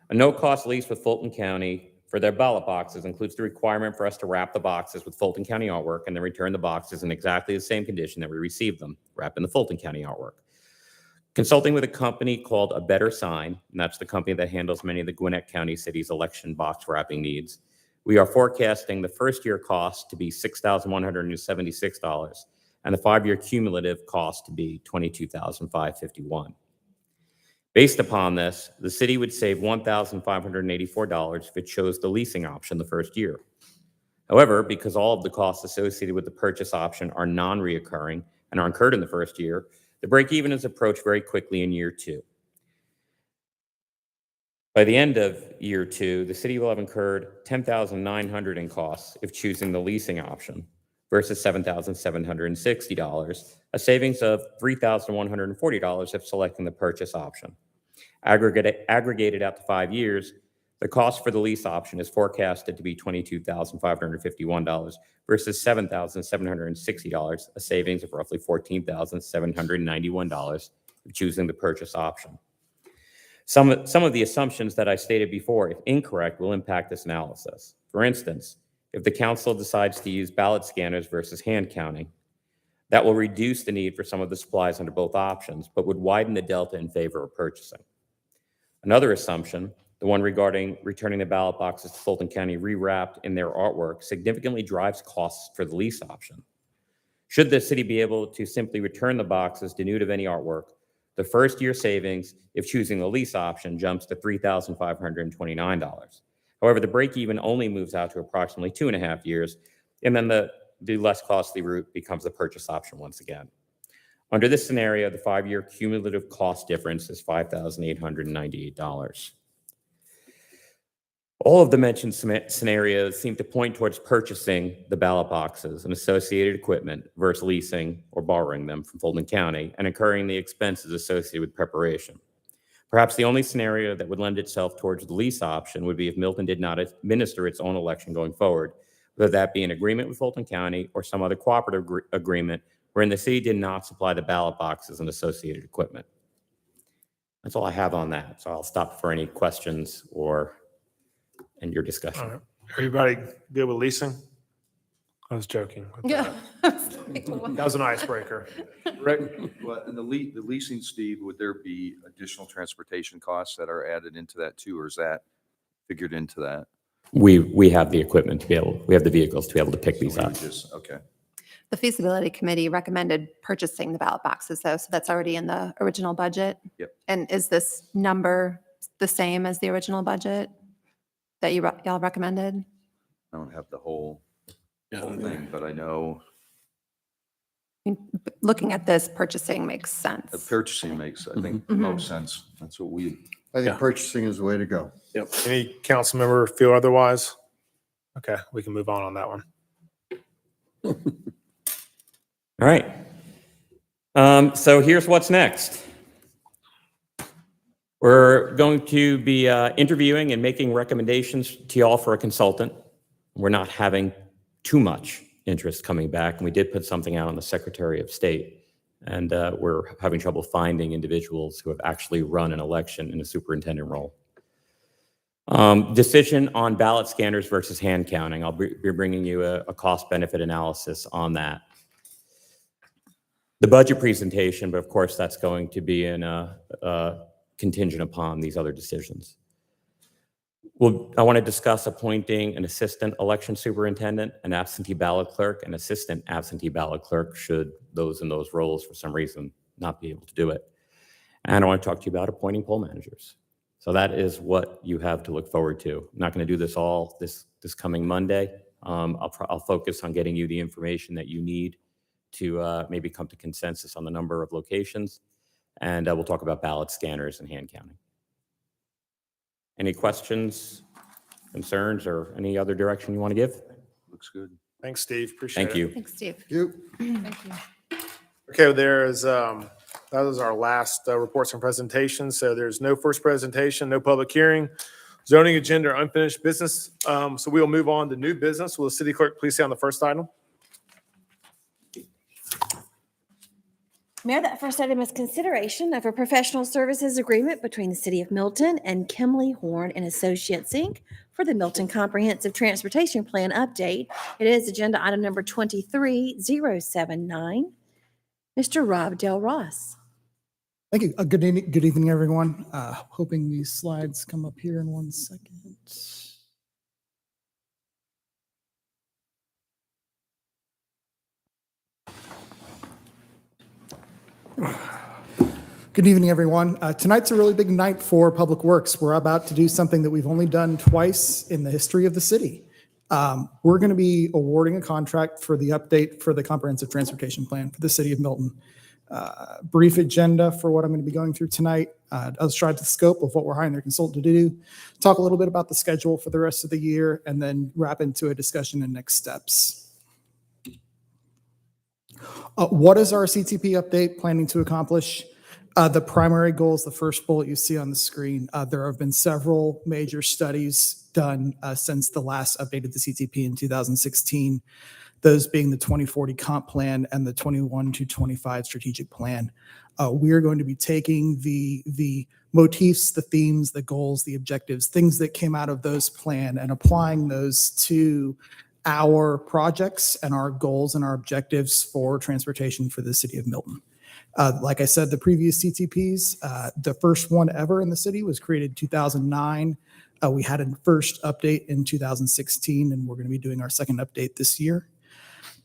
A no-cost lease with Fulton County for their ballot boxes includes the requirement for us to wrap the boxes with Fulton County artwork and then return the boxes in exactly the same condition that we received them, wrapped in the Fulton County artwork. Consulting with a company called A Better Sign, and that's the company that handles many of the Gwinnett County City's election box wrapping needs, we are forecasting the first year cost to be $6,176 and the 5-year cumulative cost to be $22,551. Based upon this, the city would save $1,584 if it chose the leasing option the first year. However, because all of the costs associated with the purchase option are non-reoccurring and are incurred in the first year, the break-even is approached very quickly in year 2. By the end of year 2, the city will have incurred $10,900 in costs if choosing the leasing option versus $7,760, a savings of $3,140 if selecting the purchase option. Aggregated out to 5 years, the cost for the lease option is forecasted to be $22,551 versus $7,760, a savings of roughly $14,791 if choosing the purchase option. Some of the assumptions that I stated before, if incorrect, will impact this analysis. For instance, if the council decides to use ballot scanners versus hand counting, that will reduce the need for some of the supplies under both options, but would widen the delta in favor of purchasing. Another assumption, the one regarding returning the ballot boxes to Fulton County rewrapped in their artwork, significantly drives costs for the lease option. Should the city be able to simply return the boxes denuded of any artwork, the first year savings, if choosing the lease option, jumps to $3,529. However, the break-even only moves out to approximately 2.5 years, and then the less costly route becomes the purchase option once again. Under this scenario, the 5-year cumulative cost difference is $5,898. All of the mentioned scenarios seem to point towards purchasing the ballot boxes and associated equipment versus leasing or borrowing them from Fulton County and incurring the expenses associated with preparation. Perhaps the only scenario that would lend itself towards the lease option would be if Milton did not administer its own election going forward, whether that be an agreement with Fulton County or some other cooperative agreement wherein the city did not supply the ballot boxes and associated equipment. That's all I have on that. So I'll stop for any questions and your discussion. All right. Everybody good with leasing? I was joking. Yeah. That was an icebreaker. Rick, well, in the leasing, Steve, would there be additional transportation costs that are added into that too, or is that figured into that? We have the equipment we have the vehicles to be able to pick these up. Okay. The feasibility committee recommended purchasing the ballot boxes though, so that's already in the original budget. Yep. And is this number the same as the original budget that y'all recommended? I don't have the whole thing, but I know Looking at this, purchasing makes sense. the purchasing makes, I think, the most sense. That's what we, I think purchasing is the way to go. Yep. Any council member feel otherwise? Okay, we can move on that one. All right. So here's what's next. We're going to be interviewing and making recommendations to y'all for a consultant. We're not having too much interest coming back, and we did put something out on the Secretary of State, and we're having trouble finding individuals who have actually run an election in a superintendent role. Decision on ballot scanners versus hand counting. I'll be bringing you a cost-benefit analysis on that. The budget presentation, but of course that's going to be contingent upon these other decisions. I want to discuss appointing an assistant election superintendent, an absentee ballot clerk, and assistant absentee ballot clerk should those in those roles for some reason not be able to do it. And I want to talk to you about appointing poll managers. So that is what you have to look forward to. I'm not going to do this all this coming Monday. I'll focus on getting you the information that you need to maybe come to consensus on the number of locations. And we'll talk about ballot scanners and hand counting. Any questions concerns, or any other direction you want to give? Looks good. Thanks, Steve. Appreciate it. Thank you. Thanks, Steve. Thank you. Okay, that was our last reports and presentations. So there's no first presentation, no public hearing, zoning agenda, or unfinished business. So we'll move on to new business. Will the city clerk please say on the first item? Mayor, that first item is consideration of a professional services agreement between the City of Milton and Kimley Horn and Associates, Inc. for the Milton Comprehensive Transportation Plan update. It is agenda item number 23079. Mr. Rob Del Ross. Thank you. Good evening, everyone. Hoping these slides come up here in 1 second. Good evening, everyone. Tonight's a really big night for Public Works. We're about to do something that we've only done twice in the history of the city. We're going to be awarding a contract for the update for the Comprehensive Transportation Plan for the City of Milton. Brief agenda for what I'm going to be going through tonight. I'll describe the scope of what we're hiring their consultant to do, talk a little bit about the schedule for the rest of the year, and then wrap into a discussion and next steps. What is our CTP update planning to accomplish? The primary goal is the first bullet you see on the screen. There have been several major studies done since the last update of the CTP in 2016, those being the 2040 comp plan and the 21 to 25 strategic plan. We are going to be taking the motifs, the themes, the goals, the objectives, things that came out of those plan and applying those to our projects and our goals and our objectives for transportation for the city of Milton. Like I said, the previous CTPs, the first one ever in the city was created in 2009. We had a first update in 2016, and we're going to be doing our second update this year.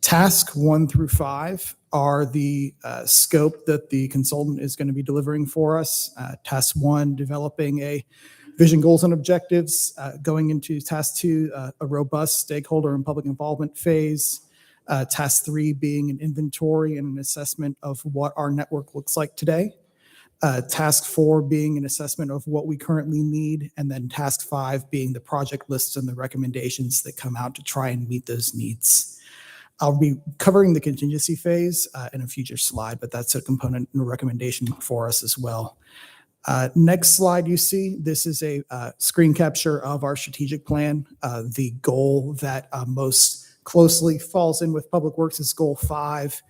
Task 1 through 5 are the scope that the consultant is going to be delivering for us. Task 1, developing a vision, goals, and objectives. Going into Task 2, a robust stakeholder and public involvement phase. Task 3 being an inventory and an assessment of what our network looks like today. Task 4 being an assessment of what we currently need. And then Task 5 being the project lists and the recommendations that come out to try and meet those needs. I'll be covering the contingency phase in a future slide, but that's a component and a recommendation for us as well. Next slide you see, this is a screen capture of our strategic plan. The goal that most closely falls in with Public Works is goal 5.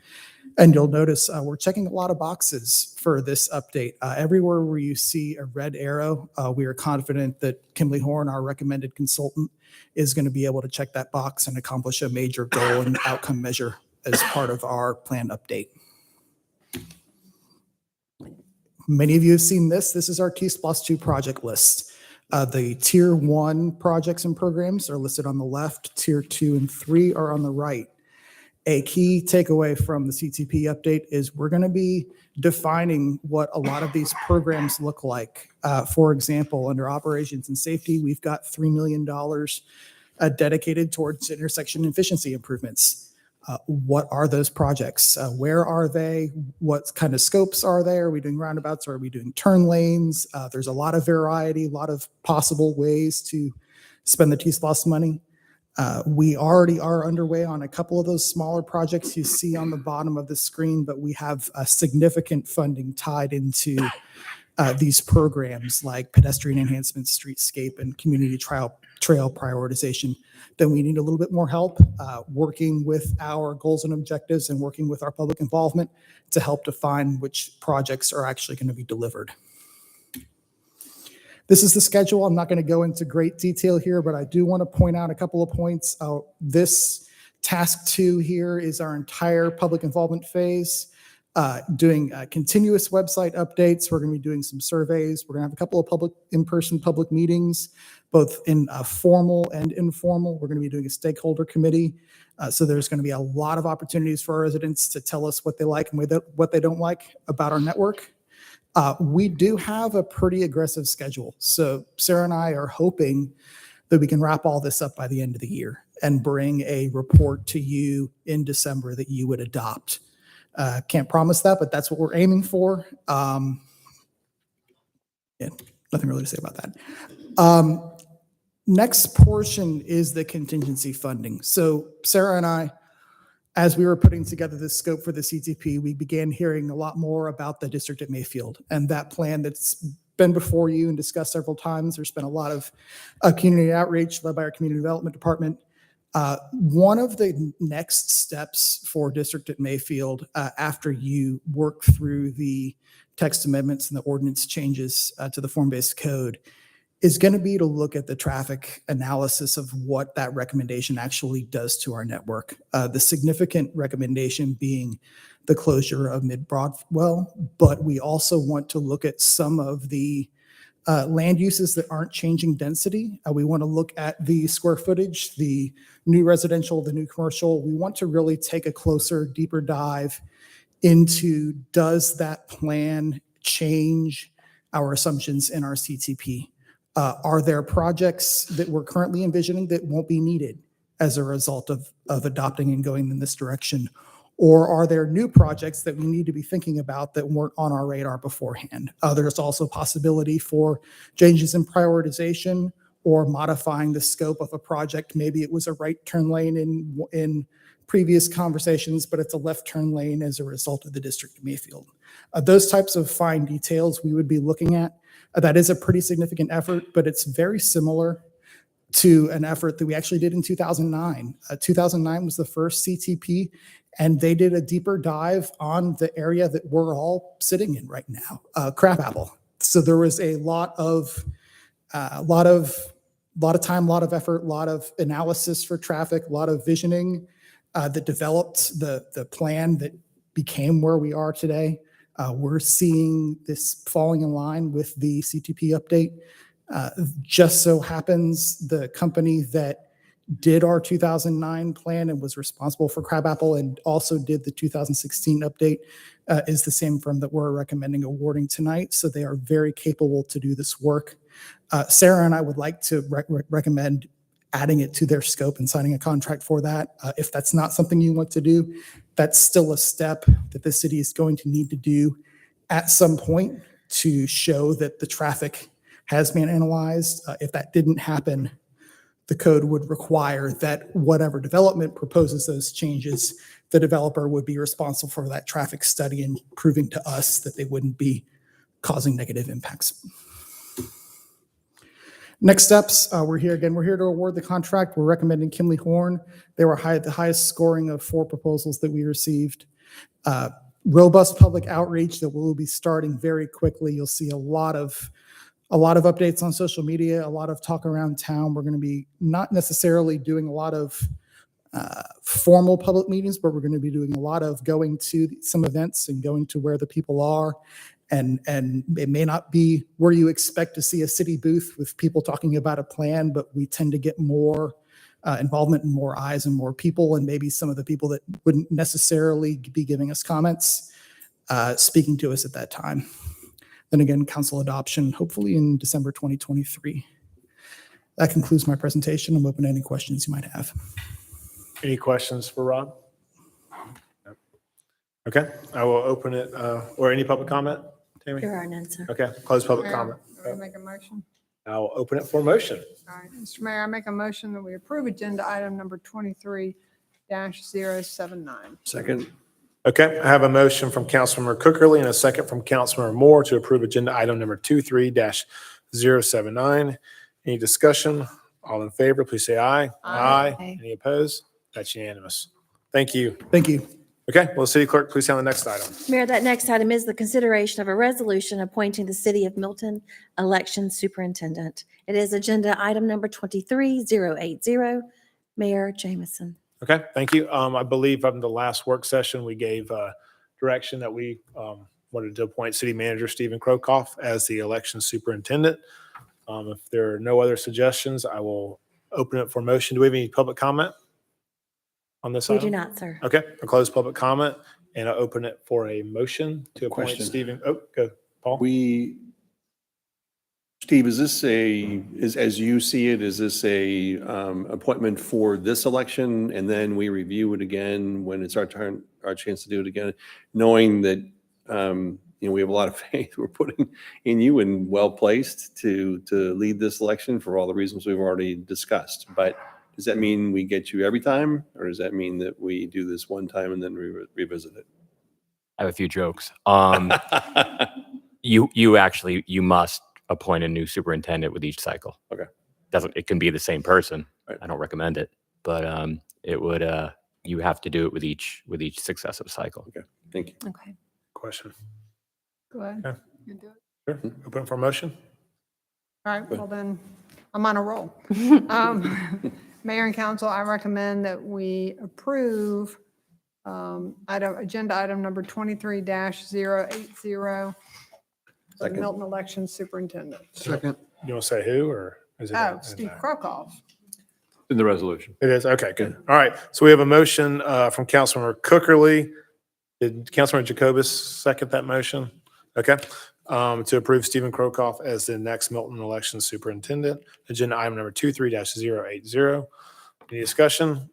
And you'll notice we're checking a lot of boxes for this update. Everywhere where you see a red arrow, we are confident that Kimley Horn, our recommended consultant, is going to be able to check that box and accomplish a major goal and outcome measure as part of our plan update. Many of you have seen this. This is our T+2 project list. The Tier 1 projects and programs are listed on the left. Tier 2 and 3 are on the right. A key takeaway from the CTP update is we're going to be defining what a lot of these programs look like. For example, under operations and safety, we've got $3 million dedicated towards intersection efficiency improvements. What are those projects? Where are they? What kind of scopes are there? Are we doing roundabouts? Are we doing turn lanes? There's a lot of variety, a lot of possible ways to spend the T-SPLOST money. We already are underway on a couple of those smaller projects you see on the bottom of the screen, but we have significant funding tied into these programs like pedestrian enhancement, streetscape, and community trail prioritization. Then we need a little bit more help working with our goals and objectives and working with our public involvement to help define which projects are actually going to be delivered. This is the schedule. I'm not going to go into great detail here, but I do want to point out a couple of points. This task 2 here is our entire public involvement phase. Doing continuous website updates. We're going to be doing some surveys. We're going to have a couple of in-person public meetings, both in formal and informal. We're going to be doing a stakeholder committee. So there's going to be a lot of opportunities for our residents to tell us what they like and what they don't like about our network. We do have a pretty aggressive schedule. So Sarah and I are hoping that we can wrap all this up by the end of the year and bring a report to you in December that you would adopt. Can't promise that, but that's what we're aiming for. Yeah, nothing really to say about that. Next portion is the contingency funding. So Sarah and I, as we were putting together the scope for the CTP, we began hearing a lot more about the district at Mayfield and that plan that's been before you and discussed several times. There's been a lot of community outreach led by our community development department. One of the next steps for district at Mayfield, after you work through the text amendments and the ordinance changes to the form-based code, is going to be to look at the traffic analysis of what that recommendation actually does to our network. The significant recommendation being the closure of Mid-Broadwell, but we also want to look at some of the land uses that aren't changing density. We want to look at the square footage, the new residential, the new commercial. We want to really take a closer, deeper dive into, does that plan change our assumptions in our CTP? Are there projects that we're currently envisioning that won't be needed as a result of adopting and going in this direction? Or are there new projects that we need to be thinking about that weren't on our radar beforehand? There's also possibility for changes in prioritization or modifying the scope of a project. Maybe it was a right turn lane in previous conversations, but it's a left turn lane as a result of the district of Mayfield. Those types of fine details we would be looking at. That is a pretty significant effort, but it's very similar to an effort that we actually did in 2009. 2009 was the first CTP, and they did a deeper dive on the area that we're all sitting in right now, Crabapple. So there was a lot of time, a lot of effort, a lot of analysis for traffic, a lot of visioning that developed the plan that became where we are today. We're seeing this falling in line with the CTP update. Just so happens the company that did our 2009 plan and was responsible for Crabapple and also did the 2016 update is the same firm that we're recommending awarding tonight. So they are very capable to do this work. Sarah and I would like to recommend adding it to their scope and signing a contract for that. If that's not something you want to do, that's still a step that the city is going to need to do at some point to show that the traffic has been analyzed. If that didn't happen, the code would require that whatever development proposes those changes, the developer would be responsible for that traffic study and proving to us that they wouldn't be causing negative impacts. Next steps, we're here to award the contract. We're recommending Kimley Horn. They were the highest scoring of 4 proposals that we received. Robust public outreach that will be starting very quickly. You'll see a lot of updates on social media, a lot of talk around town. We're going to be not necessarily doing a lot of formal public meetings, but we're going to be doing a lot of going to some events and going to where the people are. And it may not be where you expect to see a city booth with people talking about a plan, but we tend to get more involvement and more eyes and more people, and maybe some of the people that wouldn't necessarily be giving us comments, speaking to us at that time. Then again, council adoption, hopefully in December 2023. That concludes my presentation. I'm open to any questions you might have. Any questions for Rob? No. Okay, I will open it, or any public comment, Tammy? There are none, sir. Okay, close public Mayor, comment. do I make a motion? I will open it for motion. All right, Mr. Mayor, I make a motion that we approve agenda item number 23-079. Second. Okay, I have a motion from Councilmember Cookerly and a second from Councilmember Moore to approve agenda item number 23-079. Any discussion? All in favor, please say aye. Aye. Any opposed? That's unanimous. Thank you. Thank you. Okay, will the city clerk please have the next item? Mayor, that next item is the consideration of a resolution appointing the City of Milton Election Superintendent. It is agenda item number 23-080. Mayor Jamison. Okay, thank you. I believe from the last work session, we gave direction that we wanted to appoint City Manager Stephen Krokoff as the election superintendent. If there are no other suggestions, I will open it for motion. Do we have any public comment on this We item? do not, sir. Okay, I'll close public comment and I'll open it for a motion to appoint Question. Stephen. Oh, go, Paul. Steve, is this as you see it, is this a appointment for this election and then we review it again when it's our chance to do it again, knowing that we have a lot of faith. We're putting in you and well-placed to lead this election for all the reasons we've already discussed. But does that mean we get you every time, or does that mean that we do this one time and then revisit it? I have a few jokes. You must appoint a new superintendent with each cycle. Okay. It can be the same person. Right. I don't recommend it, but it would you have to do it with each successive cycle. Okay. Thank you. Okay. Question. Go ahead. Okay. You do it. Sure. Open for a motion. All right, well then, I'm on a roll. Mayor and council, I recommend that we approve agenda item number 23-080 for the Second. Milton Election Superintendent. Second. You want to say who, or is it? Oh, Steve Krokoff. In the resolution. It is, okay, good. All right, so we have a motion from Councilmember Cookerly. Did Councilmember Jacobus second that motion? Okay, to approve Stephen Krokoff as the next Milton Election Superintendent. Agenda item number 23-080. Any discussion?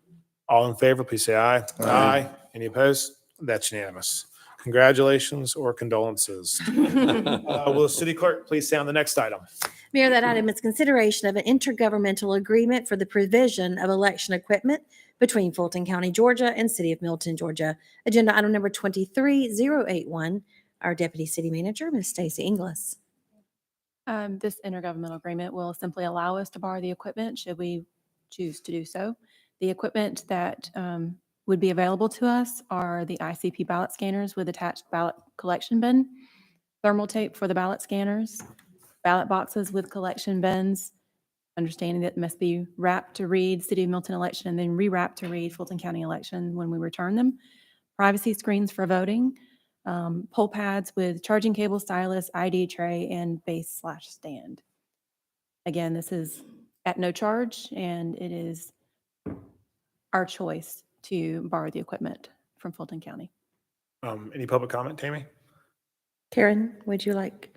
All in favor, please say aye. Aye. Any opposed? That's unanimous. Congratulations or condolences. Will the city clerk please say on the next item? Mayor, that item is consideration of an intergovernmental agreement for the provision of election equipment between Fulton County, Georgia and City of Milton, Georgia. Agenda item number 23081. Our Deputy City Manager, Ms. Stacy Inglis. This intergovernmental agreement will simply allow us to borrow the equipment should we choose to do so. The equipment that would be available to us are the ICP ballot scanners with attached ballot collection bin, thermal tape for the ballot scanners, ballot boxes with collection bins, understanding that it must be wrapped to read City of Milton election and then rewrapped to read Fulton County election when we return them, privacy screens for voting, poll pads with charging cable, stylus, ID tray, and base/stand. Again, this is at no charge, and it is our choice to borrow the equipment from Fulton County. Any public comment, Tammy? Karen, would you like?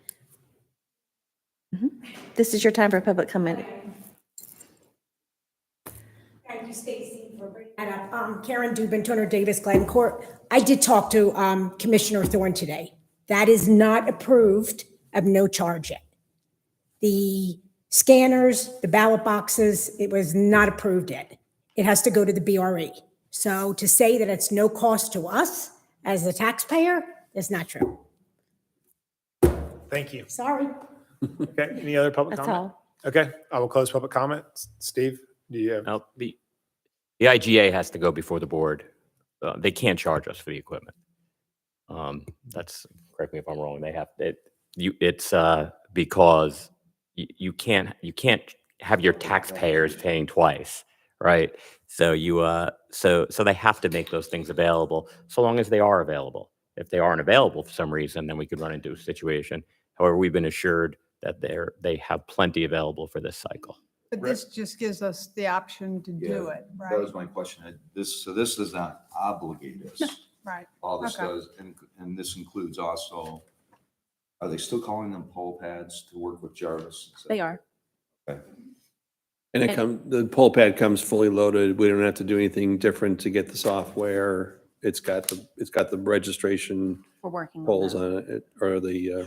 This is your time for public comment. Thank you, Stacy, for bringing that up. Karen Dubin, Turner Davis, Glen Court. I did talk to Commissioner Thorne today. That is not approved of no charge yet. The scanners, the ballot boxes, it was not approved yet. It has to go to the BRE. So to say that it's no cost to us as the taxpayer is not true. Thank you. Sorry. Okay, any other public That's comment? all. Okay, I will close public comment. Steve, do you have? Now, the IGA has to go before the board. They can't charge us for the equipment. That's, correct me if I'm wrong, they have, it's because you can't have your taxpayers paying twice, right? So so they have to make those things available so long as they are available. If they aren't available for some reason, then we could run into a situation. However, we've been assured that they have plenty available for this cycle. But this just gives us the option to do it, That right? was my question. This does not obligate us. Right. All this Okay. does, and this includes also, are they still calling them poll pads to work with Jarvis? They are. Okay. And the poll pad comes fully loaded. We don't have to do anything different to get the software. It's got the registration We're working on polls that. on it, or the,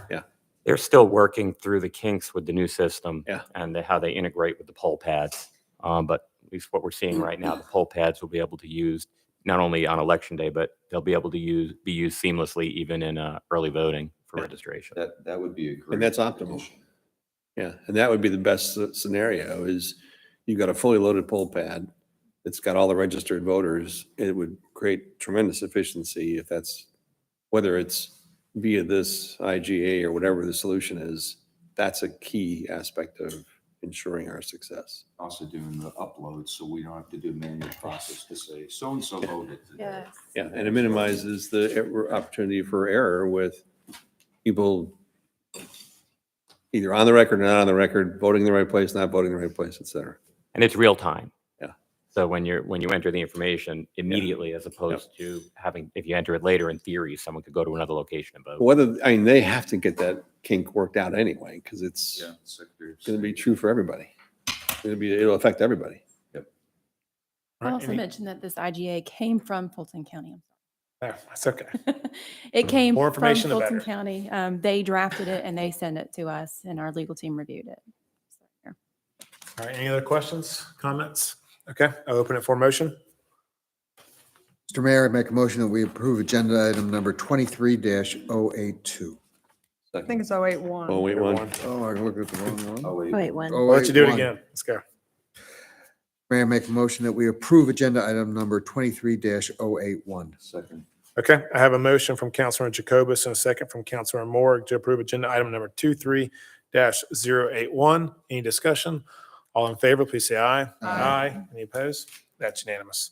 yeah. They're still working through the kinks with the new system Yeah. and how they integrate with the poll pads. But at least what we're seeing right now, the poll pads will be able to use not only on election day, but they'll be able to be used seamlessly even in early voting for registration. That would be a great. And that's optimal. addition. Yeah, and that would be the best scenario is you've got a fully loaded poll pad. It's got all the registered voters. It would create tremendous efficiency if that's, whether it's via this IGA or whatever the solution is, that's a key aspect of ensuring our success. Also doing the upload, so we don't have to do a manual process to say, so-and-so voted. Yes. Yeah, and it minimizes the opportunity for error with people either on the record or not on the record, voting in the right place, not voting in the right place, et cetera. And it's real time. Yeah. So when you enter the information immediately, as opposed to having, if you enter it later, in theory, someone could go to another location and vote. They have to get that kink worked out anyway, because it's going to be true for everybody. It'll affect everybody. I also mentioned that this IGA came from Fulton County. That's okay. It came More from information, the Fulton better. County. They drafted it and they sent it to us and our legal team reviewed it. All right, any other questions, comments? Okay, I'll open it for motion. Mr. Mayor, I make a motion that we approve agenda item number 23-082. I think it's 081. Oh, wait, one. Oh, I looked at the wrong one. Oh, wait. Wait, one. I'll let you do it 081. again. Let's go. Mayor, I make a motion that we approve agenda item number 23-081. Second. Okay, I have a motion from Councilor Jacobus and a second from Councilor Moore to approve agenda item number 23-081. Any discussion? All in favor, please say aye. Aye. Any opposed? That's unanimous.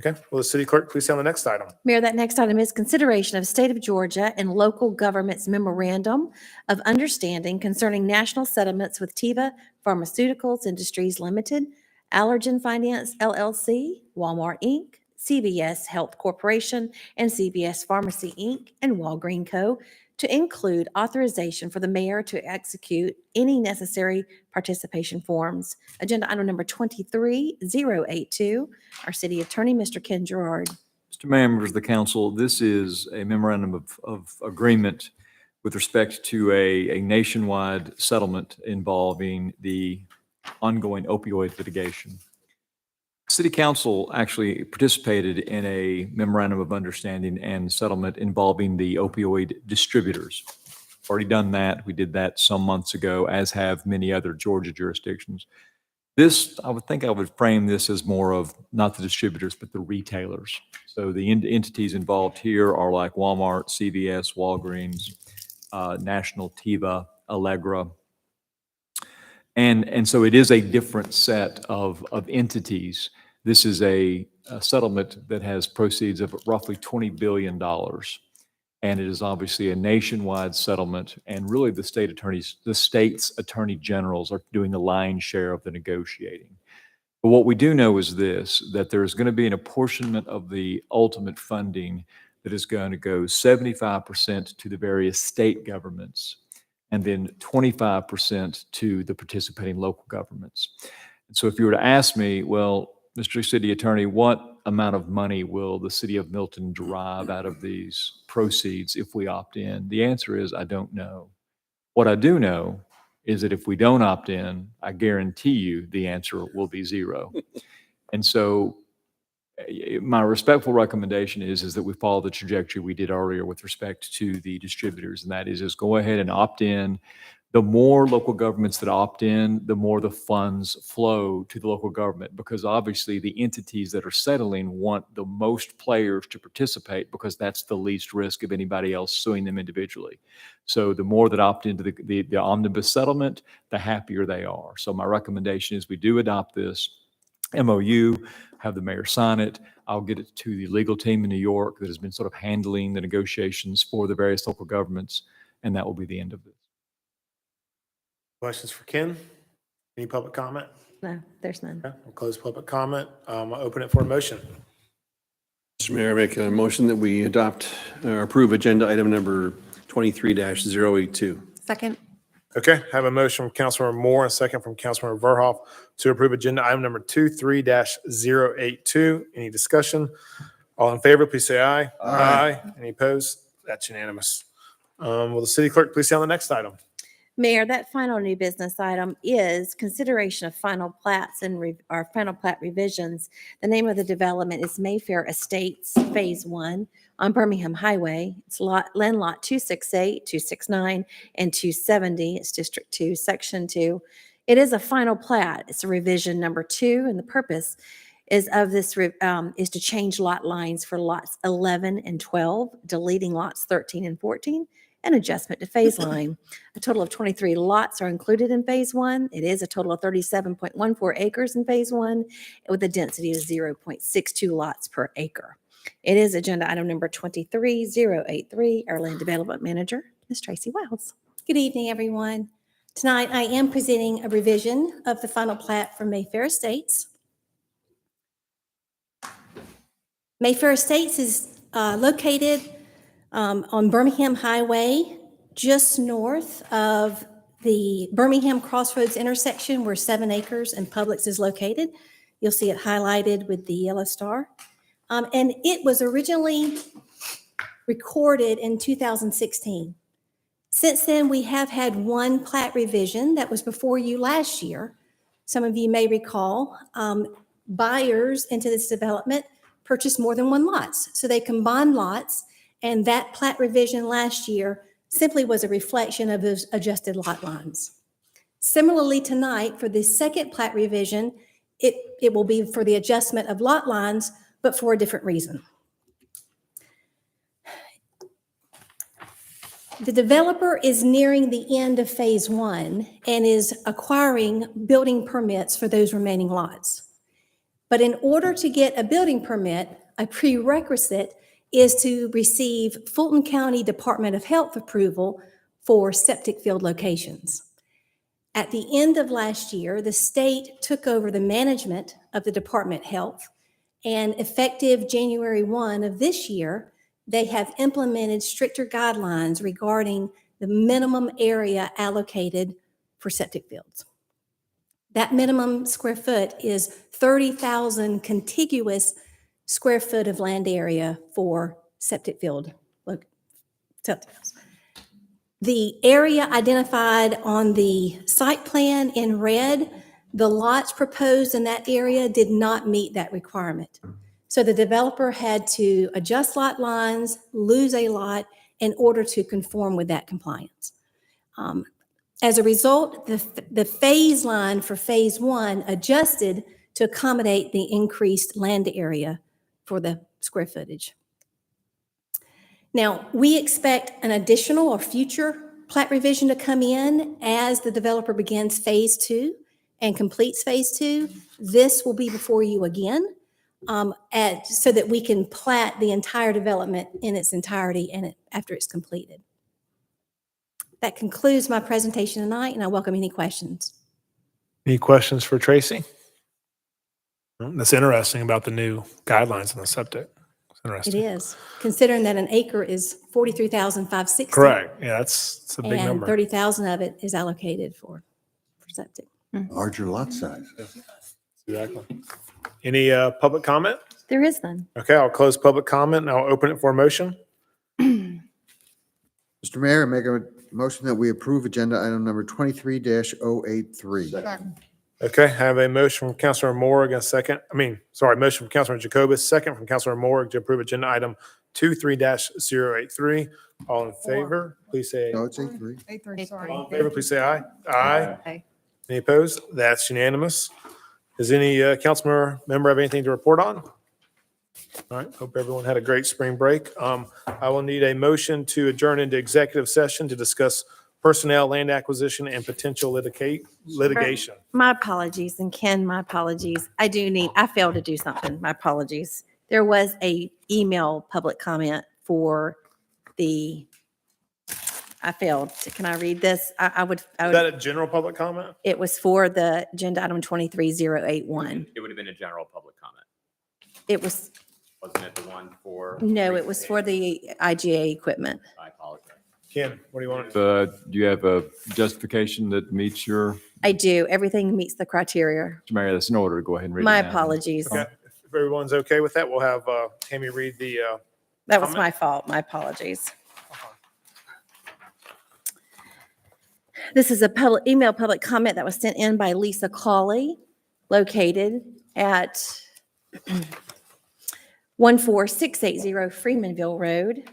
Okay, will the city clerk please say on the next item? Mayor, that next item is consideration of State of Georgia and local government's memorandum of understanding concerning national settlements with Teva Pharmaceuticals Industries Limited, Allergen Finance LLC, Walmart Inc., CVS Health Corporation, and CVS Pharmacy Inc., and Walgreen Co., to include authorization for the mayor to execute any necessary participation forms. Agenda item number 23082, our city attorney, Mr. Ken Gerard. Mr. Mayor, members of the council, this is a memorandum of agreement with respect to a nationwide settlement involving the ongoing opioid litigation. City Council actually participated in a memorandum of understanding and settlement involving the opioid distributors. Already done that. We did that some months ago, as have many other Georgia jurisdictions. This, I would think I would frame this as more of not the distributors, but the retailers. So the entities involved here are like Walmart, CVS, Walgreens, National Teva, Allegra. And so it is a different set of entities. This is a settlement that has proceeds of roughly $20 billion. And it is obviously a nationwide settlement. And really the state's attorney generals are doing the lion's share of the negotiating. But what we do know is this, that there is going to be an apportionment of the ultimate funding that is going to go 75% to the various state governments, and then 25% to the participating local governments. And so if you were to ask me, well, Mr. City Attorney, what amount of money will the city of Milton derive out of these proceeds if we opt in? The answer is, I don't know. What I do know is that if we don't opt in, I guarantee you the answer will be zero. And so my respectful recommendation is that we follow the trajectory we did earlier with respect to the distributors, and that is go ahead and opt in. The more local governments that opt in, the more the funds flow to the local government, because obviously the entities that are settling want the most players to participate because that's the least risk of anybody else suing them individually. So the more that opt into the omnibus settlement, the happier they are. So my recommendation is we do adopt this MOU, have the mayor sign it. I'll get it to the legal team in New York that has been sort of handling the negotiations for the various local governments, and that will be the end of this. Questions for Ken? Any public comment? No, there's none. Okay, we'll close public comment. I'll open it for a motion. Mr. Mayor, I make a motion that we adopt or approve agenda item number 23-082. Second. Okay, I have a motion from Councilor Moore and a second from Councilor Verhoff to approve agenda item number 23-082. Any discussion? All in favor, please say aye. Aye. Any opposed? That's unanimous. Will the city clerk please say on the next item? Mayor, that final new business item is consideration of final plats and our final plat revisions. The name of the development is Mayfair Estates Phase 1 on Birmingham Highway. It's land lot 268, 269, and 270. It's District 2, Section 2. It is a final plat. It's a revision number 2, and the purpose is of this is to change lot lines for lots 11 and 12, deleting lots 13 and 14, and adjustment to phase line. A total of 23 lots are included in phase 1. It is a total of 37.14 acres in phase 1 with a density of 0.62 lots per acre. It is agenda item number 23083. Our land development manager, Ms. Tracy Wells. Good evening, everyone. Tonight, I am presenting a revision of the final plat for Mayfair Estates. Mayfair Estates is located on Birmingham Highway, just north of the Birmingham Crossroads intersection where 7 Acres and Publix is located. You'll see it highlighted with the yellow star. And it was originally recorded in 2016. Since then, we have had one plat revision that was before you last year. Some of you may recall, buyers into this development purchased more than one lots. So they combined lots, and that plat revision last year simply was a reflection of those adjusted lot lines. Similarly, tonight, for the second plat revision, it will be for the adjustment of lot lines, but for a different reason. The developer is nearing the end of phase one and is acquiring building permits for those remaining lots. But in order to get a building permit, a prerequisite is to receive Fulton County Department of Health approval for septic field locations. At the end of last year, the state took over the management of the Department of Health, and effective January 1 of this year, they have implemented stricter guidelines regarding the minimum area allocated for septic fields. That minimum square foot is 30,000 contiguous square foot of land area for septic field. Septic fields. The area identified on the site plan in red, the lots proposed in that area did not meet that requirement. So the developer had to adjust lot lines, lose a lot in order to conform with that compliance. As a result, the phase line for phase one adjusted to accommodate the increased land area for the square footage. Now, we expect an additional or future plat revision to come in as the developer begins phase two and completes phase two. This will be before you again, so that we can plat the entire development in its entirety and after it's completed. That concludes my presentation tonight, and I welcome any questions. Any questions for Tracy? That's interesting about the new guidelines on the septic. It's It interesting. is, considering that an acre is 43,560. Correct. Yeah, that's a big And number. 30,000 of it is allocated for septic. Larger lot size. Exactly. Any public comment? There is none. Okay, I'll close public comment and I'll open it for a motion. Mr. Mayor, I make a motion that we approve agenda item number 23-083. Okay, I have a motion from Councilor Morrig, motion from Councilor Jacobus, second from Councilor Morrig to approve agenda item 23-083. All in favor, please say. No, it's 83. 83, sorry. All in favor, please say aye. Aye. Aye. Any opposed? That's unanimous. Does any council member have anything to report on? All right, hope everyone had a great spring break. I will need a motion to adjourn into executive session to discuss personnel, land acquisition, and potential litigation. My apologies, and Ken, my apologies. I failed to do something. My apologies. There was a email public comment for I failed. Can I read this? I would. Is that a general public comment? It was for the agenda item 23081. It would have been a general public comment. It was, Wasn't it the one for? no, it was for the IGA equipment. I apologize. Ken, what do you want? Do you have a justification that meets your, I do. Everything meets the criteria. Mr. Mayor, that's in order to go ahead and read it My now. apologies. Okay, if everyone's okay with that, we'll have Tammy read the, That was comment? my fault. My apologies. This is a email public comment that was sent in by Lisa Cawley, located at 14680 Freemanville Road.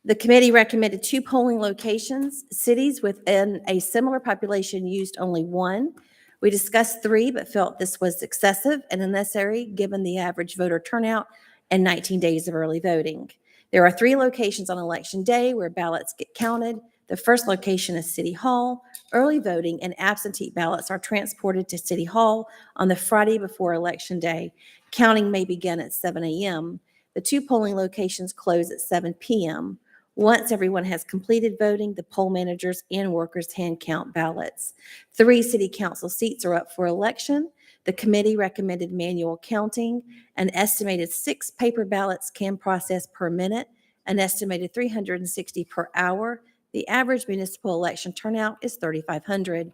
The committee recommended 2 polling locations. Cities within a similar population used only 1. We discussed 3, but felt this was excessive and unnecessary given the average voter turnout and 19 days of early voting. There are 3 locations on election day where ballots get counted. The first location is City Hall. Early voting and absentee ballots are transported to City Hall on the Friday before Election Day. Counting may begin at 7 a.m. The 2 polling locations close at 7 p.m. Once everyone has completed voting, the poll managers and workers hand count ballots. 3 city council seats are up for election. The committee recommended manual counting. An estimated 6 paper ballots can process per minute, an estimated 360 per hour. The average municipal election turnout is 3,500.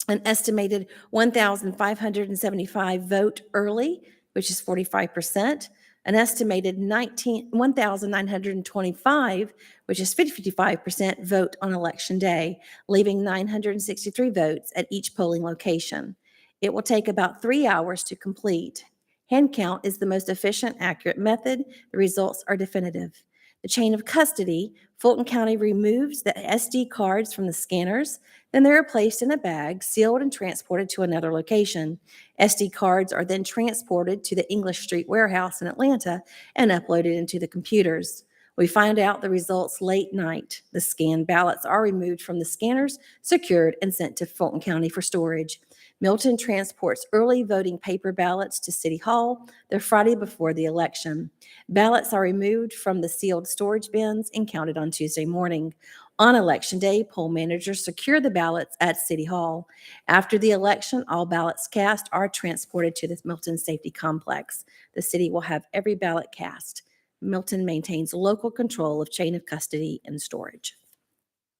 An estimated 1,575 vote early, which is 45%. An estimated 1,925, which is 55%, vote on Election Day, leaving 963 votes at each polling location. It will take about 3 hours to complete. Hand count is the most efficient, accurate method. The results are definitive. The chain of custody, Fulton County removes the SD cards from the scanners, then they are placed in a bag, sealed, and transported to another location. SD cards are then transported to the English Street Warehouse in Atlanta and uploaded into the computers. We find out the results late night. The scanned ballots are removed from the scanners, secured, and sent to Fulton County for storage. Milton transports early voting paper ballots to City Hall the Friday before the election. Ballots are removed from the sealed storage bins and counted on Tuesday morning. On Election Day, poll managers secure the ballots at City Hall. After the election, all ballots cast are transported to the Milton Safety Complex. The city will have every ballot cast. Milton maintains local control of chain of custody and storage.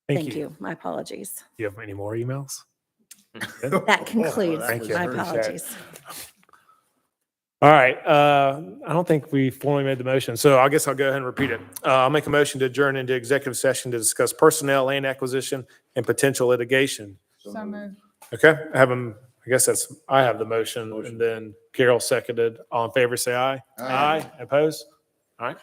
Thank you. My apologies. Do you have any more emails? That concludes Thank you. my Appreciate it. apologies. All right, I don't think we formally made the motion, so I guess I'll go ahead and repeat it. I'll make a motion to adjourn into executive session to discuss personnel, land acquisition, and potential litigation. So moved. Okay, I have the motion, and then Carol seconded. All in favor, say aye. Aye. Opposed? All right.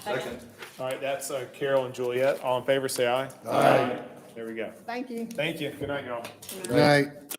Second. All right, that's Carol and Juliet. All in favor, say aye. Aye. There we go. Thank you. Thank you. Good night, y'all. Good night.